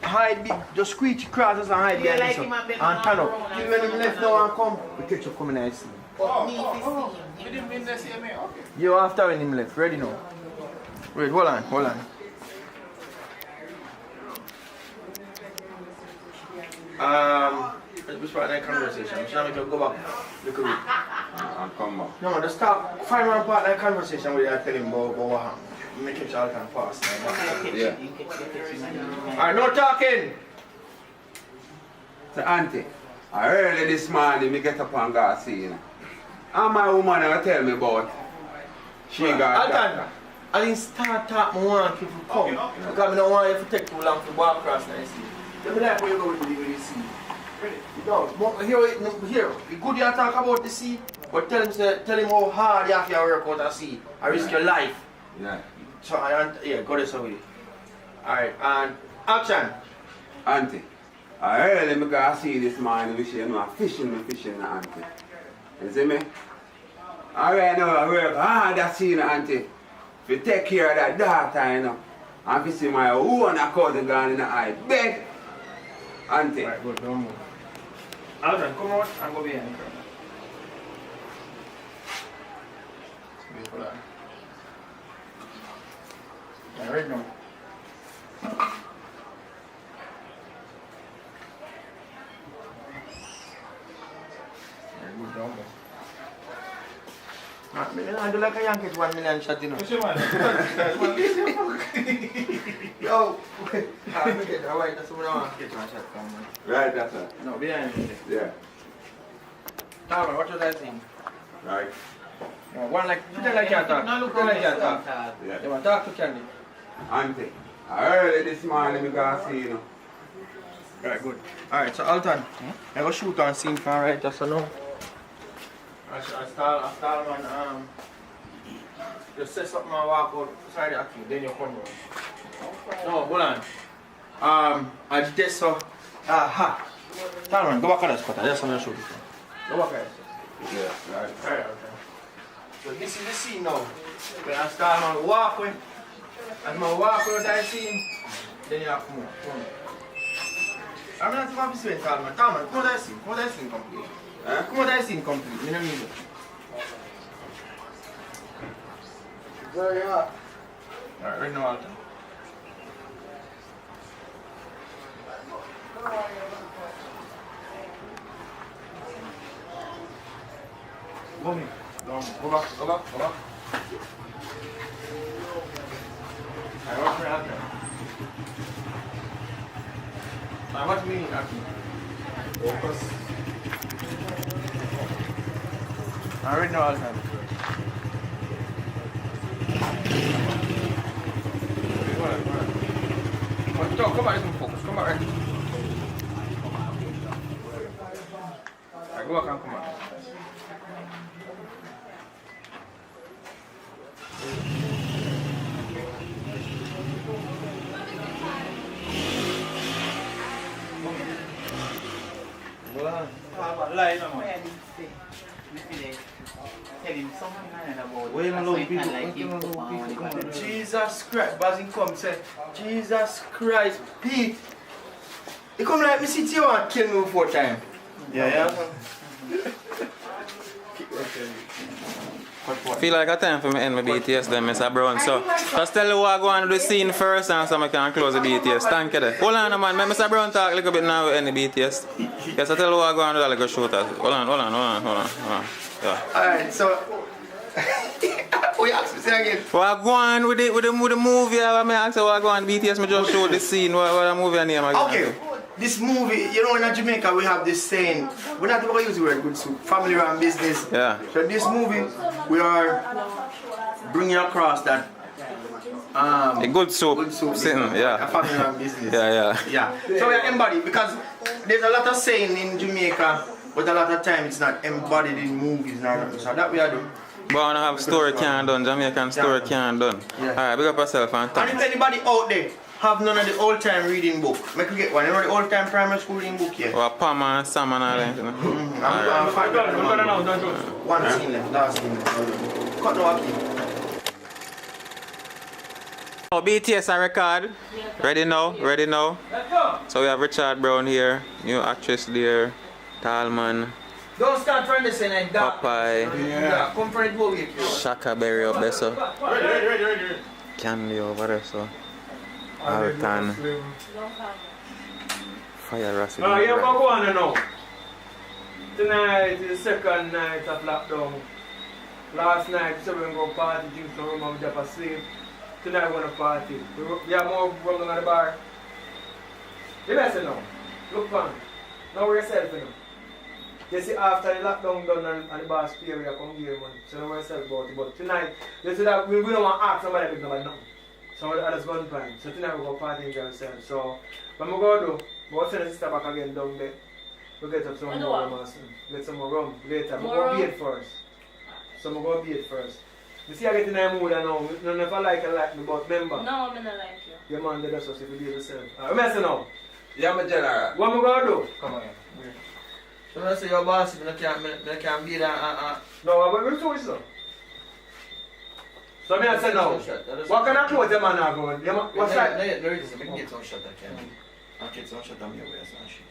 Hide be just screech across us and hide behind this one. And turn up. Even when him left now and come, we catch you coming and see. You didn't mean to see me? Okay. You after when him left, ready now. Wait, hold on. Let's start that conversation. I'm trying to go back. Look at it. and come back. No, just talk. Find one partner conversation with you and tell him about what happened. Make it all kind of fast. Yeah. Alright, no talking. So auntie, early this morning me get up and go see you. And my woman will tell me about she got Alton, I didn't start talk, I want people to come. Because I don't want you to take too long to walk across and see. Tell me like where you go with the sea. No, here, it's good you talk about the sea, but tell him how hard you have to work out at sea. I risk your life. Yeah. So, yeah, go this way. Alright, and action. Auntie, I early me go see this morning, we say, I'm fishing, auntie. You see me? Alright now, I work hard at seeing auntie. To take care of that daughter, you know. And to see my own cousin gone in the eye. Beg! Auntie. Alright, good, don't move. Alton, come out and go behind the curtain. Beautiful, huh? Yeah, right now. Very good, don't move. I do like a Yankee 1 million shot, you know. Yo, I'm get that white, that's what I want to get one shot from, man. Right, that's it. No, behind me. Yeah. Now, what was I saying? Right. One like, pretend like you talk. Pretend like you talk. Yeah. You want to talk to Candy? Auntie, early this morning we go see you. Alright, good. Alright, so Alton, I go shoot on scene from right just so now. I start on just say something and walk out side the acting, then you come round. No, hold on. I did so aha. Talman, go back at that spot, I just want to shoot it. Go back at it. Yeah, right. Alright, okay. So this is the scene now. When I start on the walkway, as I walk out that scene, then you have to move. I'm not going to say Talman, come out that scene complete. Come on, that scene complete. You know what I mean? Very hot. Alright, right now, Alton. Go me. Go back. Alright, watch me, Alton. Alright, watch me, Alton. Focus. Alright, no, Alton. Come on, focus. Come on, right. Alright, go back and come on. Jesus Christ, Bazin come say, Jesus Christ, Pete. You come like me sit here and kill me 4 times. Yeah. Feel like a time for me end my BTS then, Mr. Brown. So, just tell you who I go on to the scene first and so I can close the BTS. Thank you there. Hold on, man. Let Mr. Brown talk a little bit now with any BTS. Yes, I tell you who I go on to that little shooter. Hold on. Yeah. Alright, so... we ask me say again. What I go on with the movie? I ask you what I go on BTS, me just show the scene. What the movie name again? Okay. This movie, you know, in Jamaica we have this saying, we're not going to use the word good soup, family run business. Yeah. So this movie, we are bringing across that a good soup sitting, yeah. A family run business. Yeah. So we are embodied because there's a lot of saying in Jamaica, but a lot of time it's not embodied in movies. So that we are doing. But I want to have story can done, Jamaican story can done. Yeah. Alright, big up yourself and thanks. And if anybody out there have none of the old time reading book, make you get one. You know the old time primary school reading book here? Or Pam and Sam and all that. I'm fine. One scene left, last scene left. Cut no up. Oh, BTS I record. Ready now? Let's go. So we have Richard Brown here, new actress there, Talman. Don't start from this and Popeye. Yeah. Come for it, go with you. Shaka Berry up there, so. Ready. Candy over there, so. Alton. Fire Rossi. Yeah, go on now. Tonight is the second night of lockdown. Last night, so we're going to party, drink some rum and drop asleep. Tonight we're going to party. We have more rum at the bar. You listen now. Look man. Know yourself, you know. You see, after the lockdown done and the bar spare, we come here, man. So know yourself about it. But tonight, you see that we don't want to ask somebody to about nothing. Somebody else going to So tonight we're going to party enjoy ourselves. So, what we're going to do, we're going to send the sister back again down there. We'll get up some more rum and get some more rum later. We're going to beat first. So I'm going to beat first. You see, I get in the mood now. You never like me, but remember. No, I'm not like you. Your man did us, if you behave yourself. Alright, listen now. Yeah, my general. What am I going to do? Come on here. So when I say your boss, I can't be that. No, I'm going to do it, sir. So I say now, what kind of clothes your man are going? What's that? No, reason, I can get some shot, I can. I'll get some shot on your waist and shit.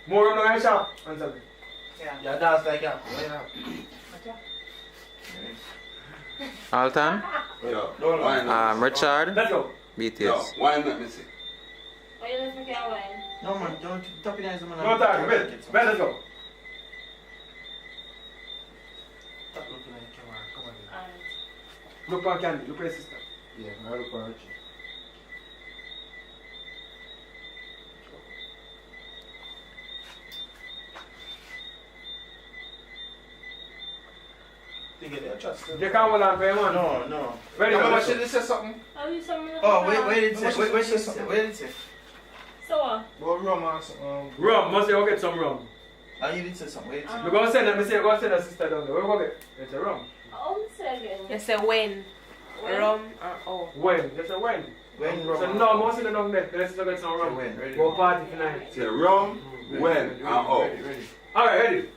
More on your shop? Answer me. Yeah, that's like that. Alton? Yo. Richard? Let's go. BTS. Yo, why not me see? Oh, you don't forget wine? No man, don't tap in eyes, man. No talk, let's go. Stop looking at the camera, come on. Look on Candy, look at your sister. Yeah, I look on Richie. You can't hold on for your man. No. Ready, go. Should they say something? Are you something? Oh, wait, did it say? Wait, did it say? So what? Well, rum or something. Rum, must say, go get some rum. You did say something, wait. We're going to send them, go send the sister down there. Where we go get? It's a rum. Oh, say again. You say when? Rum or oh? When? You say when? When rum? So no, most of them down there. Let's go get some rum. Go party tonight. Say rum, when, and how. Alright, ready?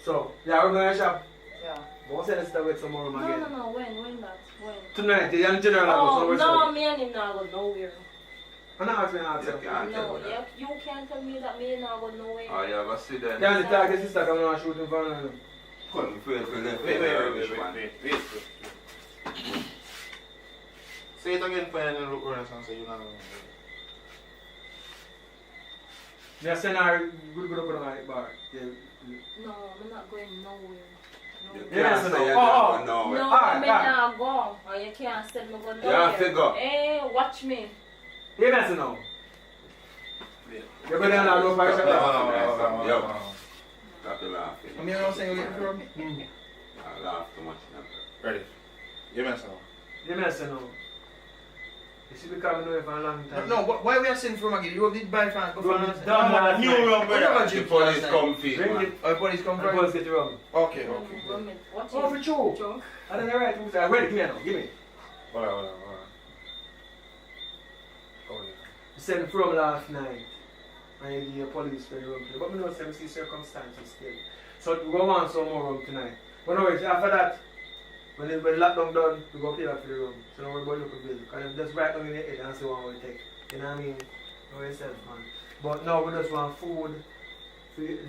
So, yeah, we're going to shop. Yeah. Go send the sister with some more rum again. No, when that? When? Tonight, the young general. Oh, no, me and him not go nowhere. I'm not asking answer. No, you can't tell me that me not go nowhere. Oh, you ever see that? Yeah, the target sister coming on shooting for him. Couldn't feel for left. Wait. Say it again for you and look around and say you know. Yeah, send her good up on the bar. Yeah. No, I'm not going nowhere. Yes, no. No, I'm not go. Or you can't send me go nowhere. Yeah, figure. Hey, watch me. Yes, no. You better not go for Yo. yourself. Stop the laughing. I mean, I'm saying you get from I laugh too much now. Ready? Give me a song. You know. You should be coming away for a long time. No, why we are sending from again? You have buy from go from New rum, brother. The police come feed, man. Oh, police come The from? police get the rum. Okay. Watch Oh, for true. I don't know right. Ready, give me now. Give me. Hold on. You sent from last night. And you give your police for the rum today. But we don't say we see circumstances still. So we go on some more rum tonight. But no, after that, when the lockdown done, we go pay back for the room. So don't worry about local bill. Because just right down in your head and see what we take. You know what I mean? Know yourself, man. But now we just want food.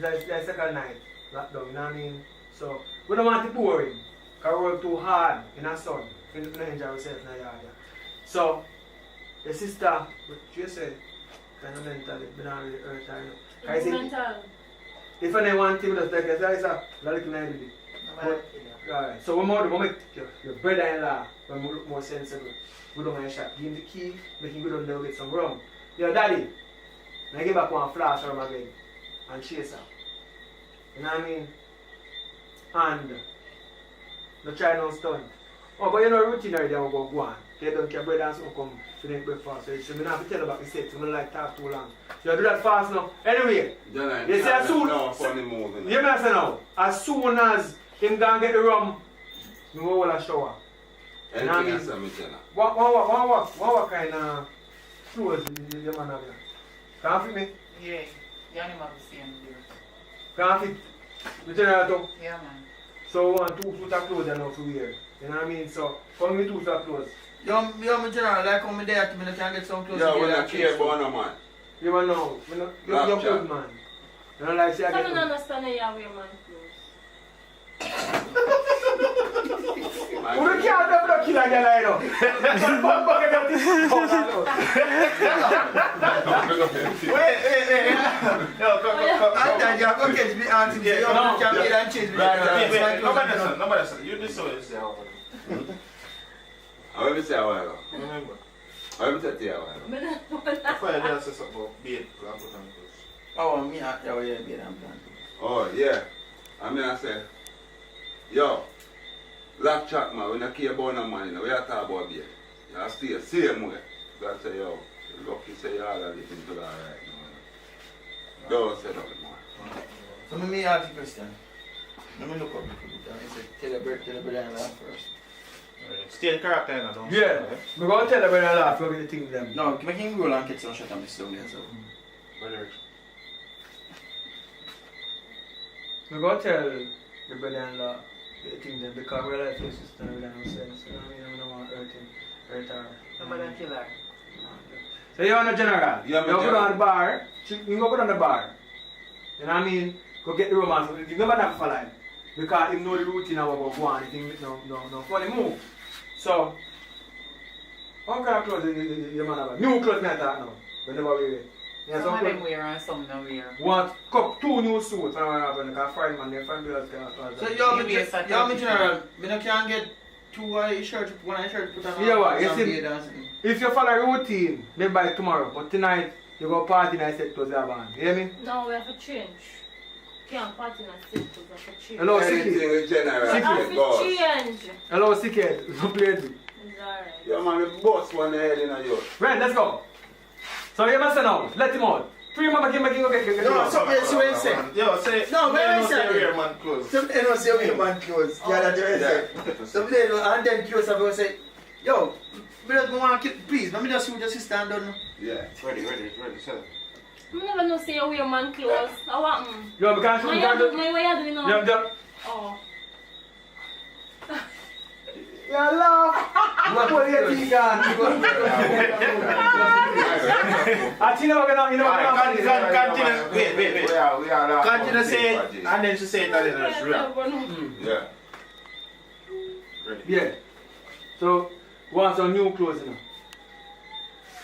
That's the second night, lockdown, you know what I mean? So we don't want it boring. Because we work too hard in the sun. We don't enjoy ourselves in the yard. So, the sister, what you say, kind of mentally, but not really hurt her. It's mental. If anyone tell me just like that, it's a little night. Alright, so we make your brother-in-law look more sensible. Go down my shop, give him the key, make him go down there and get some rum. Yo, daddy, I give back one flask rum again and chase her. You know what I mean? And no try no stunt. Oh, but you know routine already, I'm going to go on. They don't care brother and son come to drink breakfast. So I don't have to tell about the sex, I don't like talk too long. You do that fast now. Anyway, you see as soon as as soon as him go and get the rum, we go to shower. Anything else I'm telling you? What kind of clothes your man have here? Can you fit me? Yeah, you only have the same deal. Can you fit? You tell her to? Yeah, man. So we want 2 suits of clothes and now to wear. You know what I mean? So come with 2 suits of clothes. Yo, my general, like how me there to me, I can get some clothes. Yeah, we don't care about no man. You don't know. You're good, man. You don't like say I I get don't understand how you wear man clothes. Who can't have no killer girl I know? Wait. No, come. can't go catch me auntie. You can't be and change me. Nobody said. You this way, say how. I will say a while ago. Remember. I will say to you a while ago. That's why I just say something about bait. Oh, me, yeah, bait and plant. Oh, yeah. I mean, I say, yo, black chat, man, we don't care about no money, we are talking about bait. You stay the same way. God say, yo, you're lucky say you all are living to that right now. Don't say nothing more. So let me ask you a question. Let me look up the computer and say, tell the brother and laugh first. Stay in character, you know, don't Yeah, say, I'm going to tell the brother and laugh, look at the things them. No, make him roll and catch some shot and miss down there, so. Brother. I'm going to tell the brother-in-law the thing them because we're like his sister and we don't have no sense. You know what I mean? I don't want to hurt her. Somebody kill her. So you're on the general. You go on the bar. You go on the bar. You know what I mean? Go get the romance. You never have for life. Because you know the routine of what go on. You think no funny move. So, what kind of clothes you man have? New clothes I talk now. Whenever we wear. Some of them wear and some don't wear. Want two new suits and I have because friend man, their friend bills can. So you general, I can't get two shirts, one shirt put on. Yeah, what? If you follow routine, maybe by tomorrow, but tonight you go party and I set clothes have on. You hear me? No, we have to change. Can't party and set clothes, we have to change. Hello, Sicky. Change. Hello, Sicky. Don't play with me. It's alright. Yo, man, the boss one head in a yours. Right, let's go. So you must say now, let him out. Free mama can go get no, something else you will say. Yo, say, no, where is say wear man clothes. Something else say wear man clothes. Yeah, that's what I say. Something else, and then close up and say, yo, we don't want to keep, please, let me just see stand down. Yeah. Ready, sir. I never know say you wear man clothes. I want Yo, because my way you doing now. Yeah. Oh. Yeah, love. What are you doing? I think we're gonna, Wait. We are continue say it, and then she say it again. Yeah. Ready. Yeah. So, want some new clothes, you know.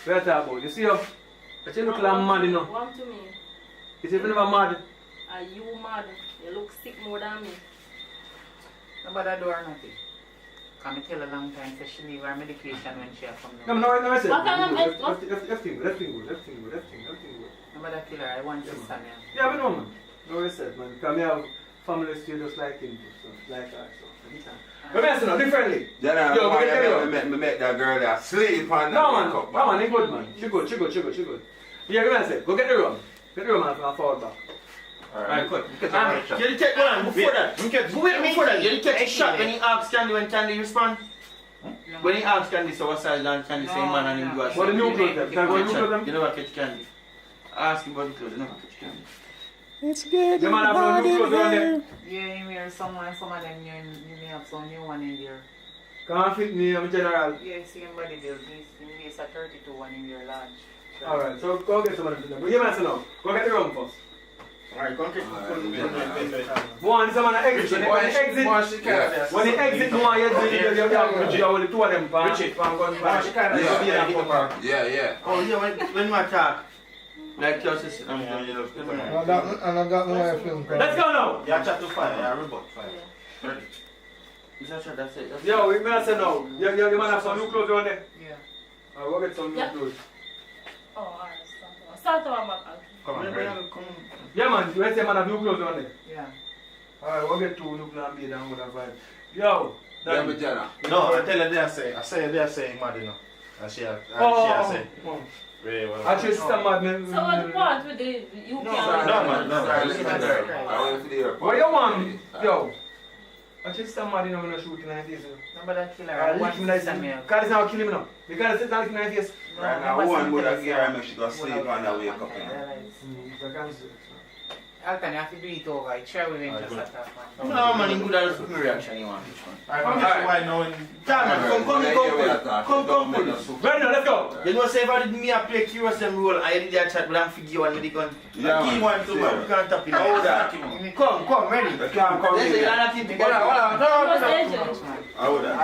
What are about? You see how? You look like mad, you know. One to me. You see if you never mad. Are you mad? You look sick more than me. Nobody do her nothing. Can I tell a long time so she leave her medication when she come down? No, I said. What kind of everything good. Nobody kill her, I want to stand here. Yeah, we know, man. No, I said, man. Because we have family still just like him, so like that, so anytime. But I said, differently. Yeah, yo, we can me make that girl that sleep on no, man. No, man, ain't good, man. She good. Yeah, go ahead, go get the room. Get the room and forward back. Alright, good. You take one before that. Before that, you take a shot when he asks Candy when Candy respond. When he asks Candy, so what size and Candy say man and him go a shot. What the new clothes them? You never catch Candy. Ask him about the clothes, you never catch Candy. It's good. You man have no new clothes around there? Yeah, you wear some of them you may have some new one in there. Can't fit me, I'm general. Yeah, same body there. This a 32 one in your large. Alright, so go get some of them. But you man say no. Go get the room first. Alright, come get one is a man exit. When he exit, no one you only two of them. Yeah. Oh, yeah, when you attack, like your sister. And I got my film. Let's go now. Yeah, chat to fire. Yeah, robot fire. Ready. That's it. Yo, we may say no. You man have some new clothes on there? Yeah. We'll get some new clothes. Oh, alright. Start over, man. Come on, yeah, man, you say man have new clothes on there? Yeah. Alright, we'll get two new clothes and be down with that vibe. Yo, yeah, but Jenna. No, I tell her I say they're saying mad, you know. And she say. Very well. Actually, it's mad, man. So what the part with the you No, man. I went to the airport. What you want? Yo. Actually, it's mad, you know, when I shoot in the face. Nobody kill her. Because it's not killing me now. Because it's not killing my face. Right now, one would have gear and make she go sleep and then wake up. Alton, you have to do it over. I try with him just at that point. No, man, in good at my reaction, you want this one. Alright, come. Ready now, let's go. You know, say if I did me a play curious them role, I did that chat, but I'm figure one with the gun. Yeah, key one too, man. You can't tap it. Hold that. Come, ready. You can't come in. Hold on.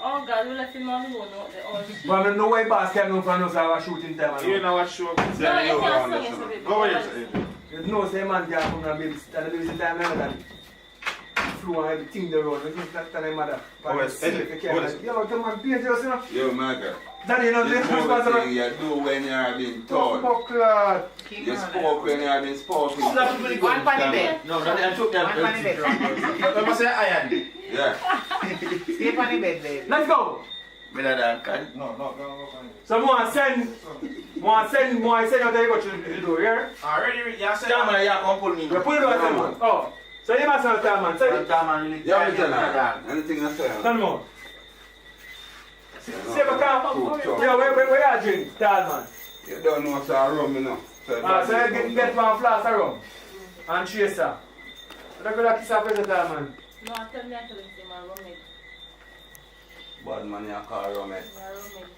Oh God, we left him alone out there all shit. But I know why boss can't know for us our shooting time. You know what show? No, you can't sing it to people. Go ahead. You know, say man can't come and babysit. And the babysit time like that. Flow and everything the road. We think that's the mother. Oh, yes. Yo, come on, paint yours, you know. Yo, my girl. Daddy, you know, this this responsible. thing you do when you are being told. Oh, God. You spoke when you are being spoken. One funny bed. No, I took that. One funny bed. Let me say iron. Yeah. Stay funny bed, baby. Let's go. Better than No. So more send out there you go to the door, yeah? Already, you said man, you come pull me. You pull it out, man. Oh. So you must have time, man. Say it. Yeah, I'm telling you. Anything I say. Tell me more. See if I can. Yeah, where are you drink, tall man? You don't know what's rum, you know. So you get one flask of rum and chaser. So you go to kiss a present, tall man. No, tell me I tell him to my roommate. Bad man, you call rum, eh? My roommate.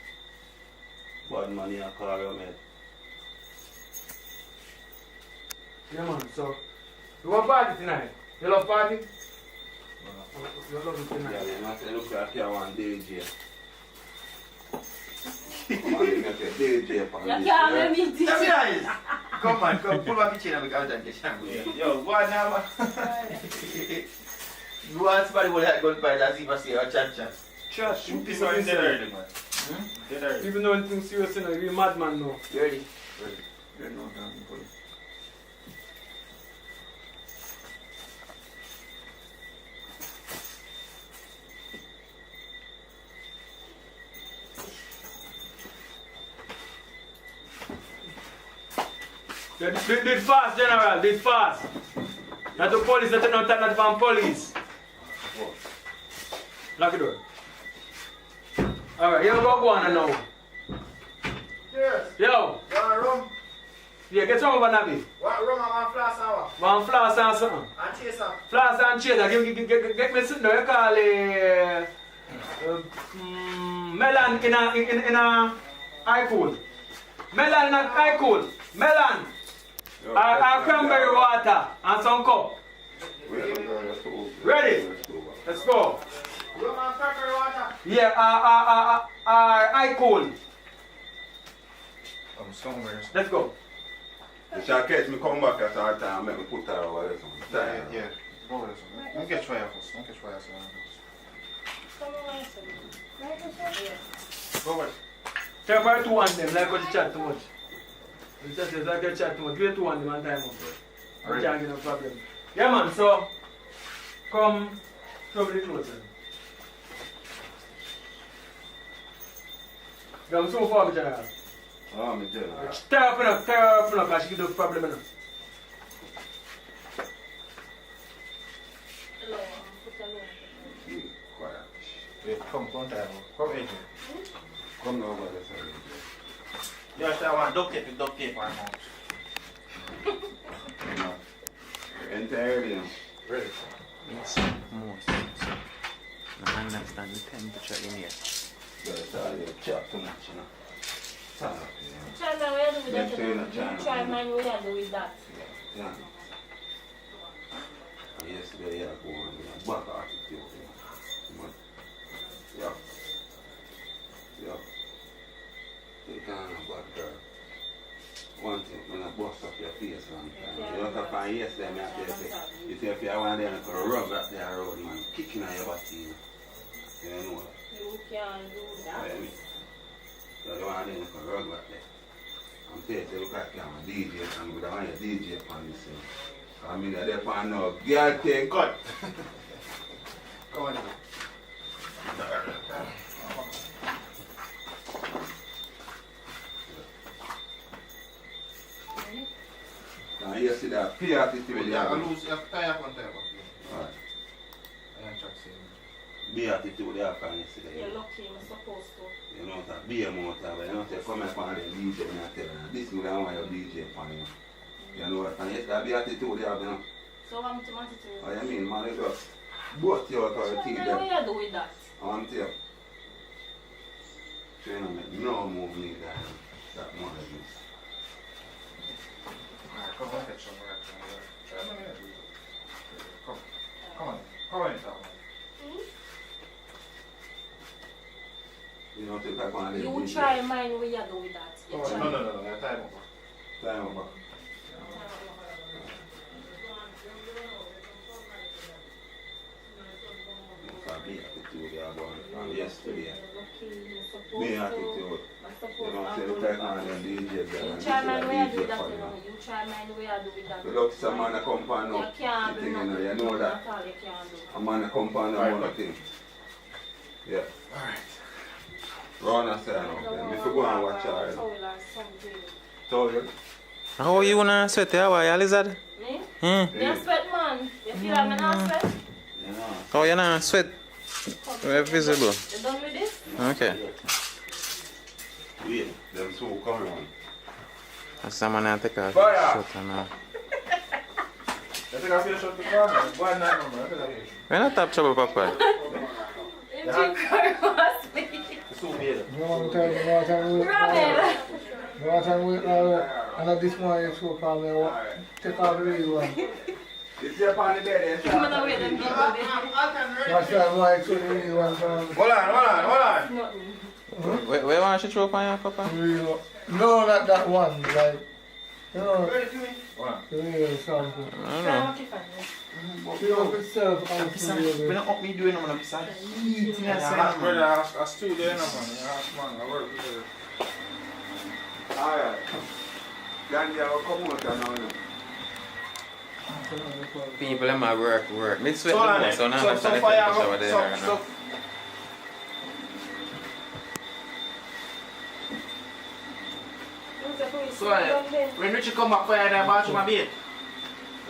Bad man, you call rum, eh? Yeah, man. So, you want party tonight? You love party? You love it tonight? Yeah, man. I look like you want DJ. Come on, you make a DJ upon this. You can't make me DJ. That's nice. Come on, pull back the chain and we can get shampoo. Yo, what now? You want somebody with that gunfire that's even say a chat. Chat, you piece of dead already, man. Dead already. Even though anything serious, you know, you're a madman now. You ready? Ready. No, pull it. Did fast, General, did fast. Not the police, not the from police. Lock the door. Alright, you go on now. Yes. Yo. One rum. Yeah, get some over Nabi. One rum and one flask hour. One flask and something. And chaser. Flask and chaser. Get me sitting there. You call it melon in a high cool. Melon in a high cool. Melon. Cranberry water and some cup. Ready? Let's go. Rum and cranberry water. Yeah, high cool. Let's go. You shall catch me come back at our time and make me put her over there. Yeah. Go over there. Don't catch fire first. Go over. Take about 2 on them, like what you chat too much. You just like you chat too much. Give 2 on them and time up. You can't get no problem. Yeah, man, so come the closer. I'm so far, General. Oh, me tell you. Tear up enough, because she give the problem enough. Quiet. Yeah, come time. Come in here. Come now over there, sir. You have to have duct tape on my mouth. Enter early now. Ready? Yes, most. I understand the temperature in here. You chat too much, you know. Try man, what you do with that? You try man, what you do with that? Yeah. Yesterday, I go on with a back attitude. Yeah. You can't have a bad girl. One thing, when I bust up your face one time, you look up on yesterday, I tell you, you see if you want them to rub up there road, man, kicking on your body, you know that. You can't do that. I mean, you don't want them to rub up there. I'm telling you, look like I'm a DJ, and we don't want a DJ upon this thing. I mean, they're upon now, girl take cut. Come on. Now you see that pay attitude. Yeah, I lose. You have to tie up on time. Right. I am trying to say. Be attitude there can you see that. You're lucky, you're supposed to. You know that be a motor, but you know say come up on the DJ and I tell you, this is I want your DJ upon you. You know what? And yes, that be attitude there, you know. So I'm to attitude. What you mean, man? You just both your authority So there. what you do with that? I want to tell you. So you know, make no move neither. That more than this. Alright, come on, catch some right. Come on, come on. on them. You try mine where you do with that. You try. No. Time up. Time over. Yesterday. Me attitude. You know, say the person and the DJ there. You try mine where you do that, you know. You try mine where you do with that. You look some man a come pan You up. can't do nothing. You know that. That's all you can do. A man a come pan up on a thing. Yeah. Alright. Run a sign up then. If you go and watch her. Towel or something. Towel? How you wanna sweat? How are you, lizard? Me? Hmm? Me a sweat, man. You feel like me not sweat? Oh, you not sweat? We're visible. You done with this? Okay. Wait, them two coming on. Someone has to take off Fire! your shirt now. You take off your shirt to come on. Why not, man? We're not top trouble, Papa. You drink was me. And this morning you so call me take off the real one. It's up on the bed. I'm gonna wait them people there. That's why I'm like so the real one. Hold on. Where want you throw on your Papa? No, not that one. Like, you know, the real sample. I don't know. You know, itself, When I up me doing, I'm going to say, Brother, I still there, man. I work with her. Alright. Danny, I will come out now. People in my work. Me sweat So, the most, so now I'm so trying to fire take a shower up, there right now. So, when Richie come back, fire that bathroom a bit.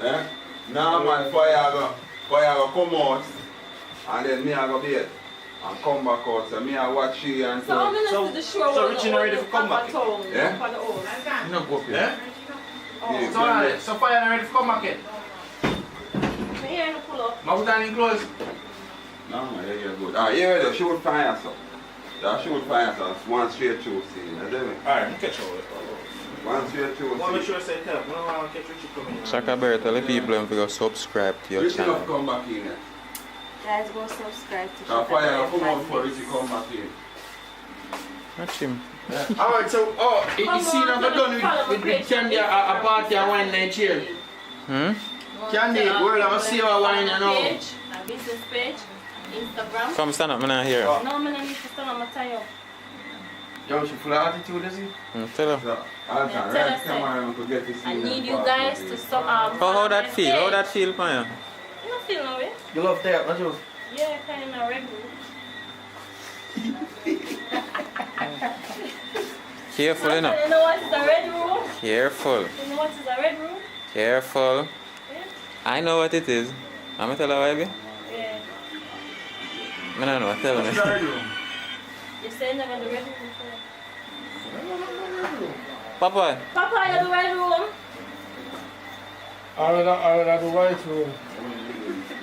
Eh? Nah, man, fire go come out. And then me I go bed. And come back out. So me I watch you and So I'm gonna see the show. So Richie not ready to come back? Yeah? You not go up here. Yeah? Oh, so fire not ready to come back yet? Me here in the pull up. My put on in clothes. No, man, you're good. Ah, yeah, the shoot fire, so. The shoot fire, so. One straight through scene. You know what Alright, catch over. One straight through Well, make scene. sure I say tell. I don't want to catch Richie coming in. Shaka Bear, tell the people to go subscribe to your Richie channel. not come back in. Guys, go subscribe to The fire come out for Richie come back in. Watch him. Alright, so, you see now we're done with Candy a party and wine and chill. Candy, well, I'm see you wine and all. Page, a business page, Instagram. Come stand up, I'm not here. No, I'm not need to stand up, I'm tie up. Yo, she full of attitude, is he? Tell her. I need you guys to stop. How that feel? How that feel for you? You don't feel no way. You love that, don't you? Yeah, kind of red room. Careful, you You know. know what is a red room? Careful. You know what is a red room? Careful. I know what it is. I'm gonna tell her, baby. Yeah. I don't know, tell me. You say never the red room before. Papa. Papa, you the red room? I rather the white room.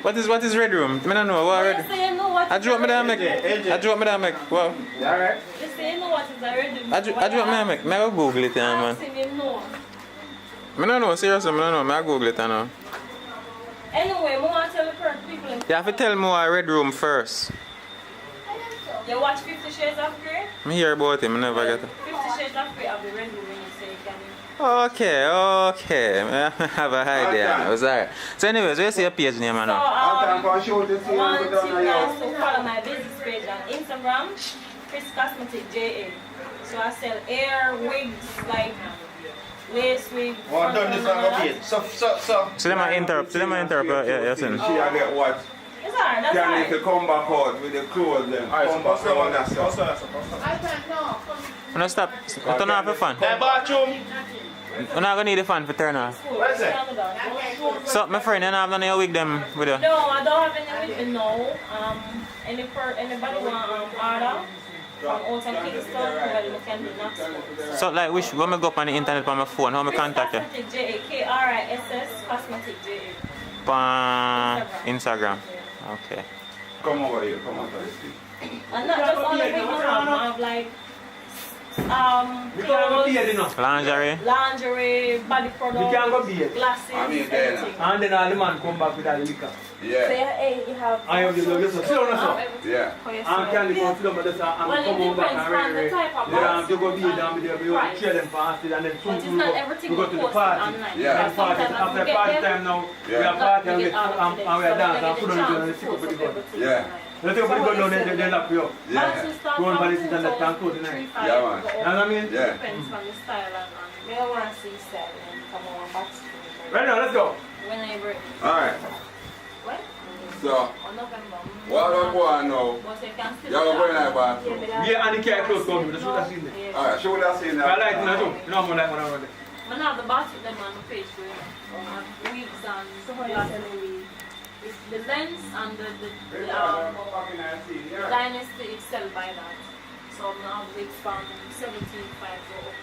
What is red room? I don't know. What red? You say you know what I is drew a up me red that room? make. I drew up me that make. Wow. Alright. You say you know what is a red room? I drew up me that make. May I go Google it, man. Ask him, you know. I don't know. Seriously, I don't know. May I Google it now. Anyway, I want to tell the people. You have to tell me what red room first. You watch 50 Shades of Grey? I hear about him. I never get it. 50 Shades of Grey have the red room when you say you can. Okay. I have a idea. It was alright. So anyways, where's your page name So, now? I want you guys to follow my business page on Instagram, Chris Cosmetic JA. So I sell hair, wigs, like lace wigs. Oh, I've done this on the page. So. Let me interrupt. Yeah, yes, She I get what? It's alright, that's Can alright. you come back out with the clothes then? Come back out that stuff. I can't know. No, stop. Turn off the fan. That bathroom. We're not gonna need the fan for turn off. What is it? So, my friend, you don't have none of your wig them with you? No, I don't have any with me now. Anybody want order from Old Kingston, well, you can do Knoxville. So, like, when I go up on the internet on my phone, how I contact you? Cosmetic JA, KRISS Cosmetic JA. On Instagram. Okay. Come over here, come over here. And not just on the wig, no, I have like clothes, Lingerie. lingerie, body You products, can go beer. glasses, everything. And then all the man come back with all the liquor. So you have. I have you sit down now. Yeah. And can you go sit down but just and Well, come it on back depends and on the ready. type of Yeah, box. you go beer down there, you Right. trade them fasted and then soon But it's not everything we go we to the post party. online. Yeah. Because Party. sometimes After we get party them, time now, we Yeah. are party and we we get all of them. and we are So dance they and get put the on chance and to stick up post with the gun. everything Yeah. You take up with the gun down there, they lock you up. Yeah. Boxes start Go on from by the seat and let them close the 2,000, night. 3,500, Yeah, man. go up. You know what I mean? Yeah. Depends on the style and me I want to see style and come on box. Right now, let's go. Whenever. Alright. What? So, On November. what I want now? But you can still. Y'all going to bathroom? Yeah, and the car close down with the should have seen it. Alright, show that scene I now. like it now too. You know I'm like when I'm there. I have the basket them on the page for you. I have wigs and glasses. It's the lens and the Dynasty is sell by that. So I'm now wigs from 17.5 go up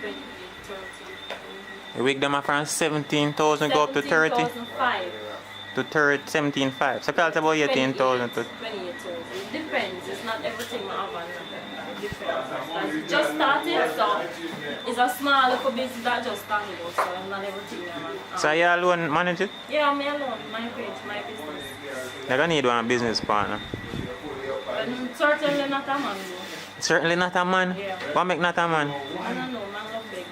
to 28, 30. The wig them are from 17,000 go up to 30. 17,500. To 30, 17,500. So call it about 18,000 to 28, 30. It depends. It's not everything I have on. It depends. Like, just started, so it's a small little business that just started, so not everything I'm on. So you alone manage it? Yeah, me alone, my page, my business. You're gonna need one business partner. And certainly not a man. Certainly not a man. Yeah. What make not a man? I don't know, man love big.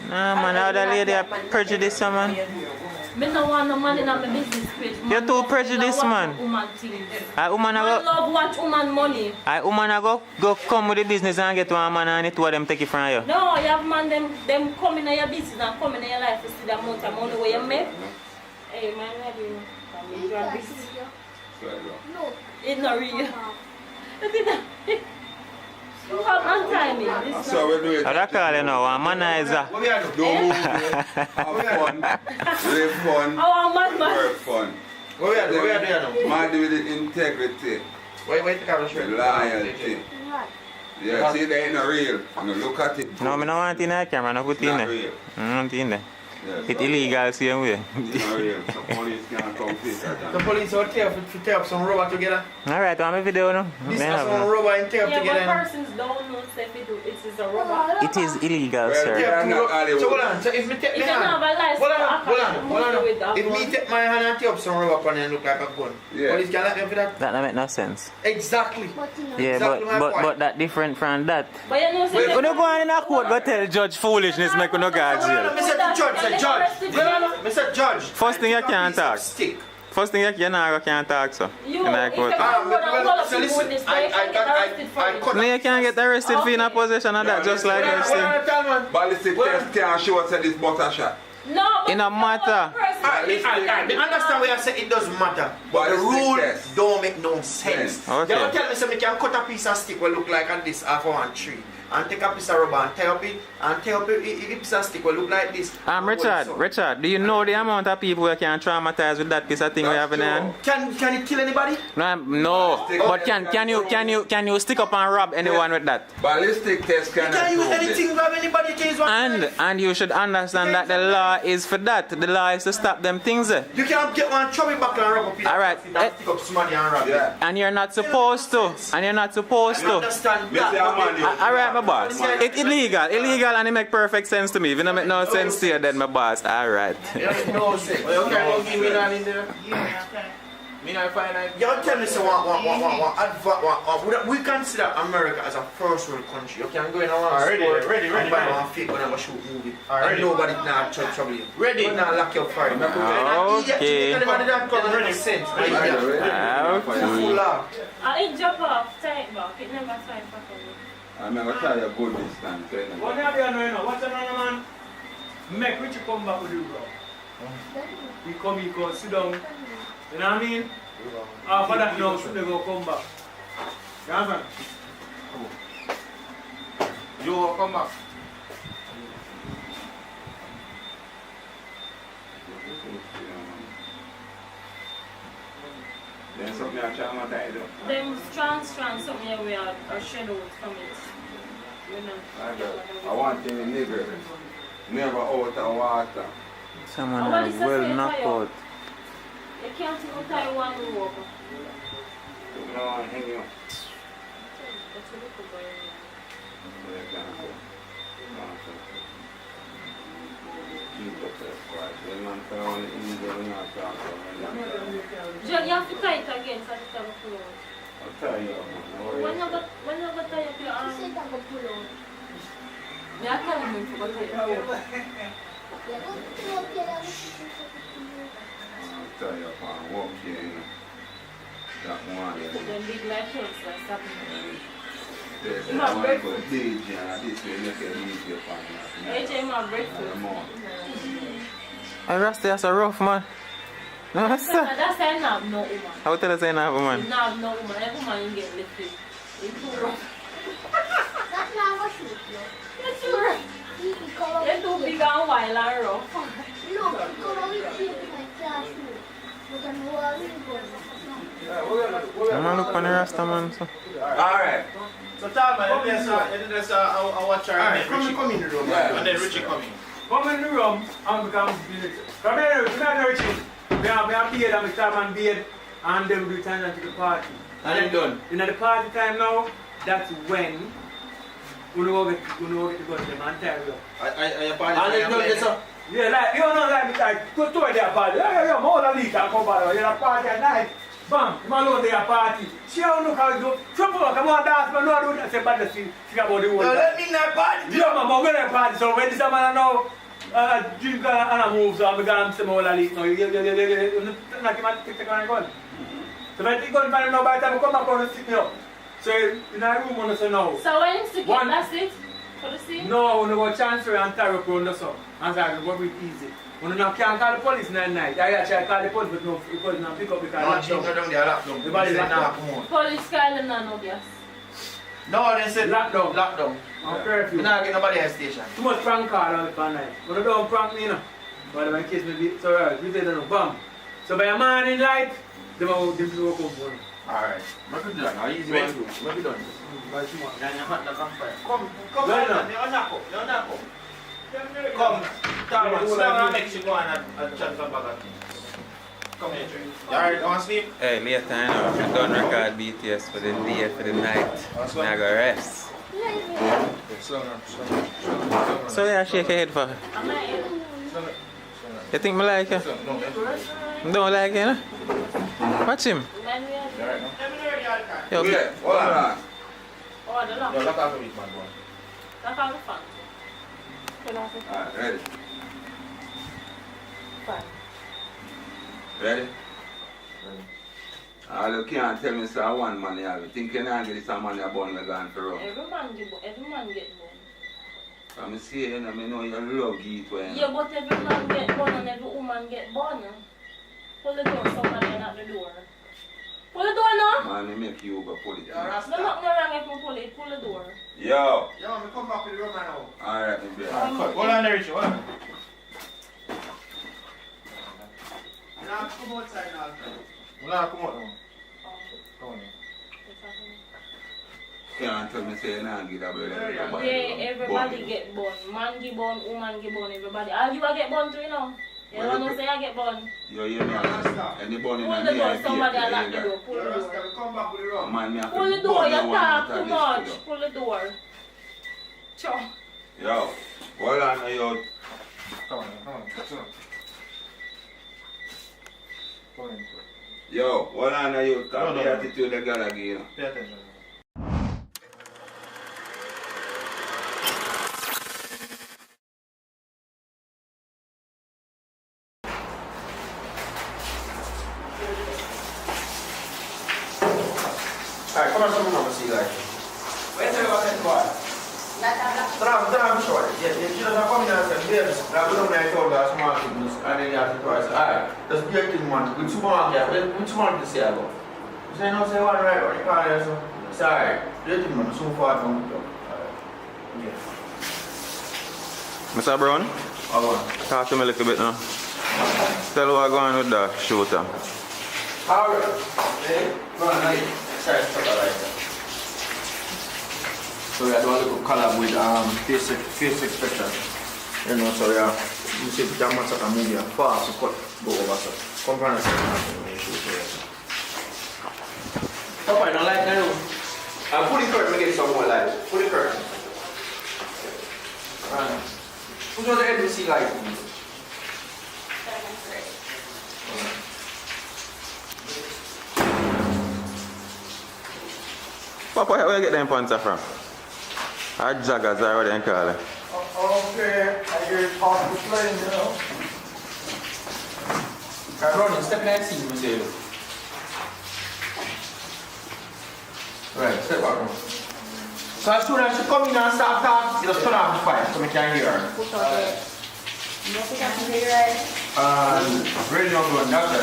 Nah man, how the lady are prejudiced man. Me no want no man in my business page. You're too prejudiced man. Woman things. I woman a Man go love watch woman money. I woman a go come with the business and get one man and it two of them take it from you. No, you have man them come in your business and come in your life to see the amount of money where you make. Hey man, what do you know? It's not real. You have untiming. This So we do it. How that call you now? A manizer. Don't move it. Have fun. Live fun. Oh, man. Work fun. What we are doing now? Man do it with integrity. Wait, camera straight. Loyalty. Yeah, see, they ain't no real. No, look at it. No, I don't want it in the camera, no put it in Not there. real. I don't want it in there. Yeah, It's illegal same way. It's not real. So police can't come fix that. The police out there to tear up some rubber together. Alright, I'm a video now. This They is have some no. rubber and tear up Yeah, together. but persons don't know if it is a rubber. It is illegal, Well, sir. yeah. not Hollywood. So hold on, so if me take If my you hand, have a license, hold on. If me take my hand and tear up some rubber pan and look like a gun, Yeah. police can let me for that? That don't make no sense. Exactly. Yeah, Exactly my point. but that different from that. But you know, When you go on in a court, go tell judge foolishness, make you no go to jail. Me said to judge, say judge. Me said judge. First thing you can't talk. First thing you can't talk, so. You, In a if court. you can't go down, call up people with this, but you can't get arrested for it. No, you can't get arrested for in a possession of that, just like I said. Ballistic test can't show us that this butter shot. No, but It no matter. I understand what you say, it doesn't matter. But the rule don't make no sense. Okay. You don't tell me so me can cut a piece of stick will look like on this half of one tree. And take a piece of rubber and tie up it, and tie up it, a piece of stick will look like this. Richard, do you know the amount of people who can traumatize with that piece of thing we have in hand? Can it kill anybody? No, but can you stick up and rob anyone with that? Ballistic test You can use anything grab anybody, can use one. And you should understand that the law is for that. The law is to stop them things. You can get one chubby buckle and rub up in Alright. and stick up somebody and rob it. And you're not supposed to. I understand that. Alright, my boss. It's illegal, and it make perfect sense to me. If it don't make no sense to you, then my boss. Alright. No sense. You can't give me that in there. Me not find out. You tell me so we consider America as a first world country. You can go in one store and buy one fake gun and go shoot movie. And nobody not trouble you. Ready? You not lock your fire. Okay. Anybody that comes ready sense. It jump off, tie it back. It never tie properly. I'm going to try a good distance. What are you doing now? What's another man? Make Richie come back with you, bro. He come, sit down. You know what I mean? After that now, should they go come back? You understand? You will come back. Then something I traumatize them. Them strong, something we are shadowed from it. You know. I want to be nigger. Never out of water. Someone will knock out. You can't even tie one rope. No, hang you. That's a little boy. John, you have to tie it again so it can pull out. I'll tell you, man. When you go tie up your arm, you can go pull out. Yeah, I tell him to go tie it I'll tell you, man. Walk here. That one. Then big life shorts like something. There's My one breakfast. for DJ and this way make it easier for me. AJ, my breakfast. And Rasta is a rough man. No, That's why I don't have no woman. how tell us I have a man? You don't have no woman. Every man you get lifted. It's too rough. That's not what shoot, yo. It's too rough. You're too big and wild and rough. No, because I will keep my classroom. But I know I will go. I'm gonna look on the Rasta man. So. Alright. So tell me, I watch her and then Richie come in the room. And then Richie come in. Come in the room and become spirit. Come here, come here, Richie. Me have beard and me start man beard and then we return to the party. And then done. In the party time now, that's when we know get to go to them and tell you. And then done this up. Yeah, like, you know, like, go to their party. Yeah, more than leak and come back. You're a party at night. Bam, come alone their party. See how look how you do. Some people come on dance, but no do that. Say bad to see about the world. No, let me in that party. Yeah, man, we're going to party. So when this man now drink and I move, so I'm going to say more than leak. No, you not him and take the gun and gun. So if I take gun from him now, by the time I come back on and stick me up. So in our room, I say no. So when you stick it, that's it? For the scene? No, we go transfer and tear up around the sun. And so I can go breathe easy. When you can't call the police in the night, I actually call the police, but no, because not pick up because No, change down there, lockdown. The body locked down. Police call them now, no gas. No, they said lockdown. Lockdown. Curfew. We're not getting nobody at the station. Too much prank call all the night. But I don't prank me, you know. But in case me be so right, we say that no, bam. So by a morning light, them will come for me. Alright. Make it done. How easy one do? Make it done. Then you hot the campfire. Come Right on, now. you're not up. Come, Thomas, now make you go and chat some bag of things. Come here, Trey. You alright, want to sleep? Hey, later I know. I'm done record BTS for the day, for the night. Now I go rest. So yeah, shake your head for her. You think me like you? Don't like you, no? Watch him. Yo, Yeah, hold on. Oh, the lock. No, lock off the week, man. Lock off the fan. Alright, ready? Fine. Ready? You can't tell me so one man you have. You think you can't get this man you born with gone for rough. Every man get born. I'm saying, you know, I know you love geek when. Yeah, but every man get born and every woman get born. Pull the door, somebody at the door. Pull the door now. Man, they make you go pull it. No, not no wrong if you pull it. Pull the door. Yo. Yo, me come back with the room now. Alright, my baby. Hold on there, Richie. Hold on. Now come outside now. Now come out now. Come on. Can't tell me say you not get a brother. Yeah, everybody get born. Man get born, woman get born, everybody. All you get born too, you know. You don't know say I get born. Yo, you know, and the born in Pull the door, somebody lock the door. Pull the door. Come back with the room. Man, me have to Pull the door, you burn talk one too out of this much. Pull the door. Chow. Yo, hold on, yo. Come on. Come on. Yo, hold on, yo. Cause No. the attitude the girl again. Pay attention. Alright, come on, some more, see guys. Where's everyone at the bar? Drive short. Yeah, she doesn't come in and say, babes, now we don't like all that small things, and then you have to price. Alright, that's the big thing, man. With small, yeah, with small to say about. You say, no, say one right on the car there, so. Sorry, the thing, man, so far from the top. Alright. Yeah. Mr. Brown? Talk to me a little bit now. Tell what I'm going with the shooter. Alright. Hey, go on, right. Sorry, stop that right there. So we are doing a little collab with face expression. You know, so yeah, you see the much of a movie and fast to cut go over so. Come from the second half when you shoot here. Stop, I don't like that. And put the curtain, make it some more light. Put the curtain. Right. Who's on the NBC like? Papa, where you get them pants from? Our joggers are what they call it. Okay, I hear it off the plane, you know. I'm running, step back, see you, say. Right, step back. So as soon as you come in and start talking, you just turn off the fire so we can hear her. Push out it. You think I can hear you right? Ready now, go on, doctor.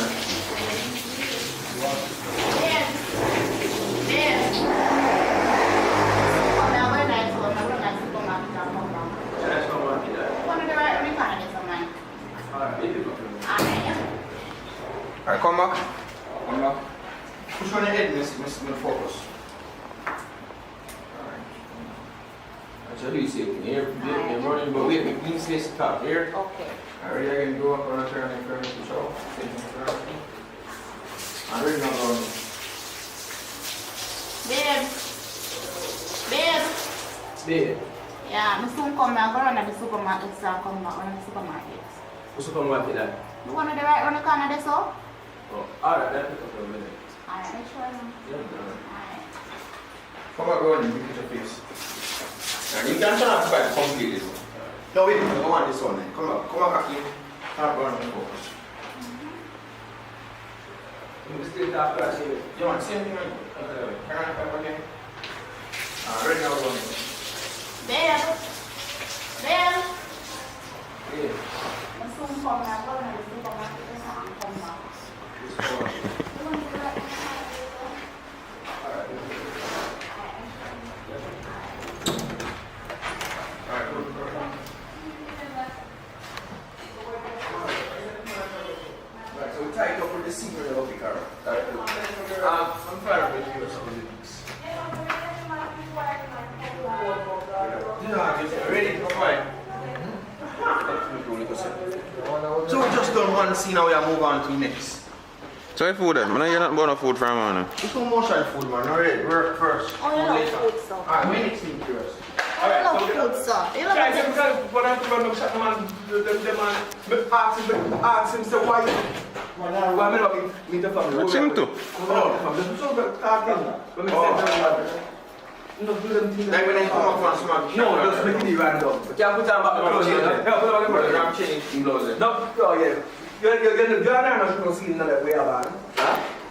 Alright, come back. Come back. Push on your head, miss focus. Alright. That's what you say. Here, running, but wait, we need space to top here. Okay. Alright, I can go up on a turn and turn push out. I'm ready now, go on. Babe. Babe. Yeah, I'm soon come back. I'm going to the supermarket, so I'll come back. I'm the supermarket. What's the supermarket like? You want to the right on the corner there, so? Oh, alright, that took a minute. Alright, make sure. Yeah, Alright. come back, go on, you get your face. And you can turn off the fire completely. No, wait, I don't want this one. Come back here. Come on, focus. You still talk to us here. You want the same thing? Turn on the fire again. Right now, go on. Babe. Babe. Yeah. I'm soon come back. I'm going to the supermarket, so I'll come back. You want to the right on the corner there, so? Alright, good. Right, so we tied up with the secret of the car. I'm fine with you or something. Ready? Fine. So we just done one scene, now we are move on to the next. So what food then? I know you're not buying no food from man. It's no motion food, man. Alright, work first. Oh, you love food, sir. Alright, we next thing first. I love food, sir. You love Guys, food. because when I'm running up, shut the man, ask him, say, why? Why me not meet the family? What's him to? Like when I come up from smoke. No, just make it random. You can't put them back the clothes. Yeah, put them back the clothes. I'm changing clothes. No, yeah. You're not shooting scene in the way about.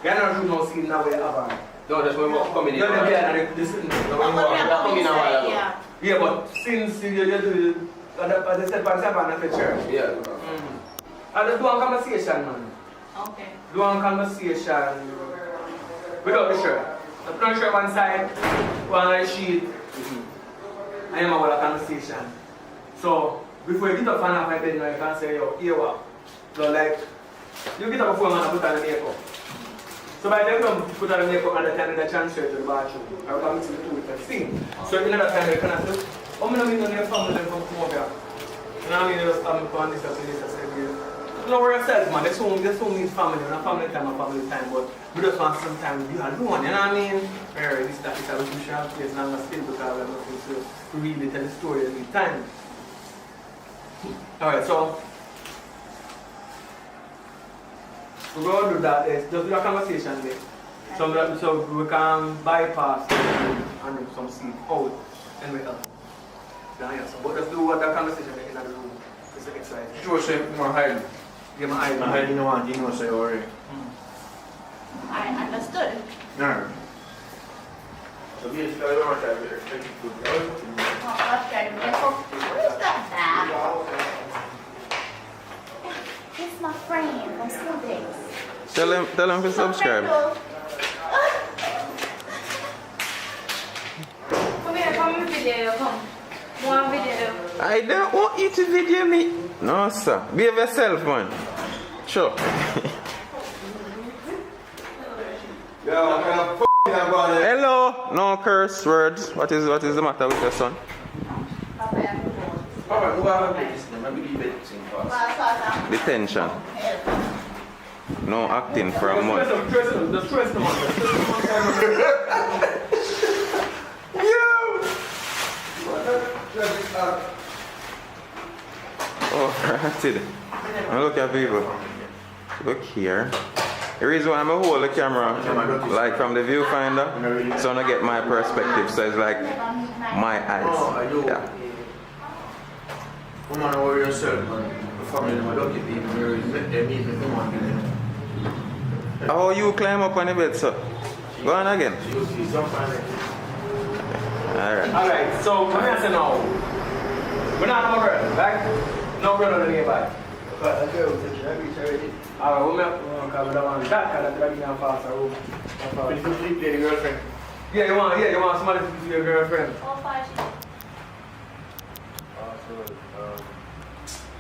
You're not shooting scene in the way about. No, that's when we're coming in. You're not this is coming in a while. Yeah, but since you do the step by step and the church. Yeah. And just do a conversation, man. Okay. Do a conversation without the shirt. The front shirt one side, one on the sheet. I am about a conversation. So before you get up and off my bed, you can say, yo, here what? So like, you get up before man and put on the makeup. So by the time you put on the makeup and the time they transfer to the bathroom, I will come to the two with the thing. So in another time you can say, oh, I'm not mean your family from over here. You know what I mean? You just come and this and this and this. You know where yourself, man. There's so many family, not family time and family time, but we just want some time to be alone, you know what I mean? Very, this that is a crucial place, and I'm not still because we have nothing to really tell the story every time. Alright, so we're going to do that, just do a conversation there. So we can bypass and some seed out and we help. But just do what that conversation in the room. It's exciting. Sure, say more hiding. Yeah, my hiding. My hiding, you want, you know, say already. I understood. No. So basically, I don't want to have it. Oh, okay. What is that bag? It's my friend from school days. Tell him to subscribe. Come here, come in video, come. One video. I don't want you to video me. No, sir. Behave yourself, man. Sure. Hello. No curse words. What is the matter with your son? Detention. No acting for a month. Oh, granted. And look at people. Look here. The reason why I'm going to hold the camera, like from the viewfinder, so I don't get my perspective. So it's like my eyes. Yeah. Come on over yourself, man. The family, I don't keep even here. They meet me, come on. Oh, you climb up on the bed, sir. Go on again. Alright. Alright, so let me say now. We're not no girl, right? No girl on the nearby. But the girl was already. Alright, we don't want that kind of thing in faster room. But you can play the girlfriend. Yeah, you want somebody to be your girlfriend.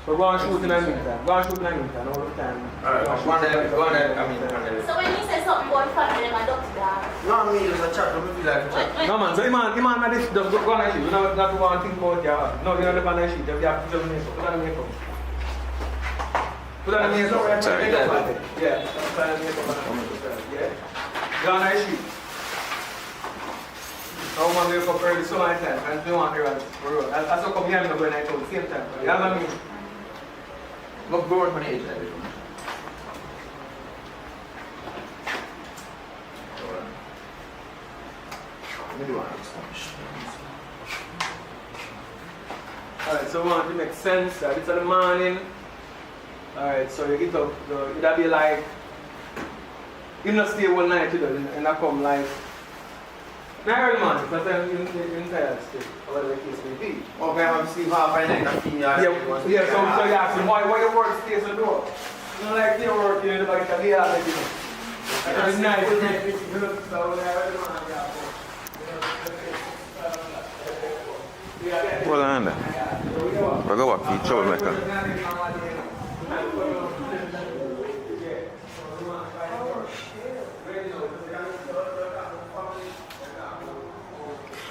So go and shoot in the meantime. Go and shoot in the meantime, all the time. Alright, go on there, I mean. So when you say something about family, I don't do that. No, I mean, there's a chat, don't feel like a chat. No man, so Iman na this just go on and shoot. You don't have to go and think about your heart. No, you don't have to shoot. You have to put on the makeup. Put on the makeup. Put on the makeup. Sorry. Yeah, put on the makeup. Yeah. Go on and shoot. I want to wake up early so many times and don't want to run for road. I still come here and go at night at the same time. You know what I mean? Look forward for the age of it. Alright, so we want to make sense that it's in the morning. Alright, so you get up, it'll be like, you not stay all night you know, and I come like, not early morning, because then you're tired still, whatever the case may be. Okay, I'm still half an night, I'm Yeah, so you ask them, why your work stays on the door? You know, like your work, you know, the bike can be out, like, you know. It's nice, you know, so early morning, Hold on there. We're going to each troublemaker.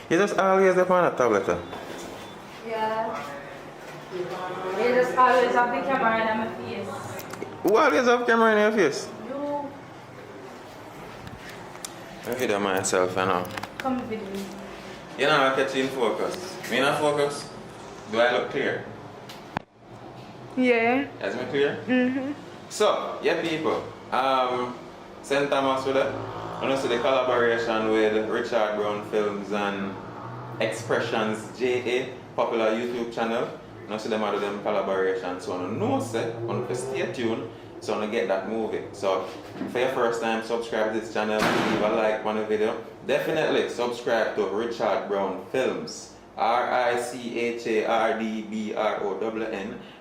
You just always up on a tablet. Yeah. You just always have the camera in my face. Who always have camera in your face? You. I video myself, I know. Come video me. You know, I catch you in focus. Me not focus? Do I look clear? Yeah. Is me clear? Mm-hmm. So, yeah people, St. Thomas with it. I want to see the collaboration with Richard Brown Films and Expressions JA, popular YouTube channel. I want to see them do them collaboration. So I want to know, say, I want to stay tuned, so I want to get that movie. So, for your first time, subscribe to this channel, leave a like on the video. Definitely subscribe to Richard Brown Films. RICHARDBROWN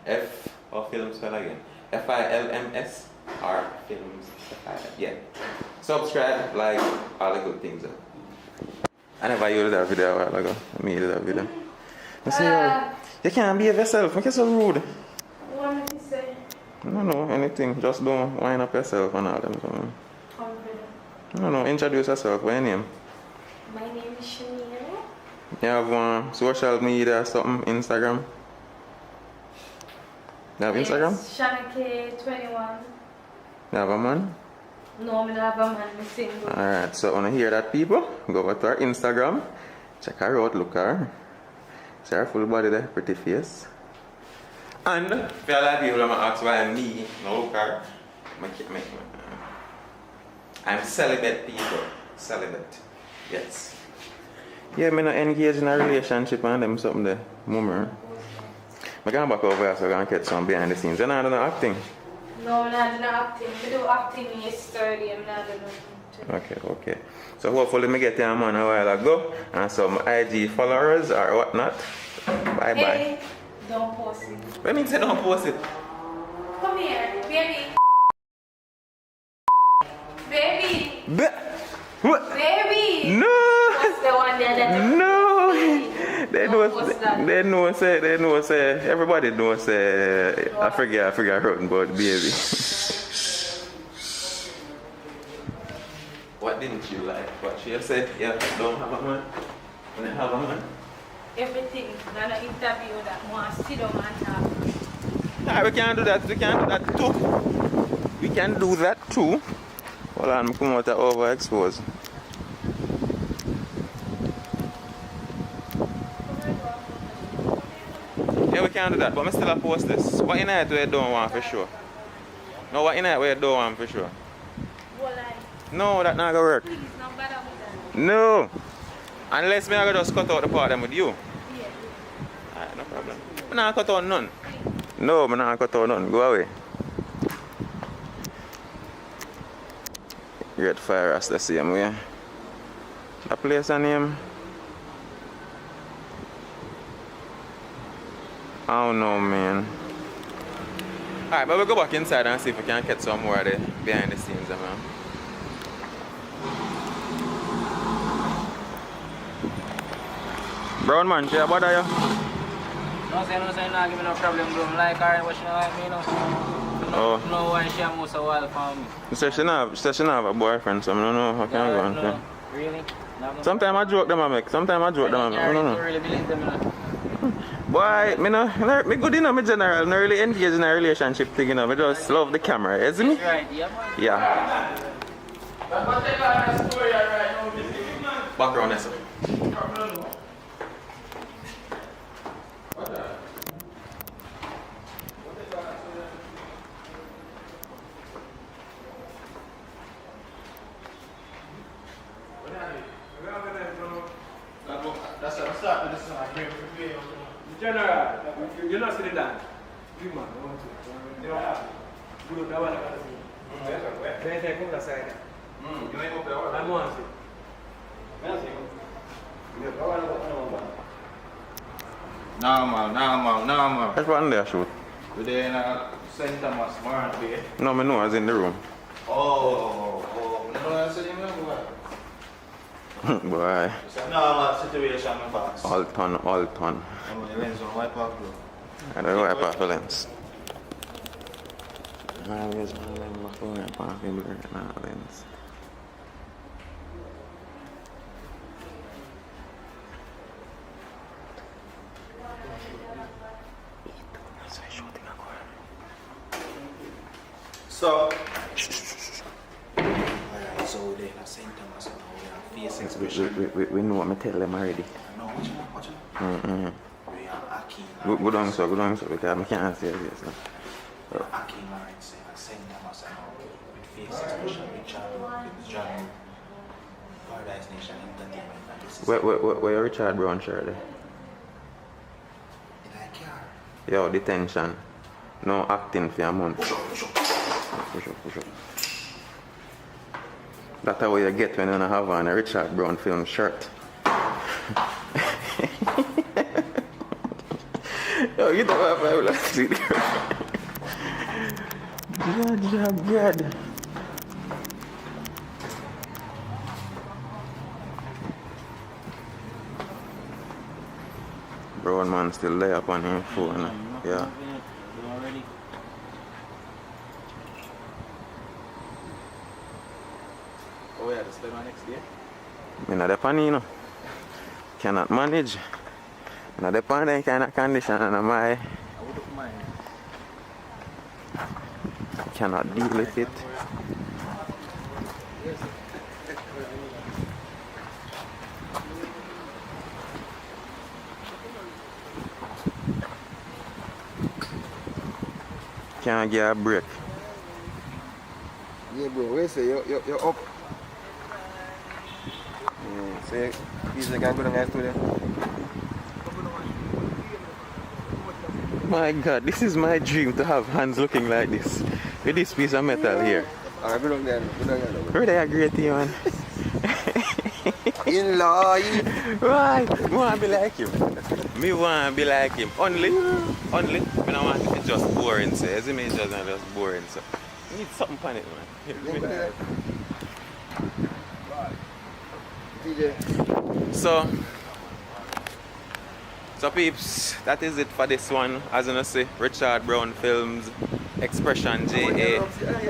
F or Films spell again. FILMS or Films. Yeah. Subscribe, like, all the good things. I never used that video a while ago. I made that video. I say, you can't be yourself. Make it so rude. What did you say? No, anything. Just don't wind up yourself and all them. No, introduce yourself. What's your name? My name is Shania. You have social media or something? Instagram? You have Instagram? Shanake21. You have a man? No, I don't have a man. I'm single. Alright, so when you hear that, people, go over to our Instagram, check her out, look her. See her full body there, pretty face. And if you like people, I'm going to ask why me, no look her. I'm celibate, people. Celibate. Yes. Yeah, I'm not engaged in a relationship and them something there. Mummer. I'm going back over here so I'm going to catch some behind the scenes. You're not doing acting? No, I'm not doing acting. I do acting when you're sturdy. I'm not doing nothing. Okay. So hopefully I get your man a while ago and some IG followers or whatnot. Bye. Hey, don't post it. What means you don't post it? Come here, baby. Baby. What? Baby. No. What's the one there that No. They know say, everybody know say, I forget wrote about baby. What didn't you like? What she said, yeah, don't have a man? When you have a man? Everything. Not an interview that wants to sit down and talk. Nah, we can do that too. Hold on, I'm coming out of overexposed. Yeah, we can't do that, but I still a post this. What in it we don't want for sure? No, what in it we don't want for sure? No, that not gonna work. No. Unless me I go just cut out the part them with you. Alright, no problem. I'm not cut out none. No, I'm not cut out none. Go away. Great Fire as the same way. That place a name? I don't know, man. Alright, but we'll go back inside and see if we can get some more of the behind the scenes, man. Brown man, she bother you? No, say no, give me no problem, bro. I like her, but she don't like me, no. No, why she have most of while for me. She said she not have a boyfriend, so I don't know how can I go on. No, really? Sometimes I joke them, I make. Sometimes I joke them, I make. I don't don't know. really believe them, you know. Boy, me good enough in general, not really engaged in a relationship thing, you know. I just love the camera, you see me? Right, yeah, man. Yeah. Background, yes, sir. That's what I start with this one. General, you're not sitting down. Big man, I want to. You know, good, I want to see. Then come to the side. You ain't up there. I want to see. Normal. That's what I'm there, shoot. We're there in St. Thomas, aren't we? No, I know I was in the room. Oh. No, I said you know. Boy. It's a normal situation, my boss. All ton. The lens will wipe off, bro. I don't wipe off the lens. Always my phone wipe off the lens. So, so they are St. Thomas and we are face expression. We know what I tell them already. No, watch it. We are Aki. Go down, so because I can't say this. Aki Lawrence and St. Thomas and with face expression, with John, Paradise Nation Entertainment. Where Richard Brown shirt there? Yo, detention. No acting for a month. Push up. That's how you get when you don't have on a Richard Brown film shirt. Yo, get up I will see the God. Brown man still lay up on him phone. Yeah. Oh yeah, that's the next day. I'm not depending, you know. Cannot manage. I'm not depending kind of condition and I wouldn't mind. Cannot deal with it. Can't get a break. Yeah, bro, wait, say you're up. Say, please, I can't go down there to them. My God, this is my dream to have hands looking like this. With this piece of metal here. Alright, go down there. Really agree with you, man. In-law. Right, me want to be like him. Me want to be like him. Only, me don't want it to just boring, so. You see me, just not just boring, so. You need something on it, man. DJ. So peeps, that is it for this one. As you know, say, Richard Brown Films, Expression JA.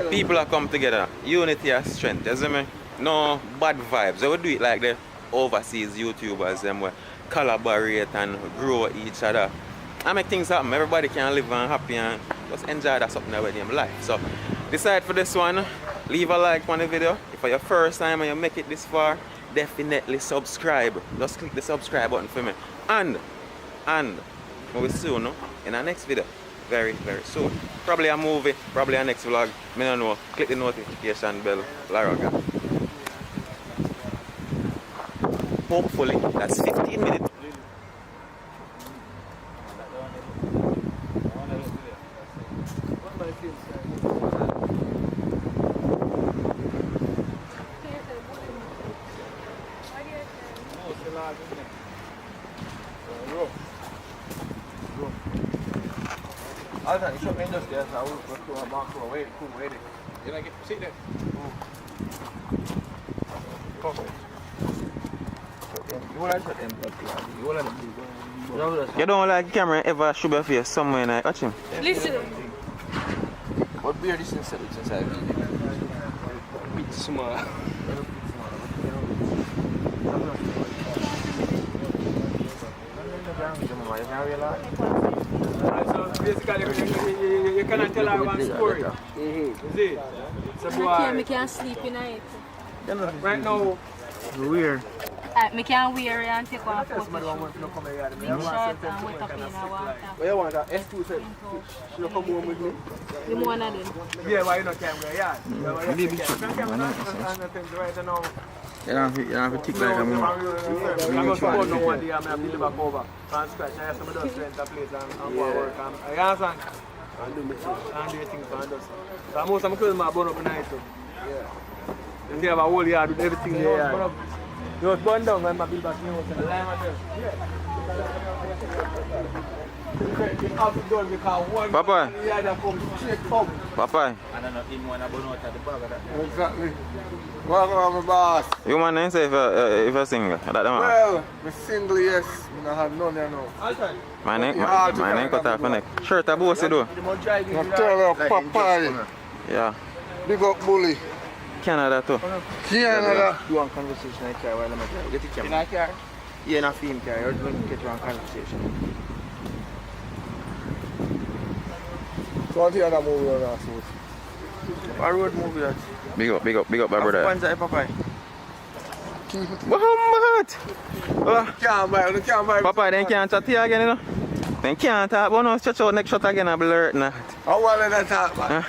People are come together. Unity and strength, you see me? No bad vibes. They will do it like the overseas YouTubers, them will collaborate and grow each other. And make things happen. Everybody can live and happy and just enjoy that something about them life. So decide for this one. Leave a like on the video. If it's your first time and you make it this far, definitely subscribe. Just click the subscribe button for me. And will see you in our next video. Very, very soon. Probably a movie, probably a next vlog. I don't know. Click the notification bell. Laraga. Hopefully, that's 15 minutes. I'll tell you, show me just there, so I will go to a macro. Wait, cool, wait. You like it? Sit there. Perfect. You want to shut them properly. You want to You don't like camera ever show your face somewhere and I watch him. Listen. What beer this inside? It's inside. Bit small. So basically, you cannot tell her one story. You see? So I can't sleep tonight. Right now, weird. I can't wear it and take off photo. Big shot and wet up in a water. What you want? S2 said, she'll come home with me. The one of them. Yeah, why you not can wear? Yeah. Maybe you don't have to tick like a moon. I'm going to go no one day. I'm going to build back over. From scratch. I have some of those rent a place and go work. I understand. And do my things. And do your things and do stuff. So most of my clothes are burn up in the night. Yeah. And they have a whole yard with everything there. It was burned down when I built back new house and the lime was there. Papa. Papa. Exactly. Welcome, my boss. You man didn't say if you're single. Well, I'm single, yes. I have none, you know. My name cut off my neck. Shirt a bossy though. I'm telling you, Papa. Yeah. Big up bully. Canada too. Canada. Do one conversation in the car while I'm at get the camera. In the car? Yeah, in a film car. You're going to get one conversation. So what the other movie on that shoot? A road movie that. Big up, my brother. Panza Papa. Muhammad! Can't buy. Papa, they can't chat here again, you know? They can't talk, but no stretch out next shot again and blur it now. How well did that talk, man?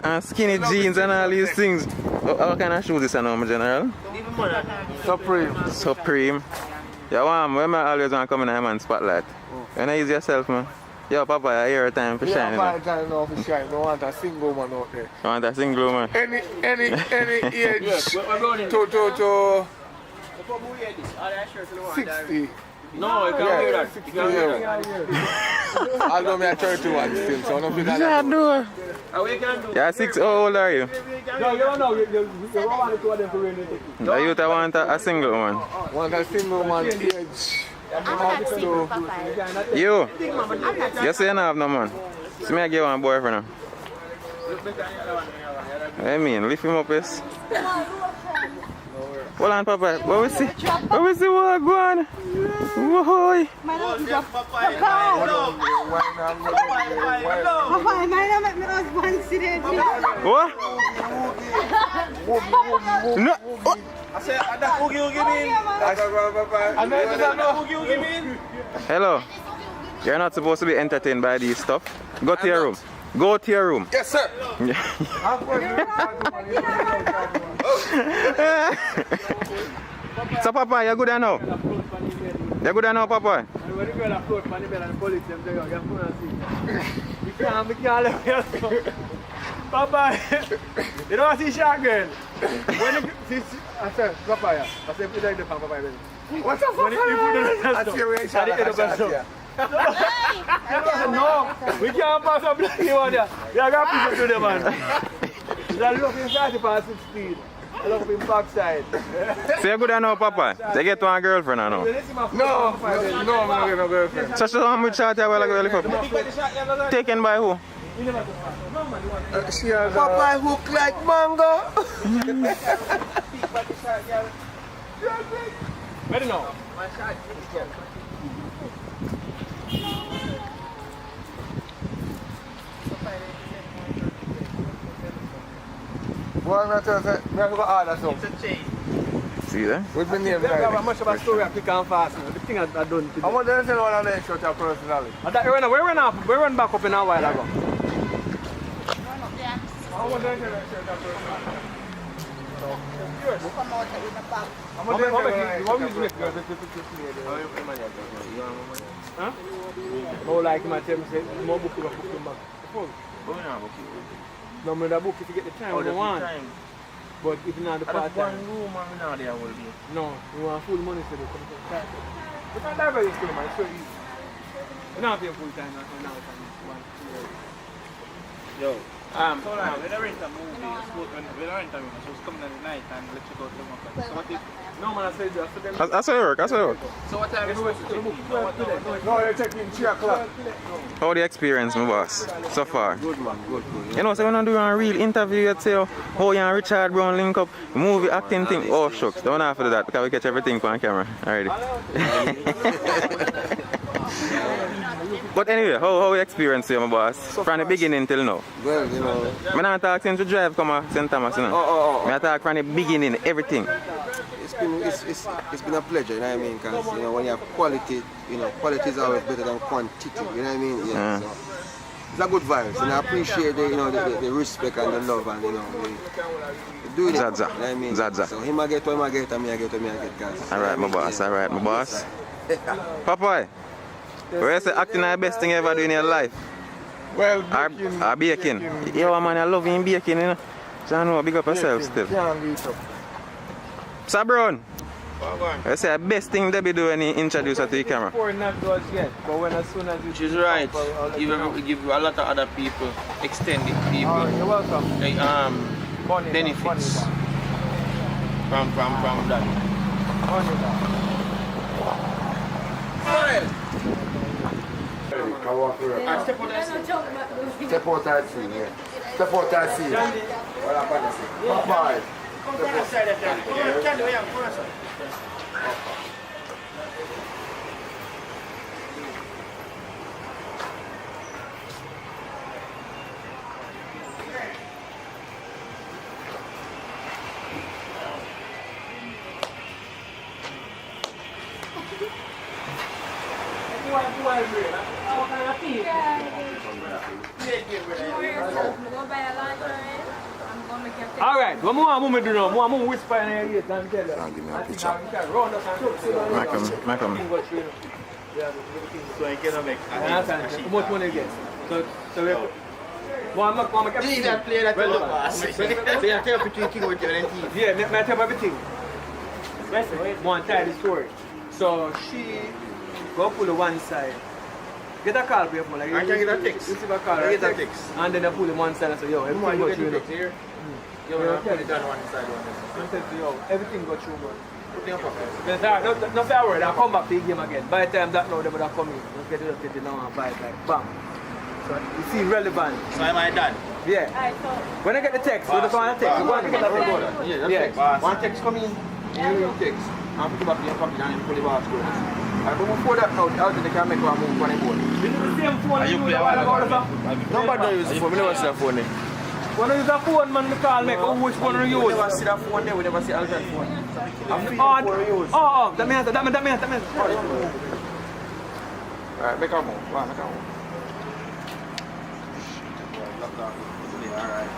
And skinny jeans and all these things. What kind of shoes is this now, General? Supreme. Yeah, when I always want to come in a man's spotlight. You know, ease yourself, man. Yo, Papa, I hear a time for shine. Yeah, time now for shine. I want a single man out there. You want a single man? Any age to 60. No, you can't wear that. You can't wear that. Although I'm 31 still, so I don't think that. Yeah, 6. How old are you? No, you don't know. You want to go there for really. The youth want a single one. Want a single man age. You say you don't have no man. So me I get one boyfriend. I mean, lift him up, yes. Hold on, Papa. What we see? What go on? Whoa. Papa, my make me husband sit there. What? No. I said, that oogie mean? Hello. You're not supposed to be entertained by these stuff. Go to your room. Go to your room. Yes, sir. So, Papa, you're good now? You're good now, Papa? When the girl approach the bell and the police them say, you're going to see. We can't let me. Papa, you don't see shot girl. I said, Papa, I said, put it in the Papa. What the fuck? That's your reaction. No, we can't pass a black one there. We are going to people to them, man. They're looking 30 past 6 speed. I love him backside. So you're good now, Papa? They get one girlfriend now? No, I'm not getting a girlfriend. Such a one with shot while I go lift up. Taken by who? She has Papa hook like mango. Ready now? Well, I'm going to order some. See that? What's my name? How much of a story I pick and fast. The thing I done today. I want to tell one of them shut your personality. We run back up in a while ago. I want to tell them shut your personality. Come out with the bag. Huh? No, like my tell me say, more book him back. No, I'm book if you get the time we want. But if not the part time. No, we want full money so they come to the time. But I'm not very slow, man. It's so easy. We're not paying full time now. Yo. So now, when I rent a movie, when I rent a movie, so it's coming at the night and let you go to the market. So what if... No, man, I said just for them. That's how it work, that's how it work. So what time is it supposed to check in? No, you're checking 3 o'clock. How the experience, my boss, so far? Good man, good. You know, so when I do a real interview, you'd say, how you and Richard Brown link up, movie acting thing. Oh, shucks, don't have to do that because we catch everything on camera already. But anyway, how you experience you, my boss? From the beginning till now? Well, you know... I'm not talking since you drive come to St. Thomas, you know? I talk from the beginning, everything. It's been a pleasure, you know what I mean? Because, you know, when you have quality, you know, quality is always better than quantity, you know what I mean? Yeah. So, it's a good vibes, and I appreciate the, you know, the respect and the love and, you know, doing it, Zaza. you know what I mean? Zaza. So him I get what I get, and me I get what I get, guys. Alright, my boss, alright, my boss. Popeye, where you say acting is the best thing you ever do in your life? Well, baking. Yo, man, I love you baking, you know. So I know, big up yourself still. Sir Brown, I say the best thing they be doing when he introduce her to the camera. Before not does yet, but when as soon as you... She's right. Even we give a lot of other people, extended people. You're welcome. Like, benefits from that. Step out that scene, yeah. Step out that scene. Bye. Alright, what more I'm do now? I'm whisper in your ears and tell you. Give me a picture. Malcolm. So I cannot make How much money you get? So we... Well, I'm Please don't play that well, boss. So you tell between King with you and TV. Yeah, I tell you everything. One tell the story. So she go pull the one side. Get a call for you, like I can get a text. You receive a call, I get a text. and then I pull the one side and say, yo, everything go through. Here. Yo, put it on one side, one side. Yo, everything go through, man. Put it on pocket. No fair word, I'll come back to the game again. By the time that now, they would have come in. Let's get it up to the now and buy it like bam. So you see relevant. So am I done? Yeah. When I get the text, we just want to text. We want to get that thing. Yeah. One text come in, you text. And put it back in your pocket and then pull it back. But before that now, how did they can make one move on the board? This is the same phone you use a while ago, sir. Nobody use the phone, we never see the phone. When you use a phone, man, we call me. Which phone you use? We never see the phone there, we never see alternate phone. Oh, that means. Alright, make a move. Make a move. Alright.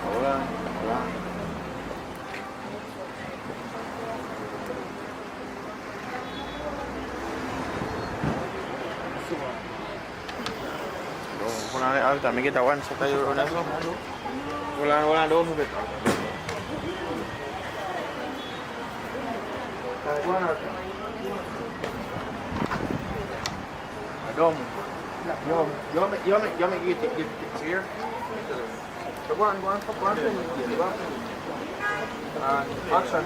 Hold on. Hold on, I'll time I get that one so you run as well. Hold on, don't move it. Don't move. You make it here. So go on. Action.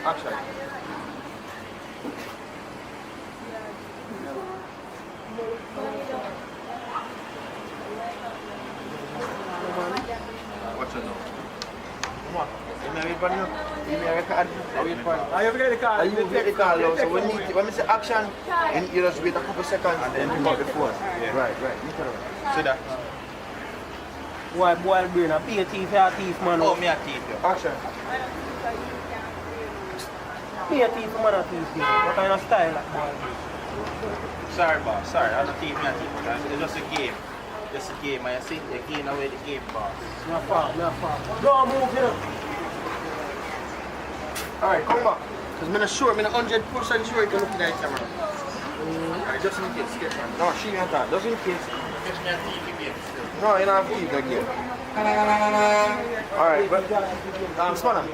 Action. What's your name? Come on. Give me a record. I wait for it. I have to get the call. You get the call now, so when we say action, you just wait a couple seconds and then pick up the phone. Yeah. Right. See that? Boy, brain, a be a thief, a thief, man. Oh, me a thief, yeah. Action. Be a thief, man, a thief. What kind of style that boy? Sorry, boss. Sorry, I'm a thief, me a thief. It's just a game. Just a game. I see you're giving away the game, boss. No far. Don't move, you know. Alright, come back. Because I'm not sure, I'm not 100% sure you can look at that camera. Alright, just in case, get one. No, she ain't that. Just in case. No, you don't have to keep that game. Alright, but Spanner.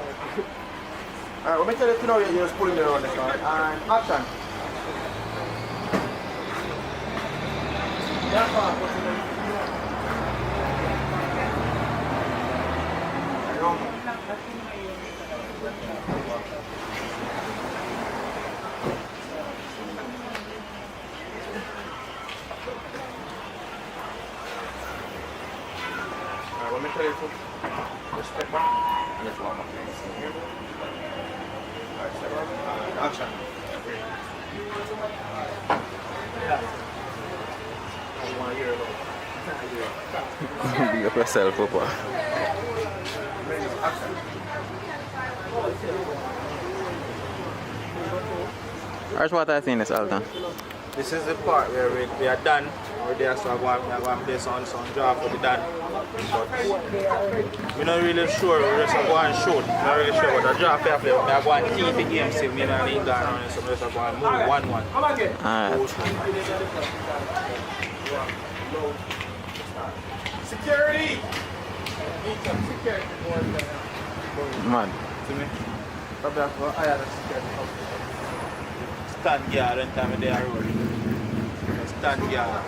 Alright, let me tell you now you're just pulling it around this one. And action. Let me tell you to step back and let's walk back. Alright, step back. Action. I want to hear it. Big up yourself, Papa. Here's what I think is Alton. This is the part where we are done. We're there, so I'm going to play some draft for the done. But we're not really sure. We're just going to shoot. We're not really sure what the draft we are playing. We're going to keep the game still. Me and England around, so we're just going to move 1-1. Alright. Security! Mad. See me? Probably have to hire the security. Stand guard anytime they are rolling. Stand guard.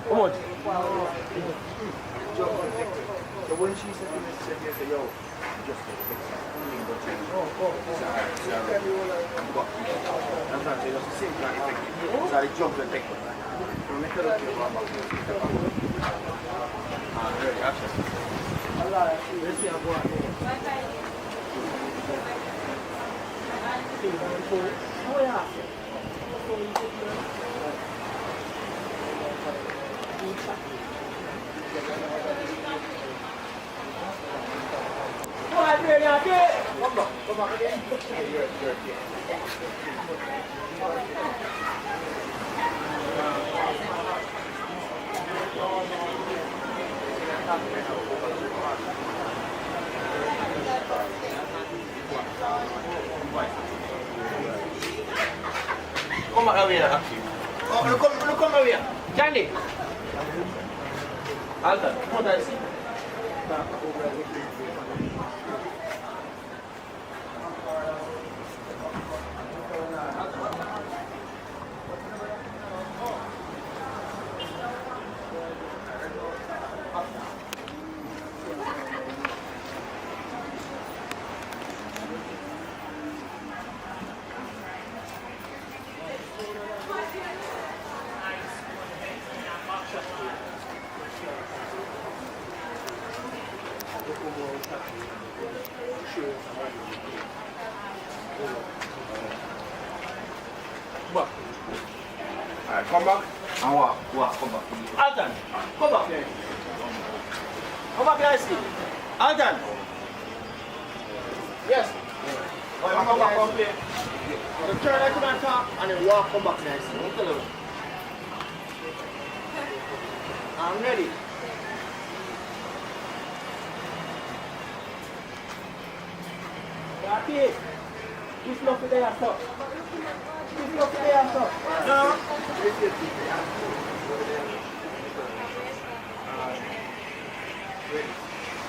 Come on. So when she said to me, she said, yo, just fix it. I'm trying to say, just sit like effective. So I jump and take it. So make her look at ready, action. Let's see how go Come back again. Come over here, actually. Oh, look over here. Candy. Alton, what I see? Alright, come back and walk, come back. Alton, come back here. Come back here, I see. Alton. Yes. Come back, come play. So turn like you don't talk and then walk, come back there, I see. Tell you. I'm ready. That's it. This love for there, sir. This love for there, sir. No.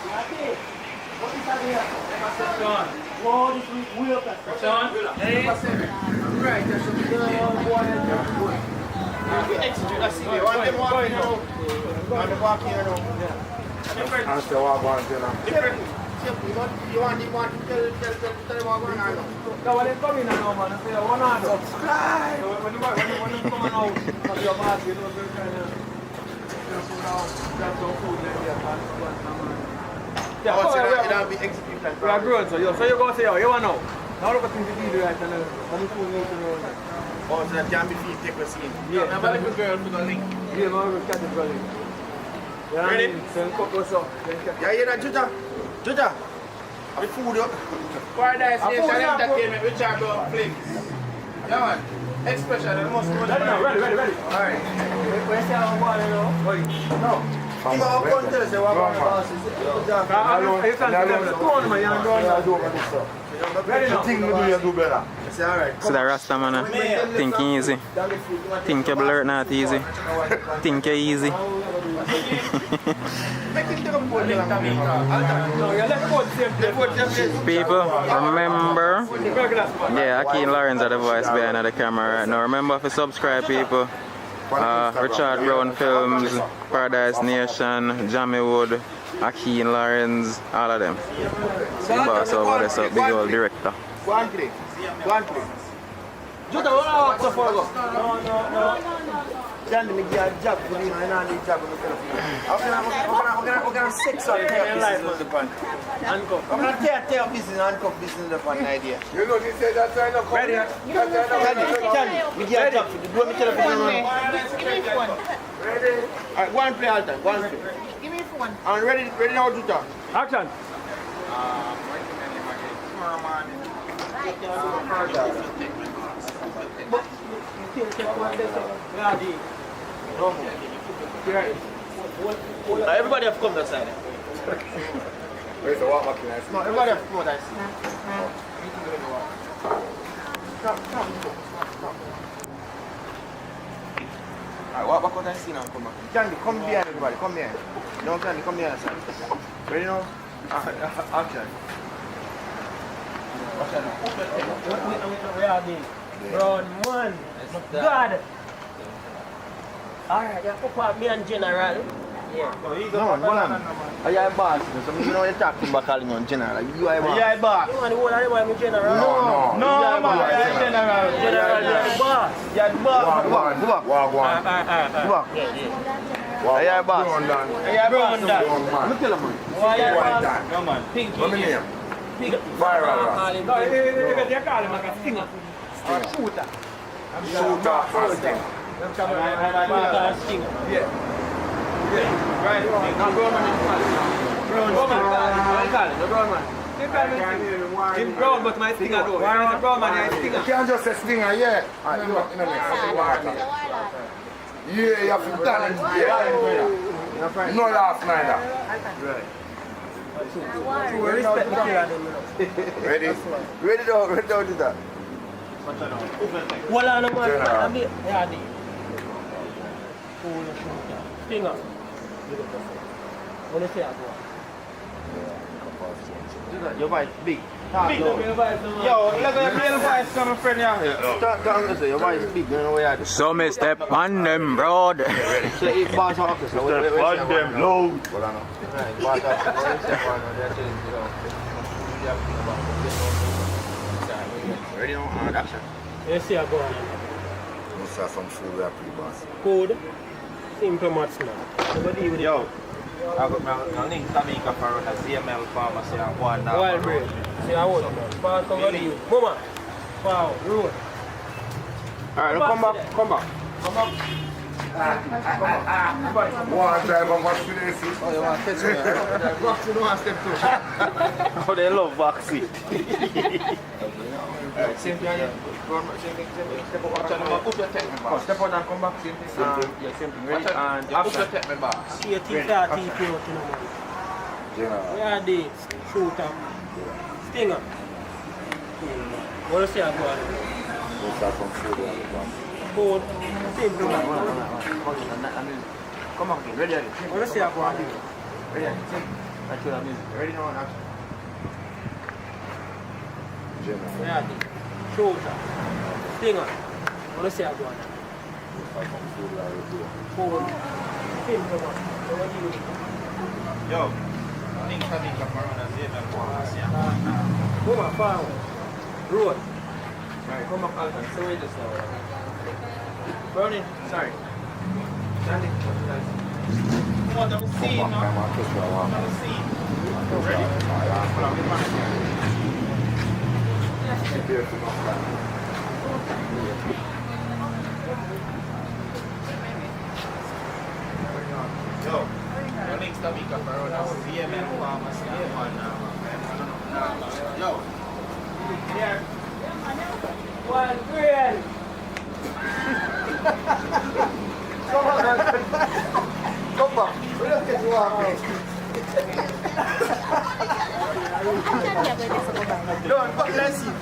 That's it. What is that here? Sean. Wow, this is weird. Sean. Hey. Right, that's a good boy. Execute, I see you. One them walking now. One them walking here now. And still walk on, you know. You want to tell them what going on now? No, when they come in now, man, they say, one on. Subscribe! So when you come out of your mask, you know, they're kind of, put out, grab some food, then get Yeah, oh, so that'll be execution. We are grown, so you go say, you want to know. Now look at things you do right and I'm going to know. Oh, so that can be feet take a scene. Yeah, I'm a little girl for the link. Yeah, I'm going to catch it for you. Ready? Send couple so. Yeah, you know, Judah. The food up. Paradise Nation Entertainment, which are about flicks. Yeah, man. Expression, the most good. Ready. Alright. Where's the one, you know? No. Come on, come tell us what our boss is. So the Rasta man, think easy. Think you blur not easy. Think you easy. People, remember, yeah, Akeem Lawrence are the voice behind the camera right now. Remember to subscribe, people. Richard Brown Films, Paradise Nation, Jamie Wood, Akeem Lawrence, all of them. See boss over there, so big old director. Go on, please. Judah, what are you for? No. Jandy, me give a job for you, and I need a job for you. We're going to six on pieces on the pan. I'm going to tear pieces and handcuff pieces in the pan idea. You know, they say that's why I don't come. Ready? Jandy, me give a job for you. Do me tell you for you. Give me phone. Ready? Alright, go and play all time. Go and play. Give me phone. And ready now, Judah. Action. Everybody have come that side. Where's the water can I see? No, everybody have come that side. Come. Alright, what can I see now? Come back. Jandy, come behind everybody. Come behind. No, Jandy, come behind the side. Ready now? Action. Brown man. God. Alright, you put up me and General. Yeah. No, man. Are you a boss? So you know you talk to me calling on General. You are a boss. You are a boss. You want the whole of them I'm General? No, man. You are General. General, you are the boss. You are the boss. Go back. Are you a boss? Are you a boss? Let me tell you, man. Why are you a boss? No, man. Pinky. What's my name? Viral. No, you call him like a stinger. Or a shooter. Shooter or stinger. Yeah. Right. Now brown man is calling. Brown man. Brown man. In brown, but my stinger though. Why is brown man is stinger? You can't just say stinger, yeah. Alright, you know next. Yeah, you have to done it. Yeah. No laugh neither. Right. Respect the killer. Ready? Ready down to that. Hold on, man. Yeah, D. Stinger. What do you say? Your voice big. Big, your voice. Yo, look at your voice, my friend. Your voice big. You know where you are. So me step on them, broad. So if boss officer, step on them, low. Ready on action. Let's see how go on. Let's have some food we are pre-boss. Food. Simple much now. Yo, I got my link Jamaican for a ZML pharmacy and one now. Wild bread. See how old? Pass over to you. Mama. Wow, road. Alright, come back. One time I'm watching this. Oh, you want to catch me? Box, you don't want to step too. Oh, they love boxing. Alright, same thing. Step up. Step on and come back. Same thing. Yeah, same thing. Ready? And after take me back. See a T30 pure to know. Where are they? Shooter. Stinger. What do you say about it? Let's have some food we are pre-boss. Food. Simple. Come on, ready? What do you say about it? Ready? Ready now, action. Where are they? Shooter. Stinger. What do you say about it? Food. Simple. What do you do? Yo, link Jamaican for a ZML pharmacy. Come on, forward. Road. Right, come back, Alton. So wait just now. Brownie, sorry. Standing. What I'm seeing now. I'm seeing. Yo, next time we come around, I will see him and farmers Yo. Here. One green. Come back. We don't get you off. No, let's see.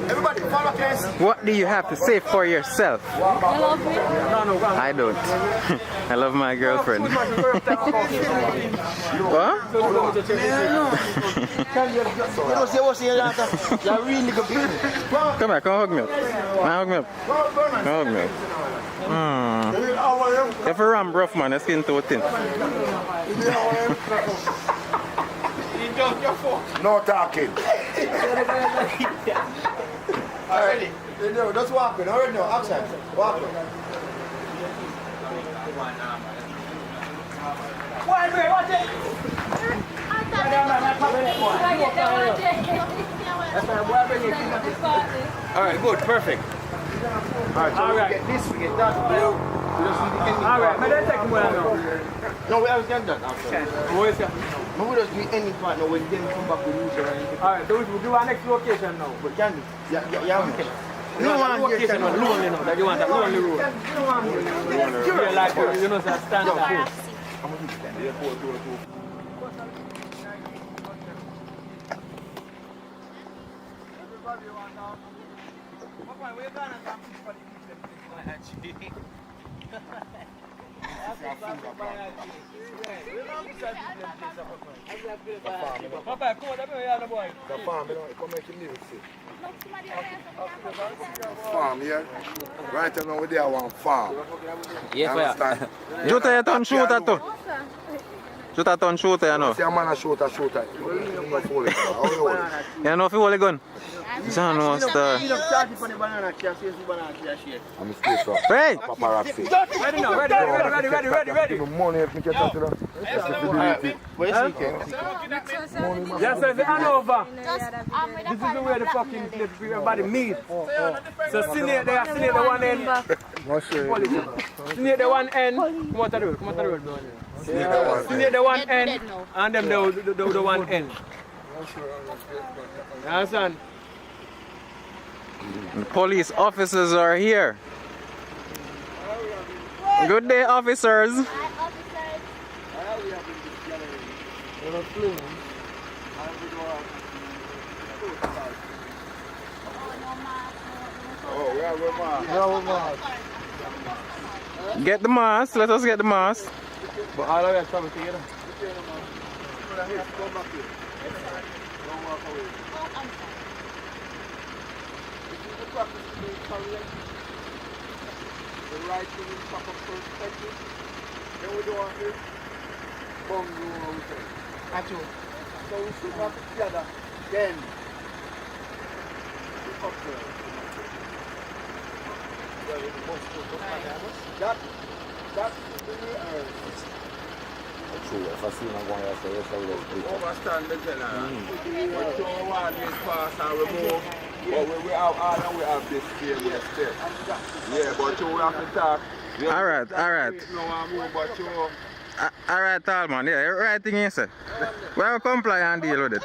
Everybody, follow Clancy. What do you have to say for yourself? You love me? I don't. I love my girlfriend. What? Come here, come hug me up. Hug me up. Hug me up. If you ram rough man, your skin too thin. No talking. Alright, just walk in. Alright, no, action. Walk in. One green, watch it. Alright, good, perfect. Alright, so we get this, we get that. Alright, but then take one now. No, we have done that after. What is that? We just do any part now when them come back with news or anything. Alright, so we'll do our next location now. But can we? Yeah, okay. No one location on lonely now, that you want a lonely road. You like, you know, so stand up. Papa, come on, the boy. The farm, you know, come make him music. Farm, yeah? Right now, we're there, one farm. Yeah, Jota, you turn shooter too. Jota turn shooter, you know. See a man a shooter. You know if you hold a gun? John wants to... I'm straight up. Hey! Paparazzi. Ready now, ready. Give me money if me get out to them. Where's Yes, sir, it's Hanover. This is the way the fucking everybody meet. So Sinead there, Sinead the one end. Sinead the one end. Come on to the road, Sinead the one end, and them the one end. You understand? The police officers are here. Good day, officers. Get the mask. Let us get the mask. But all of us travel together. The right thing is proper perspective. Then we don't want to bungle everything. Actually. So we should have together. Then we up there. That's the earth. True, if I see him going to say, yes, I will. Overstand the general. But you want this pass and remove. But we have all and we have this failure step. Yeah, but you have to talk. Alright. Alright, tall man. Yeah, right thing you say. We will comply and deal with it.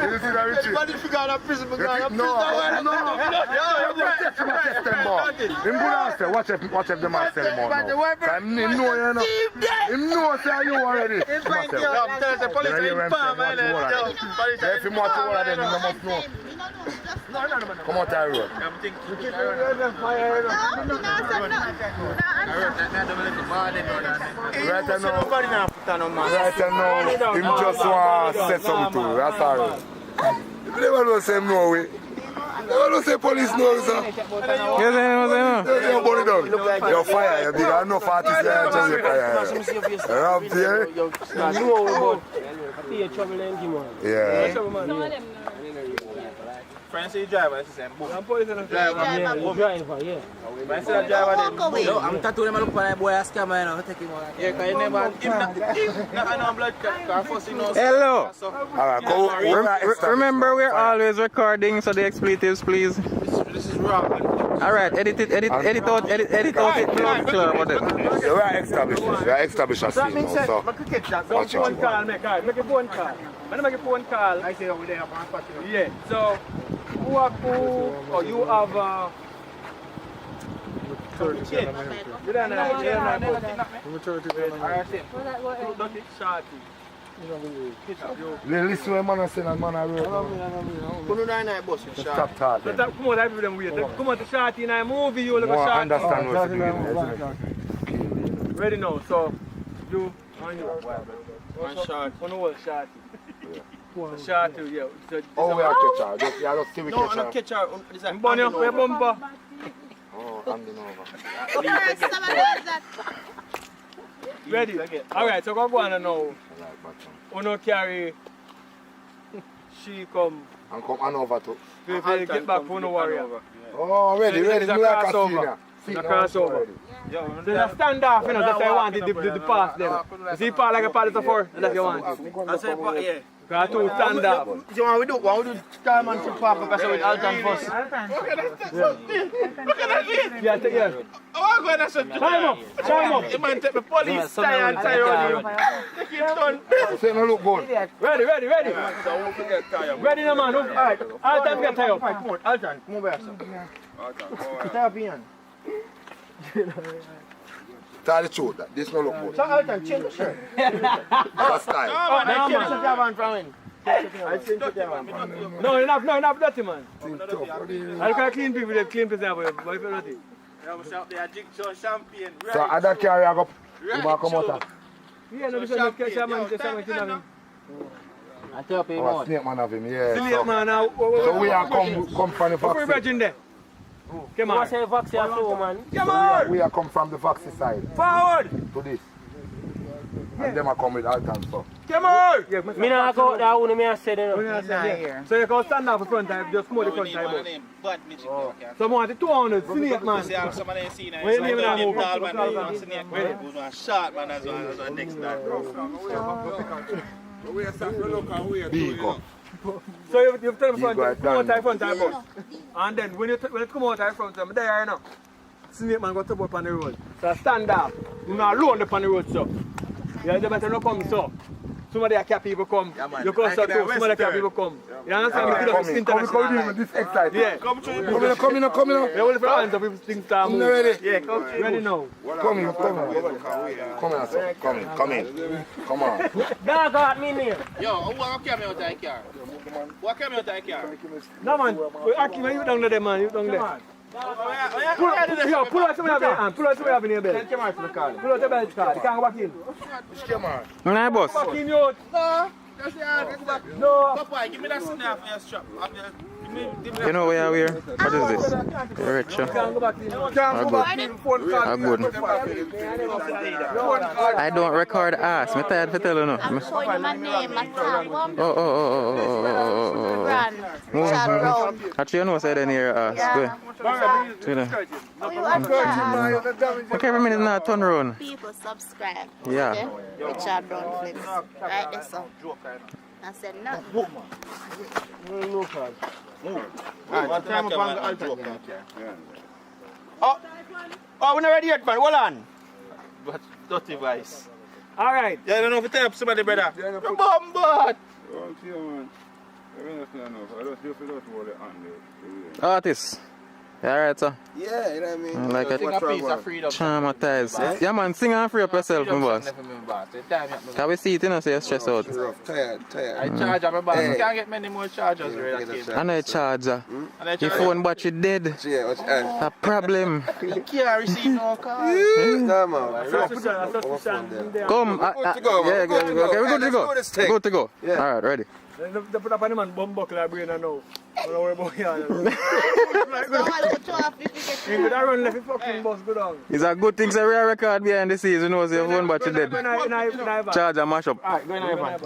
Everybody figure out a prison, but not a prison. Watch if the man sell him out now. Him know you know. Him know say you already. I'm telling the police are in farm, If you want to all of them, you must know. Come out the road. I'm thinking. Right now, him just want to say something to you. That's all. If you never know, say him no way. want to say police know, sir? Yes, I know. You burn it down. You're fire. You're big. I know 40 years in Jamaica. Rob here. Yeah. Friends, you driver, that's the same. I'm police and driver, yeah. No, I'm tattooing him like boy, a scammer, you know. Take him out. Yeah, because you never. I know blood car first, you know. Hello. Alright, remember, we're always recording, so the expletives, please. This is wrong. Alright, edit out it, clear about it. We are established a scene now, so watch out. Make a phone call. When I make a phone call, I say over there, yeah. So, who or you have you don't listen to man and say that man I stop talking. Come on, everybody wait. Come on to Shorty in a movie, you look at Shorty. Understand what's doing. Ready now, so you and you. One shot. One whole Shorty. Shorty, yeah. Oh, we are catch her. Just give me no, catch her. No, I'm catch her. This is Bonnie, we're bumper. Oh, handing over. Ready? Alright, so go on now. Uno carry she come and come on over to get back for no warrior. Oh, ready. It's a crossover. It's a crossover. There's a standoff, you know, that's why I wanted the pass them. You see part like a pallet of four, that's what you want. I said, yeah. Got two stand up. So what we do time and to park up with Alton first. Look at that. Yeah. Oh, I'm going to say, time up. You man take the police tie and tie on you. Take him done. Say no look good. Ready. Ready now, man. Alright. Alton get tie up. Come on, Alton, come over here, sir. Tie up Ian. Tell the truth, that this no look good. So Alton, change the shirt. That's style. No, man, I change the Javan from him. I change the Javan. No, enough dirty, man. I can't clean people, they clean people, but if you're dirty. They are jigsaw champagne. So other carry I go, you might come out. Yeah, no, this one catch a man, just have him. I tell you, oh, snake man have him, yeah. Snake man now. So we are come from the vaccine. What's virgin there? Come on. What's the vaccine too, man? Come on! We are come from the vaccine side. Forward! To this. And them are come with Alton stuff. Come on! Me not go out there, I wouldn't say that. So you can stand up in front time, just smoke the front time. So I want the 200, snake man. Where you name that move? Short man as well next time. Big up. So you tell me come out front time bus. And then when you come out front time, there you know. Snake man go top up on the road. So stand up. You not alone up on the road, so. You better not come so. Some of the cat people come. Yeah, you come so too. Some of the cat people come. You understand? Come this excited. Yeah. Come in. You only for hands up if things start moving. Ready? Yeah, come ready now. Come in. Come on. Dog got me near. Yo, what came out of the car? What came out of the car? No man, you down there, man. You down there. Pull out some of your hand. Pull out some of your belt. Pull out the belt card. You can't go back in. No, boss. Back in, you. No. That's the hand. No. Papa, give me that snap for your strap. You know where we are? What is this? Rich. I don't record ass. I'm tired for telling you. I'm showing you my name, my tag. Actually, you know what's in here ass. Okay, for a minute now, turn around. People subscribe. Yeah. Okay? Richard Brown Flips. Right there, so. I said nothing. Oh, we're not ready yet, man. Hold on. But dirty voice. All right. Yeah, I don't know if you tell somebody, brother. Bombard. Artist. Yeah, alright, sir. Yeah, you know what I mean? Like a piece of freedom. Traumatized. Yeah, man, sing and free up yourself, my boss. Can we see it, you know, so you're stressed out? Tired. I charge my boss. You can't get many more chargers. I know a charger. Your phone battery dead. A problem. You can't receive no call. No, man. Come. Yeah, okay, we're good to go. Good to go. Alright, ready. They put up on the man bum buckle brain now. Don't worry about you. You could have run left the fucking bus go down. It's a good thing, so we record behind the scenes, you know, so your phone battery dead. Charge and mash up. Alright, go in your van.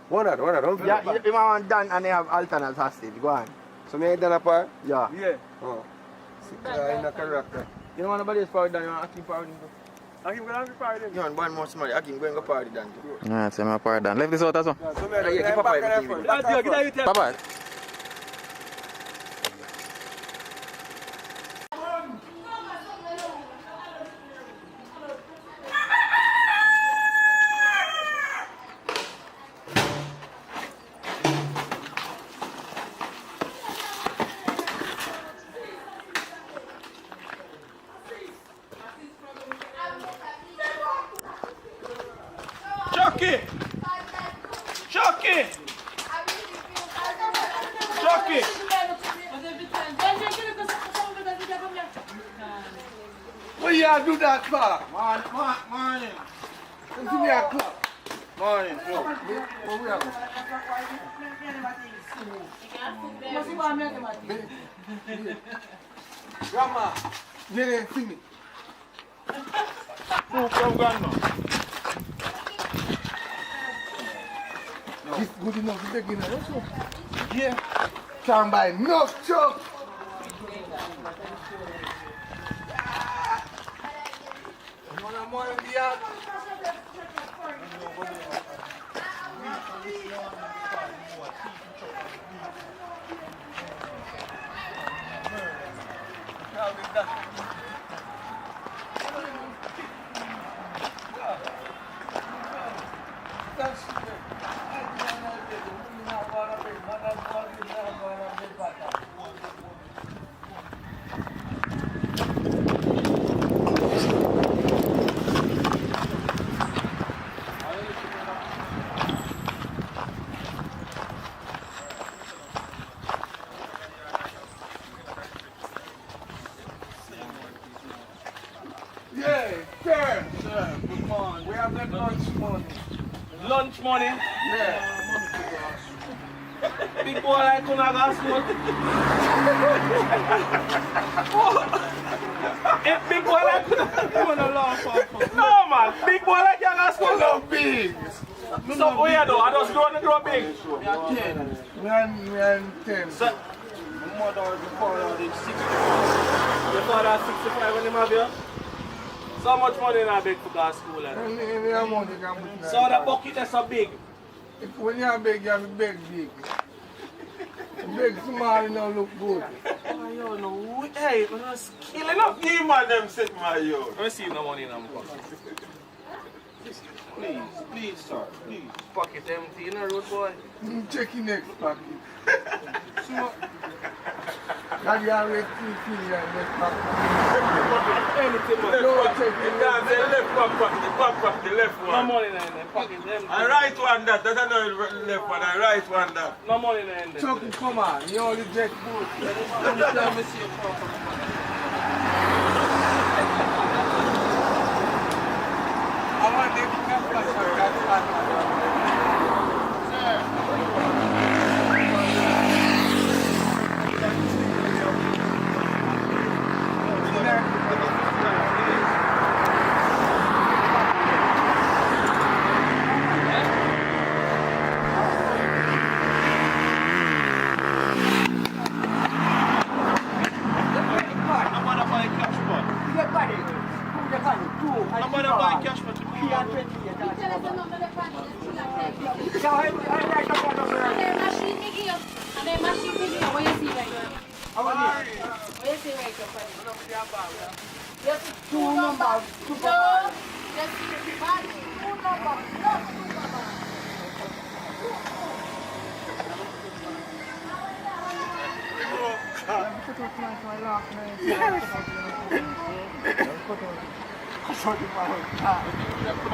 One that, don't feel Yeah, you want Dan and they have alternate hostage. Go on. So me done a part? Yeah. Yeah. Oh. In a character. You don't want nobody else party Dan, you want Akim party. Akim go down to party. You want one more somebody, Akim go and go party Dan. Alright, so my part done. Left this out as well. So me keep a party. Bye-bye. Chucky! Chucky! Chucky! What you do that for? Morning. Come to me a clock. Morning. Grandma, you didn't see me. Who from Grandma? This good enough to take in a also. Yeah. Can't buy enough chuck. You want more in the yard? Good morning. We have that lunch money. Lunch money? Yeah. Big boy like Kunaga smoke. If big boy like Kunaga, you wanna laugh off. No man, big boy like Yaga smoke. No big. So what you do? I just grow the grow big. We are 10. We are 10. So, my mother was the father is 65. Your father is 65 when he have you? So much money in a big for gas school. Any amount you can put in. So the bucket is so big. When you are big, you have to beg big. Big small, you don't look good. Oh, yo, no, hey, man, that's killing up. You man, them sit my yo. Let me see no money in my pocket. Please, sir, please. Pocket empty in the road, boy. Check your next pocket. God, you always keep in your next pocket. Anything, man. No, check your next pocket. The left pocket, the left one. No money in the pocket, empty. I right one that, that's not left one, I right one that. No money in the Chuck, come on, you only jet boat. Let me see your pocket. I want them to come back for that.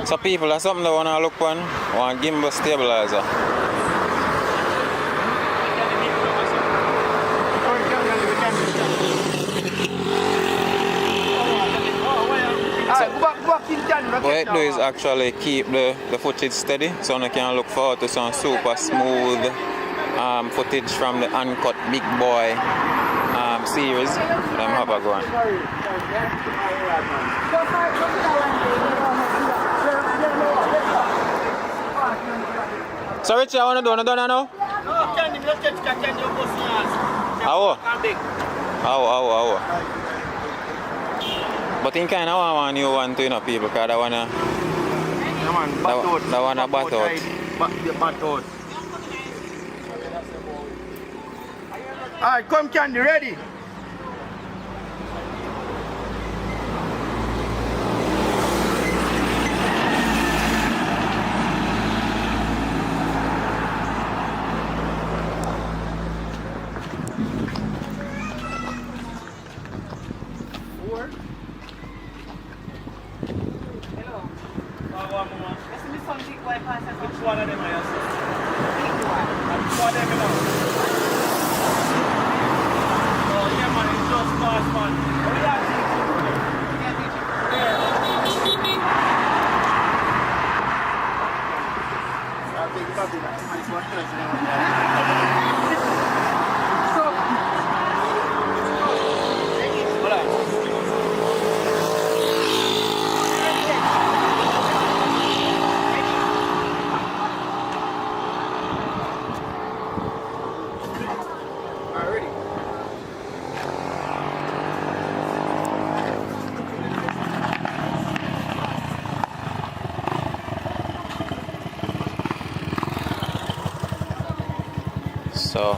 So people, that's something they want to look on. One gimbal stabilizer. What it do is actually keep the footage steady so you can look forward to some super smooth footage from the Uncut Big Boy series. Them have a go on. So Richie, I want to do another now? No, Candy, let's get Candy your pussy ass. How? But in kind of want you want to, you know, people, because I want to... That one a bat out. Bat out. Alright, come Candy, ready? Which one of them I answer? Which one of them now? Oh yeah man, it's just fast man. What do you have to So,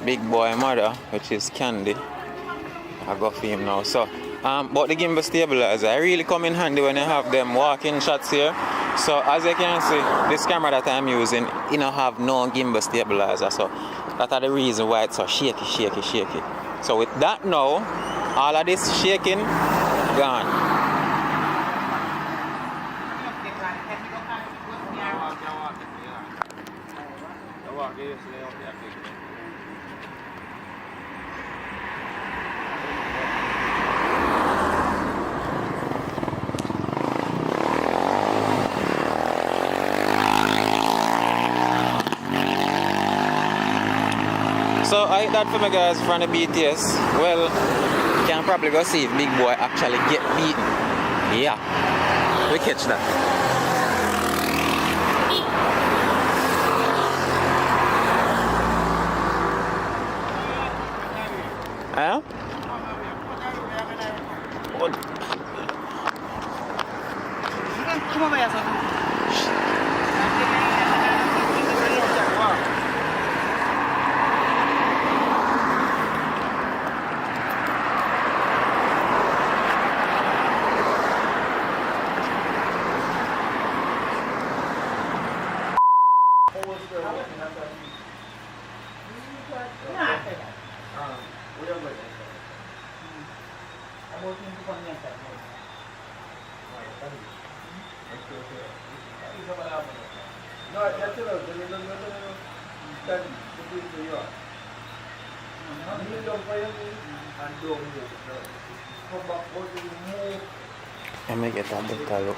Big Boy mother, which is Candy, I got for him now. So, but the gimbal stabilizer, I really come in handy when you have them walking shots here. So, as you can see, this camera that I'm using, it don't have no gimbal stabilizer. So, that's the reason why it's so shaky. So, with that now, all of this shaking, gone. So I that for my guys from the BTS. Well, you can probably go see if Big Boy actually get beaten. Yeah, we catch that. Huh? Come over here, son. Let me get a better look.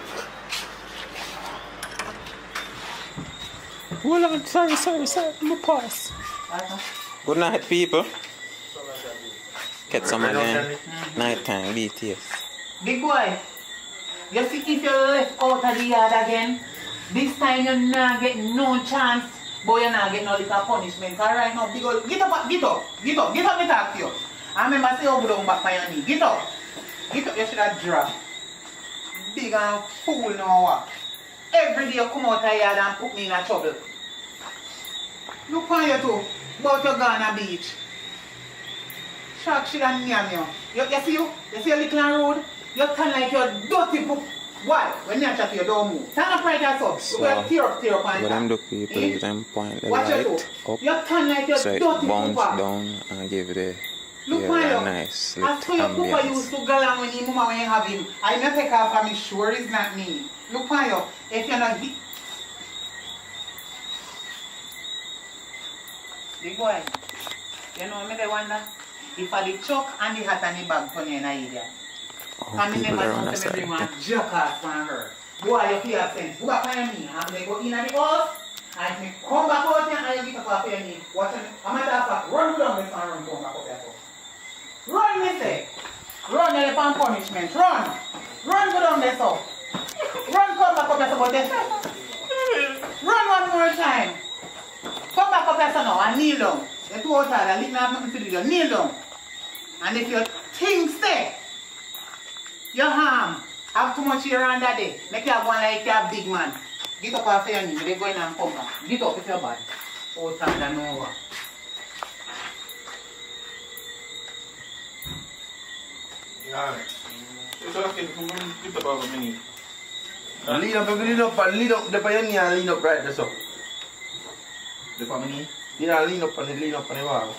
Hold on, sorry, I'm pause. Good night, people. Get some of them nighttime BTS. Big boy, you see if you left out of the yard again, this time you're not getting no chance, but you're not getting no little punishment. Alright now, big boy, get up, me talk to you. I remember say you go down back on your knee. Get up, you should have dropped. Big and fool now what? Every day you come out of the yard and put me in a trouble. Look on you too, about your Ghana beach. Shark shit and yam you. You see your little and rude? You turn like you're dirty book. Why? When you chat to you don't move. Turn up right as up. So, you tear up what them do people is them point the watch light up. You turn like you're so it dirty bounce pooper. down and give the Look air on a you. nice As little for your pooper used ambience. to go along when you mama when you have him. I not take off of me sure it's not me. Look on you. If you're not Big boy, you know me they wonder if I the chuck and the hat and the bag turn you in a idiot. And me never know say me bring one jerk ass from her. Boy, you feel sense. Go up on me and they go in at the house And me come back out here and you get up off your knee. Watch it. I'm matter of fact, run down this and run come back up here. Run, me say. Run, you're on punishment. Run. Run go down there, so. Run, come back up here, so. But then, run one more time. Come back up here, so now, and kneel down. You're too out tired. Leave me have nothing to do. You kneel down. And if your thing stay, your arm have too much here on that day, make you have one like you're a big man. Get up off your knee, they go in and come back. Get up if you're bad. Out tired and over. Yeah. So I can get up off my knee. Lean up, lean up, the knee and lean up right there, so. The family? Yeah, lean up on the wall.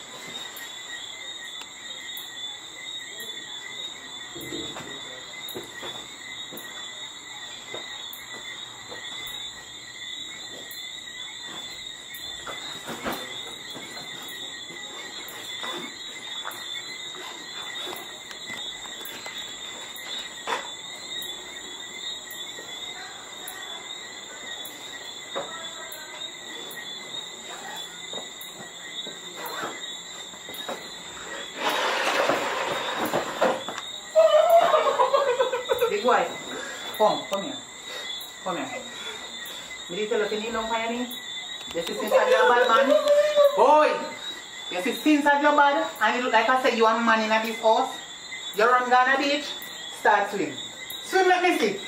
Big boy, come here. Come here. Me did tell you to kneel down for your knee. You see since you're bad man? Boy! You see since you're bad and you look like I said you are a man in this house. You run Ghana beach, start swim. Swim, let me see.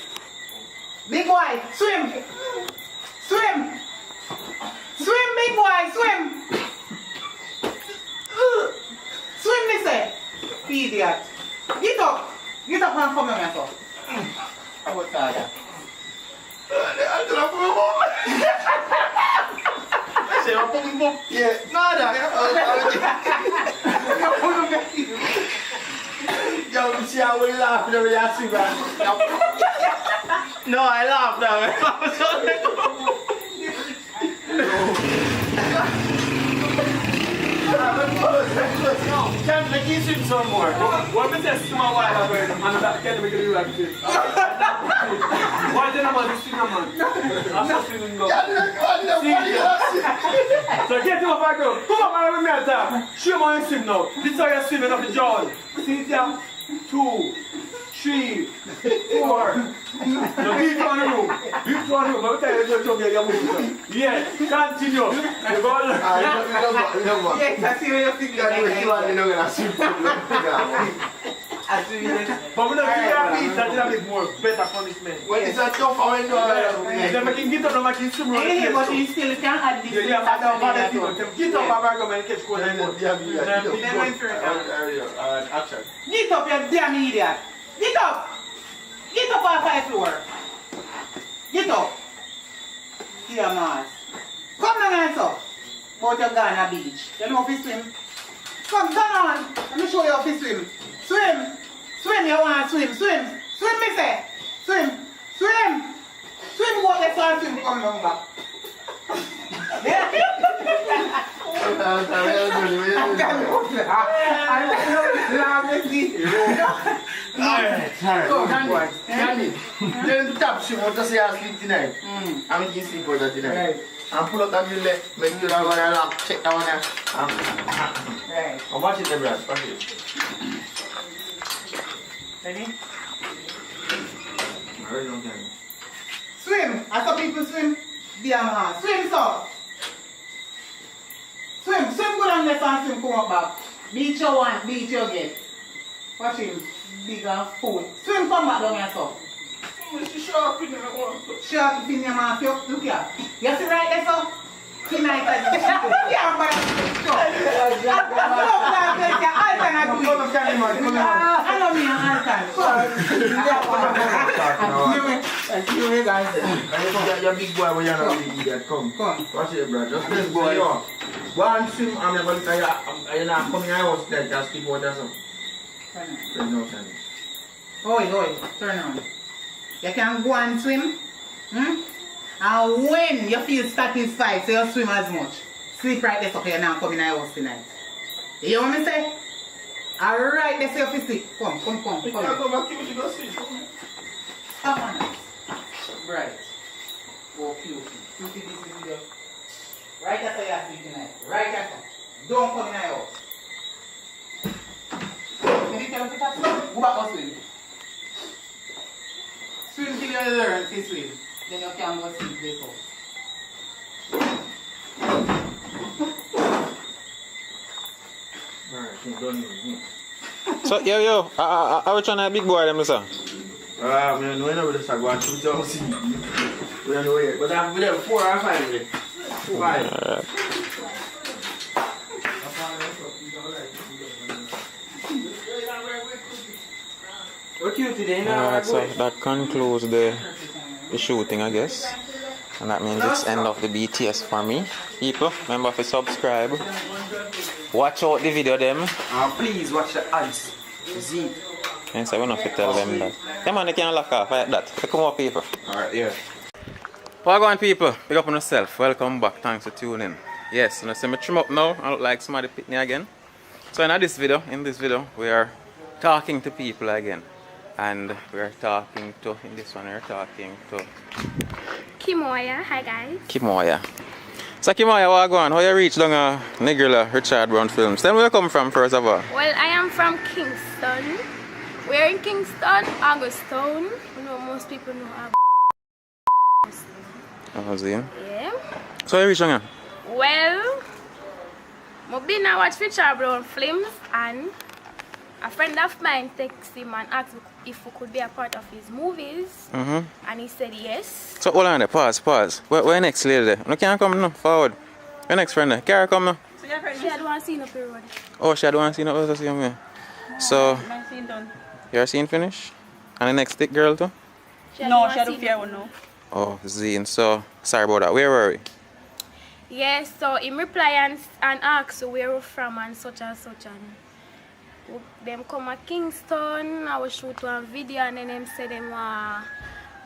Big boy, swim! Swim! Swim, big boy, swim! Swim, me say. Idiot. Get up! Get up and come here, so. How about that? Yeah, nada. Yo, see how we laugh when we ask you, man. No, I laugh Can't make you swim some more. What me test my wife and that can't make you like this. Why did I want to swim, man? I'm not swimming now. So get him up and go. Come on, man, with me at that. Show me how you swim now. This is how you're swimming up the jaws. See it here? 2, 3, 4. Now beat on the room. Beat on the room. I'll tell you to get your move. Yes, continue. You go on. Yes, I see where you're thinking. But we don't see our beat. That's a bit more better punishment. When it's a tough window, then we can get up and we can swim. Yeah, but you still can't add this. Yeah, but that's people. Get up and go and catch cold and go. Action. Get up, you damn idiot. Get up. Get up off the floor. Get up. Dear man. Come down here, sir. About your Ghana beach. You know how to swim? Come down. Let me show you how to swim. Swim. Swim, you want to swim. Swim. Swim, me say. Swim. Swim. Swim, go let's all swim. Come down back. Then tap she want to say I sleep tonight. I'm going to sleep over tonight. And pull up that middle leg, make you that one and lock, check that one there. Right. I'm watching the brush, watch it. Ready? I really don't care. Swim. I saw people swim. Dear man. Swim, sir. Swim. Swim good on this and swim come up back. Beat your one, beat your get. Watch him. Big and full. Swim come back down here, sir. Sharp in your mouth. Look here. You see right there, sir? Tonight, yeah, but I don't mean You're big boy when you're not big idiot. Come. Watch it, bro. Just this boy. Go and swim. I'm not going to tell you. You're not coming out of house. Just keep water. Oi, turn on. You can go and swim. And when you feel satisfied, so you swim as much. Sleep right there so you're not coming out of house tonight. You hear what I say? Alright, let's see if you sleep. Come. You can't go back to go sleep. Come on. Bright. Go cute. You see this video? Don't come in my house. Can you tell us to swim? Go back and swim. Swim till you learn to swim. Then you can go sleep this house. So, yo, I was trying to big boy them, sir. I don't know if I'm going to shoot out see. We don't know yet. But I'm there 4 or 5 minutes. 5. Alright, so that concludes the shooting, I guess. And that means it's end of the BTS for me. People, remember to subscribe. Watch out the video them. Please watch the ads. See. And so we don't have to tell them that. Come on, they can't lock off like that. Come on, people. Alright, yeah. Well, go on, people. Pick up on yourself. Welcome back. Thanks for tuning in. Yes, and I see me trim up now. I look like somebody pick me again. So in this video, we are talking to people again. And we are talking to, in this one, we're talking to Kimoya. Hi, guys. Kimoya. So Kimoya, what going on? How you reach down a Negrilla Richard Brown Films? Tell me where you come from first of all. Well, I am from Kingston. We're in Kingston, Augustown. You know, most people know Augustown. Yeah. So you reach down here? Well, I've been to watch Richard Brown Films and a friend of mine texted him and asked if we could be a part of his movies. And he said yes. So hold on there, pause. Where next lady there? You can't come now, forward. Where next friend there? Carrie come now. So your friend, she had one scene up here already. Oh, she had one scene up there, see me. So, My scene done. your scene finished? And the next thick girl too? No, she had a fair one now. Oh, Zine. So, sorry about that. Where were we? Yes, so he replied and asked where we're from and such and them come at Kingston. I was shoot one video and then them say them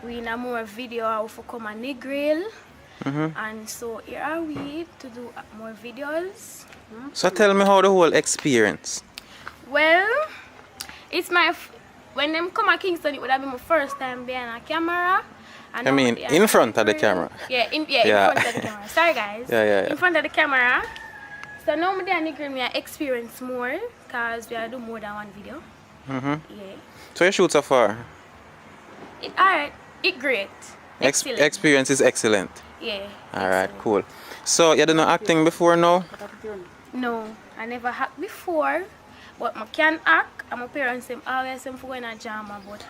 we in a more video of come a Negril. And so here are we to do more videos. So tell me how the whole experience. Well, it's when them come at Kingston, it would have been my first time behind a camera. And I mean, in front of the camera. Yeah, in front of the camera. Sorry guys. Yeah. In front of the camera. So now me and Negril, I experience more because we do more than one video. Yeah. So you shoot so far? It great. Excellent. Experience is excellent. Yeah. Alright, cool. So you done no acting before now? No, I never act before. But I can act. And my parents always say go in a drama, but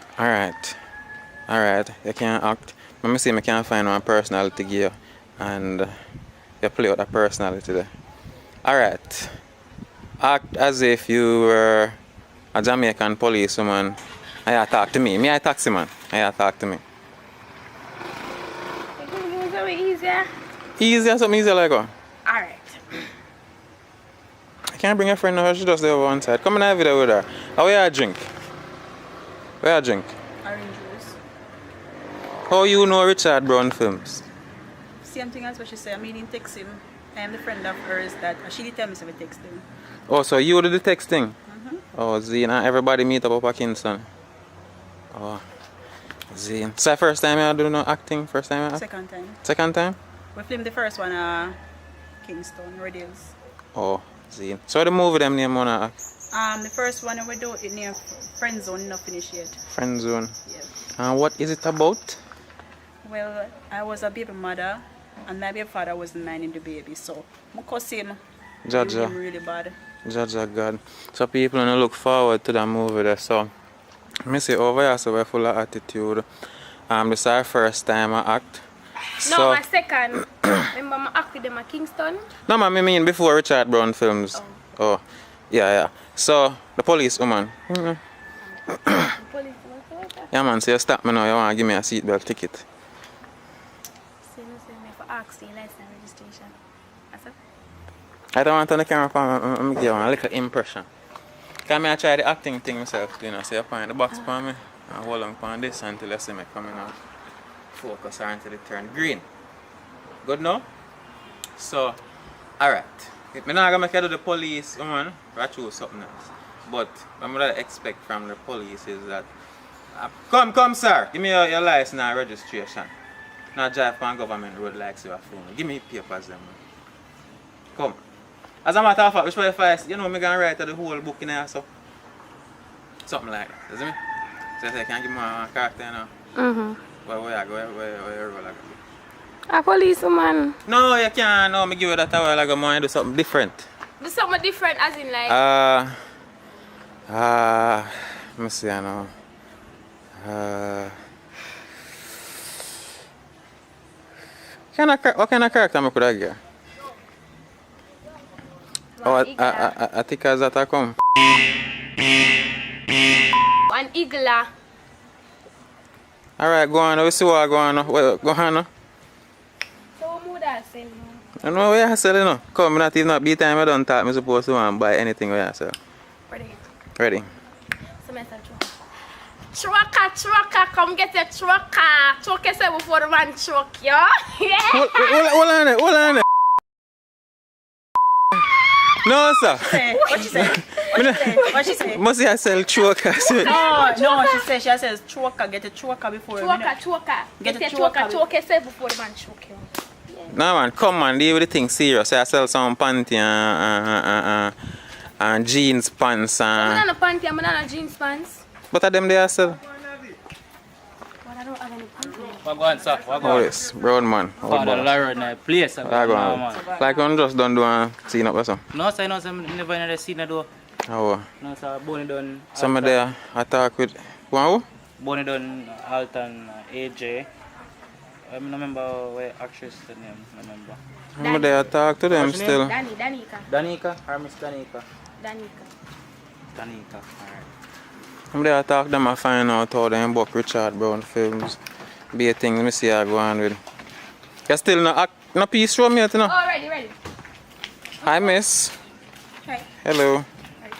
Alright, you can act. Let me see if I can find one personality here and you play with that personality there. Alright. Act as if you were a Jamaican policewoman. I talk to me. Me I taxi man. I talk to me. Easier? Easier, something easier like what? Alright. I can't bring a friend now, she just there over one side. Come in and have video with her. Where you drink? Where you drink? Orange juice. How you know Richard Brown Films? Same thing as what she said. I mean, in text him. I am the friend of hers that she did tell me to text him. Oh, so you did the texting? Oh, Zine, and everybody meet up at Kingston. Oh, Zine. So first time you do no acting? First time you act? Second time. Second time? We filmed the first one Kingston, Red Hills. Oh, Zine. So the movie them name wanna act? The first one we do it near Friend Zone, not finished yet. Friend Zone. Yeah. And what is it about? Well, I was a baby mother and my baby father wasn't minding the baby, so I cuss him. Jaja. Him really bad. Jaja God. So people gonna look forward to that movie there. So I see over here, so we're full of attitude. This is our first time I act. No, my second. Remember I act with them at Kingston? No, man, I mean before Richard Brown Films. Oh, yeah. So the police woman. Yeah, man. So you stop me now. You wanna give me a seatbelt ticket? I don't want on the camera for me, give you a little impression. Because I try the acting thing myself, you know, so you point the box for me and hold on on this until you see me coming out. Focus or until it turn green. Good now? So, alright. If I'm not going to make you do the police, woman, I choose something else. But what I expect from the police is that, come sir, give me your license and registration. Not drive on government road like you are phone. Give me papers then. Come. As a matter of fact, which way if I, you know, I'm going to write the whole book in there, so. Something like that, you see me? So I can give me a character, you know. Where I go, where I go. A policeman. No, you can't. No, I give you that a while ago, man. Do something different. Do something different as in like... let me see, I know. What kind of character I could have give? Oh, I think as that I come. An igla. Alright, go on. We see what go on. Go on. So what would I say? I know what you sell, you know. Come, not even not be time I don't talk, I'm supposed to buy anything what you sell. Ready? So I said, trucker, come get a trucker. Truck yourself before the man truck, yo. Yeah. Hold on it. No, sir. What she say? What she say? Must I sell choker? No, she says she says choker, get a choker before Choker. Get a choker. Choke yourself before the man truck, yo. No man, come on, deal with the thing serious. I sell some panty and jeans pants I'm not a panty, I'm not a jeans pants. But of them they are sell. But I don't have any panty. What go on, sir? What go Oh on? yes, brown man. Father Lord, na place. What go on? Like one just done do a scene up or something. No, sir, no, sir, never in the scene do. Oh. No, sir, Bonnie done. Some of there I talk with who? Bonnie done Alton AJ. I don't remember what actress the name, remember. Some of there I talk to them still. Danica or Miss Danica? Danica, alright. Some there I talk them I find out how them book Richard Brown films. Be a thing, let me see how I go on with. You still no piece from me yet, you know? Oh, ready. Hi, miss. Hi. Hello.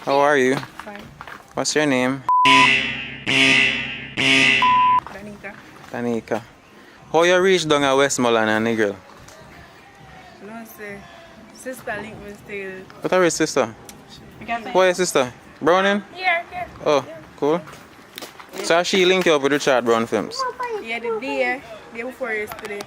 How are you? Fine. What's your name? Danica. How you reach down at Westmoreland and Nigel? No, sir. Sister link me still. What are your sister? Who is your sister? Browning? Here. Oh, cool. So she linked you up with Richard Brown films? Yeah, the day before yesterday.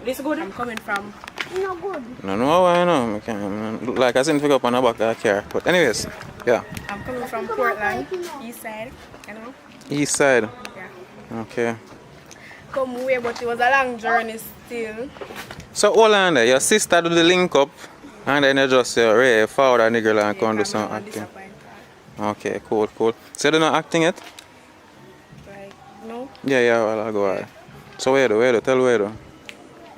This good? I'm coming from. No good. No, why no? I can't. Look like I didn't pick up on the back of the car. But anyways, yeah. I'm coming from Portland, east side. You know? East side? Yeah. Okay. Come away, but it was a long journey still. So hold on there. Your sister do the link up and then you just forward a nigga and come do some acting. Okay, cool. So you do not acting yet? Like, no. Yeah, well, I'll go ahead. So where do? Tell where do? I'm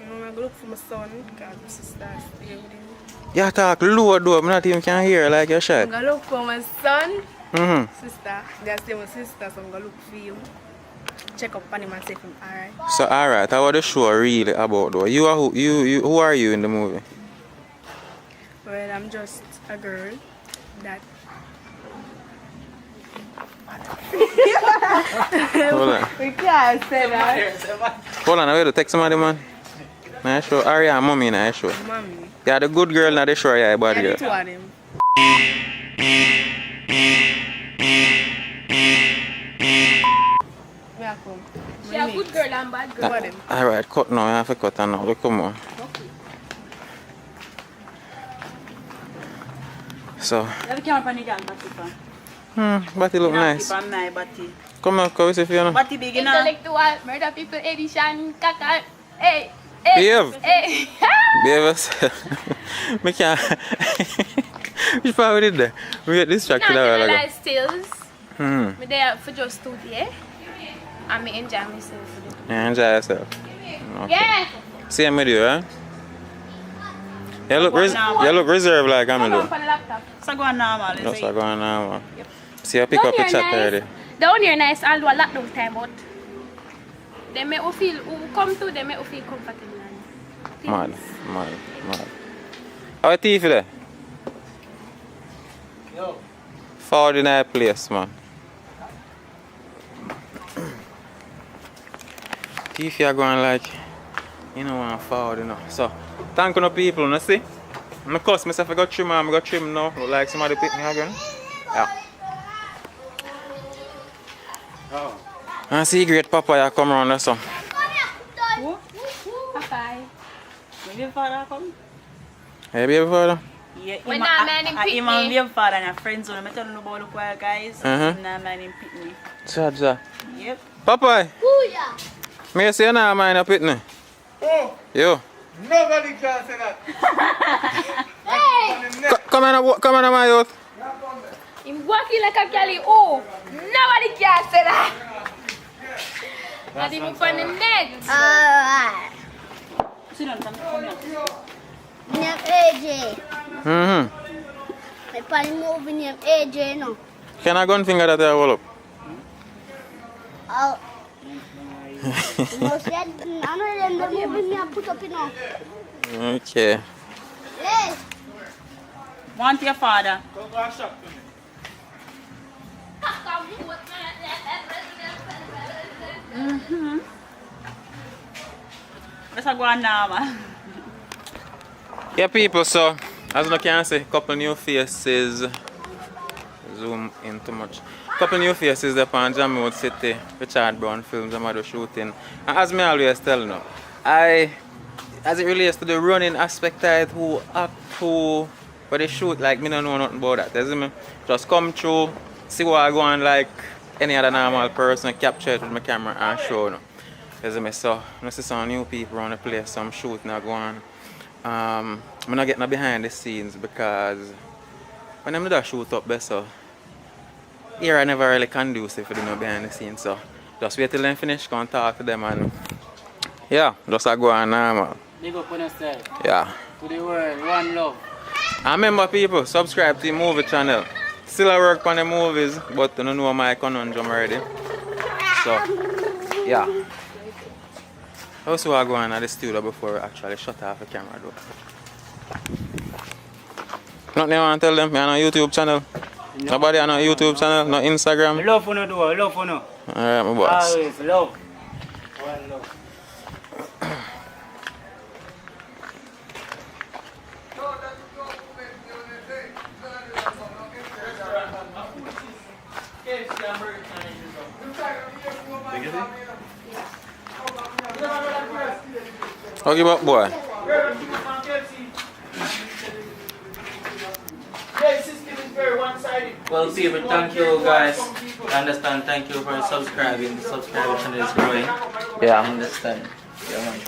going to look for my son because my sister is still with him. Yeah, talk low though. I'm not even can hear like you're shy. I'm going to look for my son. Sister. That's still my sister, so I'm going to look for you. Check up on him and see if he's alright. So alright, how was the show really about though? You are who are you in the movie? Well, I'm just a girl that Hold on. We can't say that. Hold on, I will text somebody man. Nice show. Aria mommy nice show. Mommy. Yeah, the good girl not the show, yeah, bad Yeah, girl. the two of them. She a good girl and bad girl. Alright, cut now, I have to cut her now. Look, come on. So, You can't find it Batty look nice. Come on, come see if you know. Batty big enough. Intellectual, murder people, edition, kaka. Hey. Behave. Hey. Behave yourself. Me can't. Which part we did there? We get distracted a while ago. Nice stills. I'm there for just 2 days. And I enjoy myself. Yeah, enjoy yourself. Okay. Yeah. Same with you, eh? You look reserved like I'm doing. So go on normal, Just go on normal. See, I pick up the chat already. Down here nice, although a lockdown time, but they make you feel, who come to, they make you feel comfortable. Mad. How are you there? Yo. Forward in that place, man. If you are going like, you know, I'm forward, you know. So, thank you, people, you see? I cuss myself, I got trim, I got trim now. Look like somebody pick me again. Yeah. I see great papaya come around there, so. baby father come? Hey, baby father? Yeah, When not man him pick I'm me. baby father and a friend zone. I'm telling you about the choir guys. I'm not man him pick me. Cha. Yep. Papa, Booyah! me say you not mind a pitney. Oh, Yo. nobody can say that. Hey! Come on, my youth. Him walking like a galley. Oh, nobody can say that. Not even from the net. Alright. Sit down, come here. Name AJ. Mm-hmm. My party movie name AJ no. Can I go and finger that I roll up? Oh. No said I know them the movie me put up in now. Okay. Hey. Want your father? Mm-hmm. Let's go on now, man. Yeah, people, so as you can see, couple new faces. Zoom in too much. Couple new faces there on Jamaican City, Richard Brown Films, I'm out shooting. And as me always tell you, as it relates to the running aspect of it, who act, who but they shoot, like me don't know nothing about that. You see me? Just come through, see what I go on like any other normal person, capture it with my camera and show you. You see me? So I see some new people around the place, some shooting are going. I'm not getting behind the scenes because when I'm not shoot up there, so here I never really conducive for them behind the scenes. So just wait till they finish, go and talk to them and yeah, just go on normal. Big up on yourself. Yeah. To the world, one love. And remember people, subscribe to the movie channel. Still I work on the movies, but I don't know my conundrum already. So yeah. Also I go on at the studio before I actually shut off the camera though. Nothing you want to tell them? Me on a YouTube channel? No. Nobody on a YouTube channel? No Instagram? Love for no do, love for no. Alright my boss. Always love. One love. How give up boy? Well, people, thank you guys. I understand. Thank you for subscribing. The subscriber channel is growing. Yeah. I understand. Yeah, man.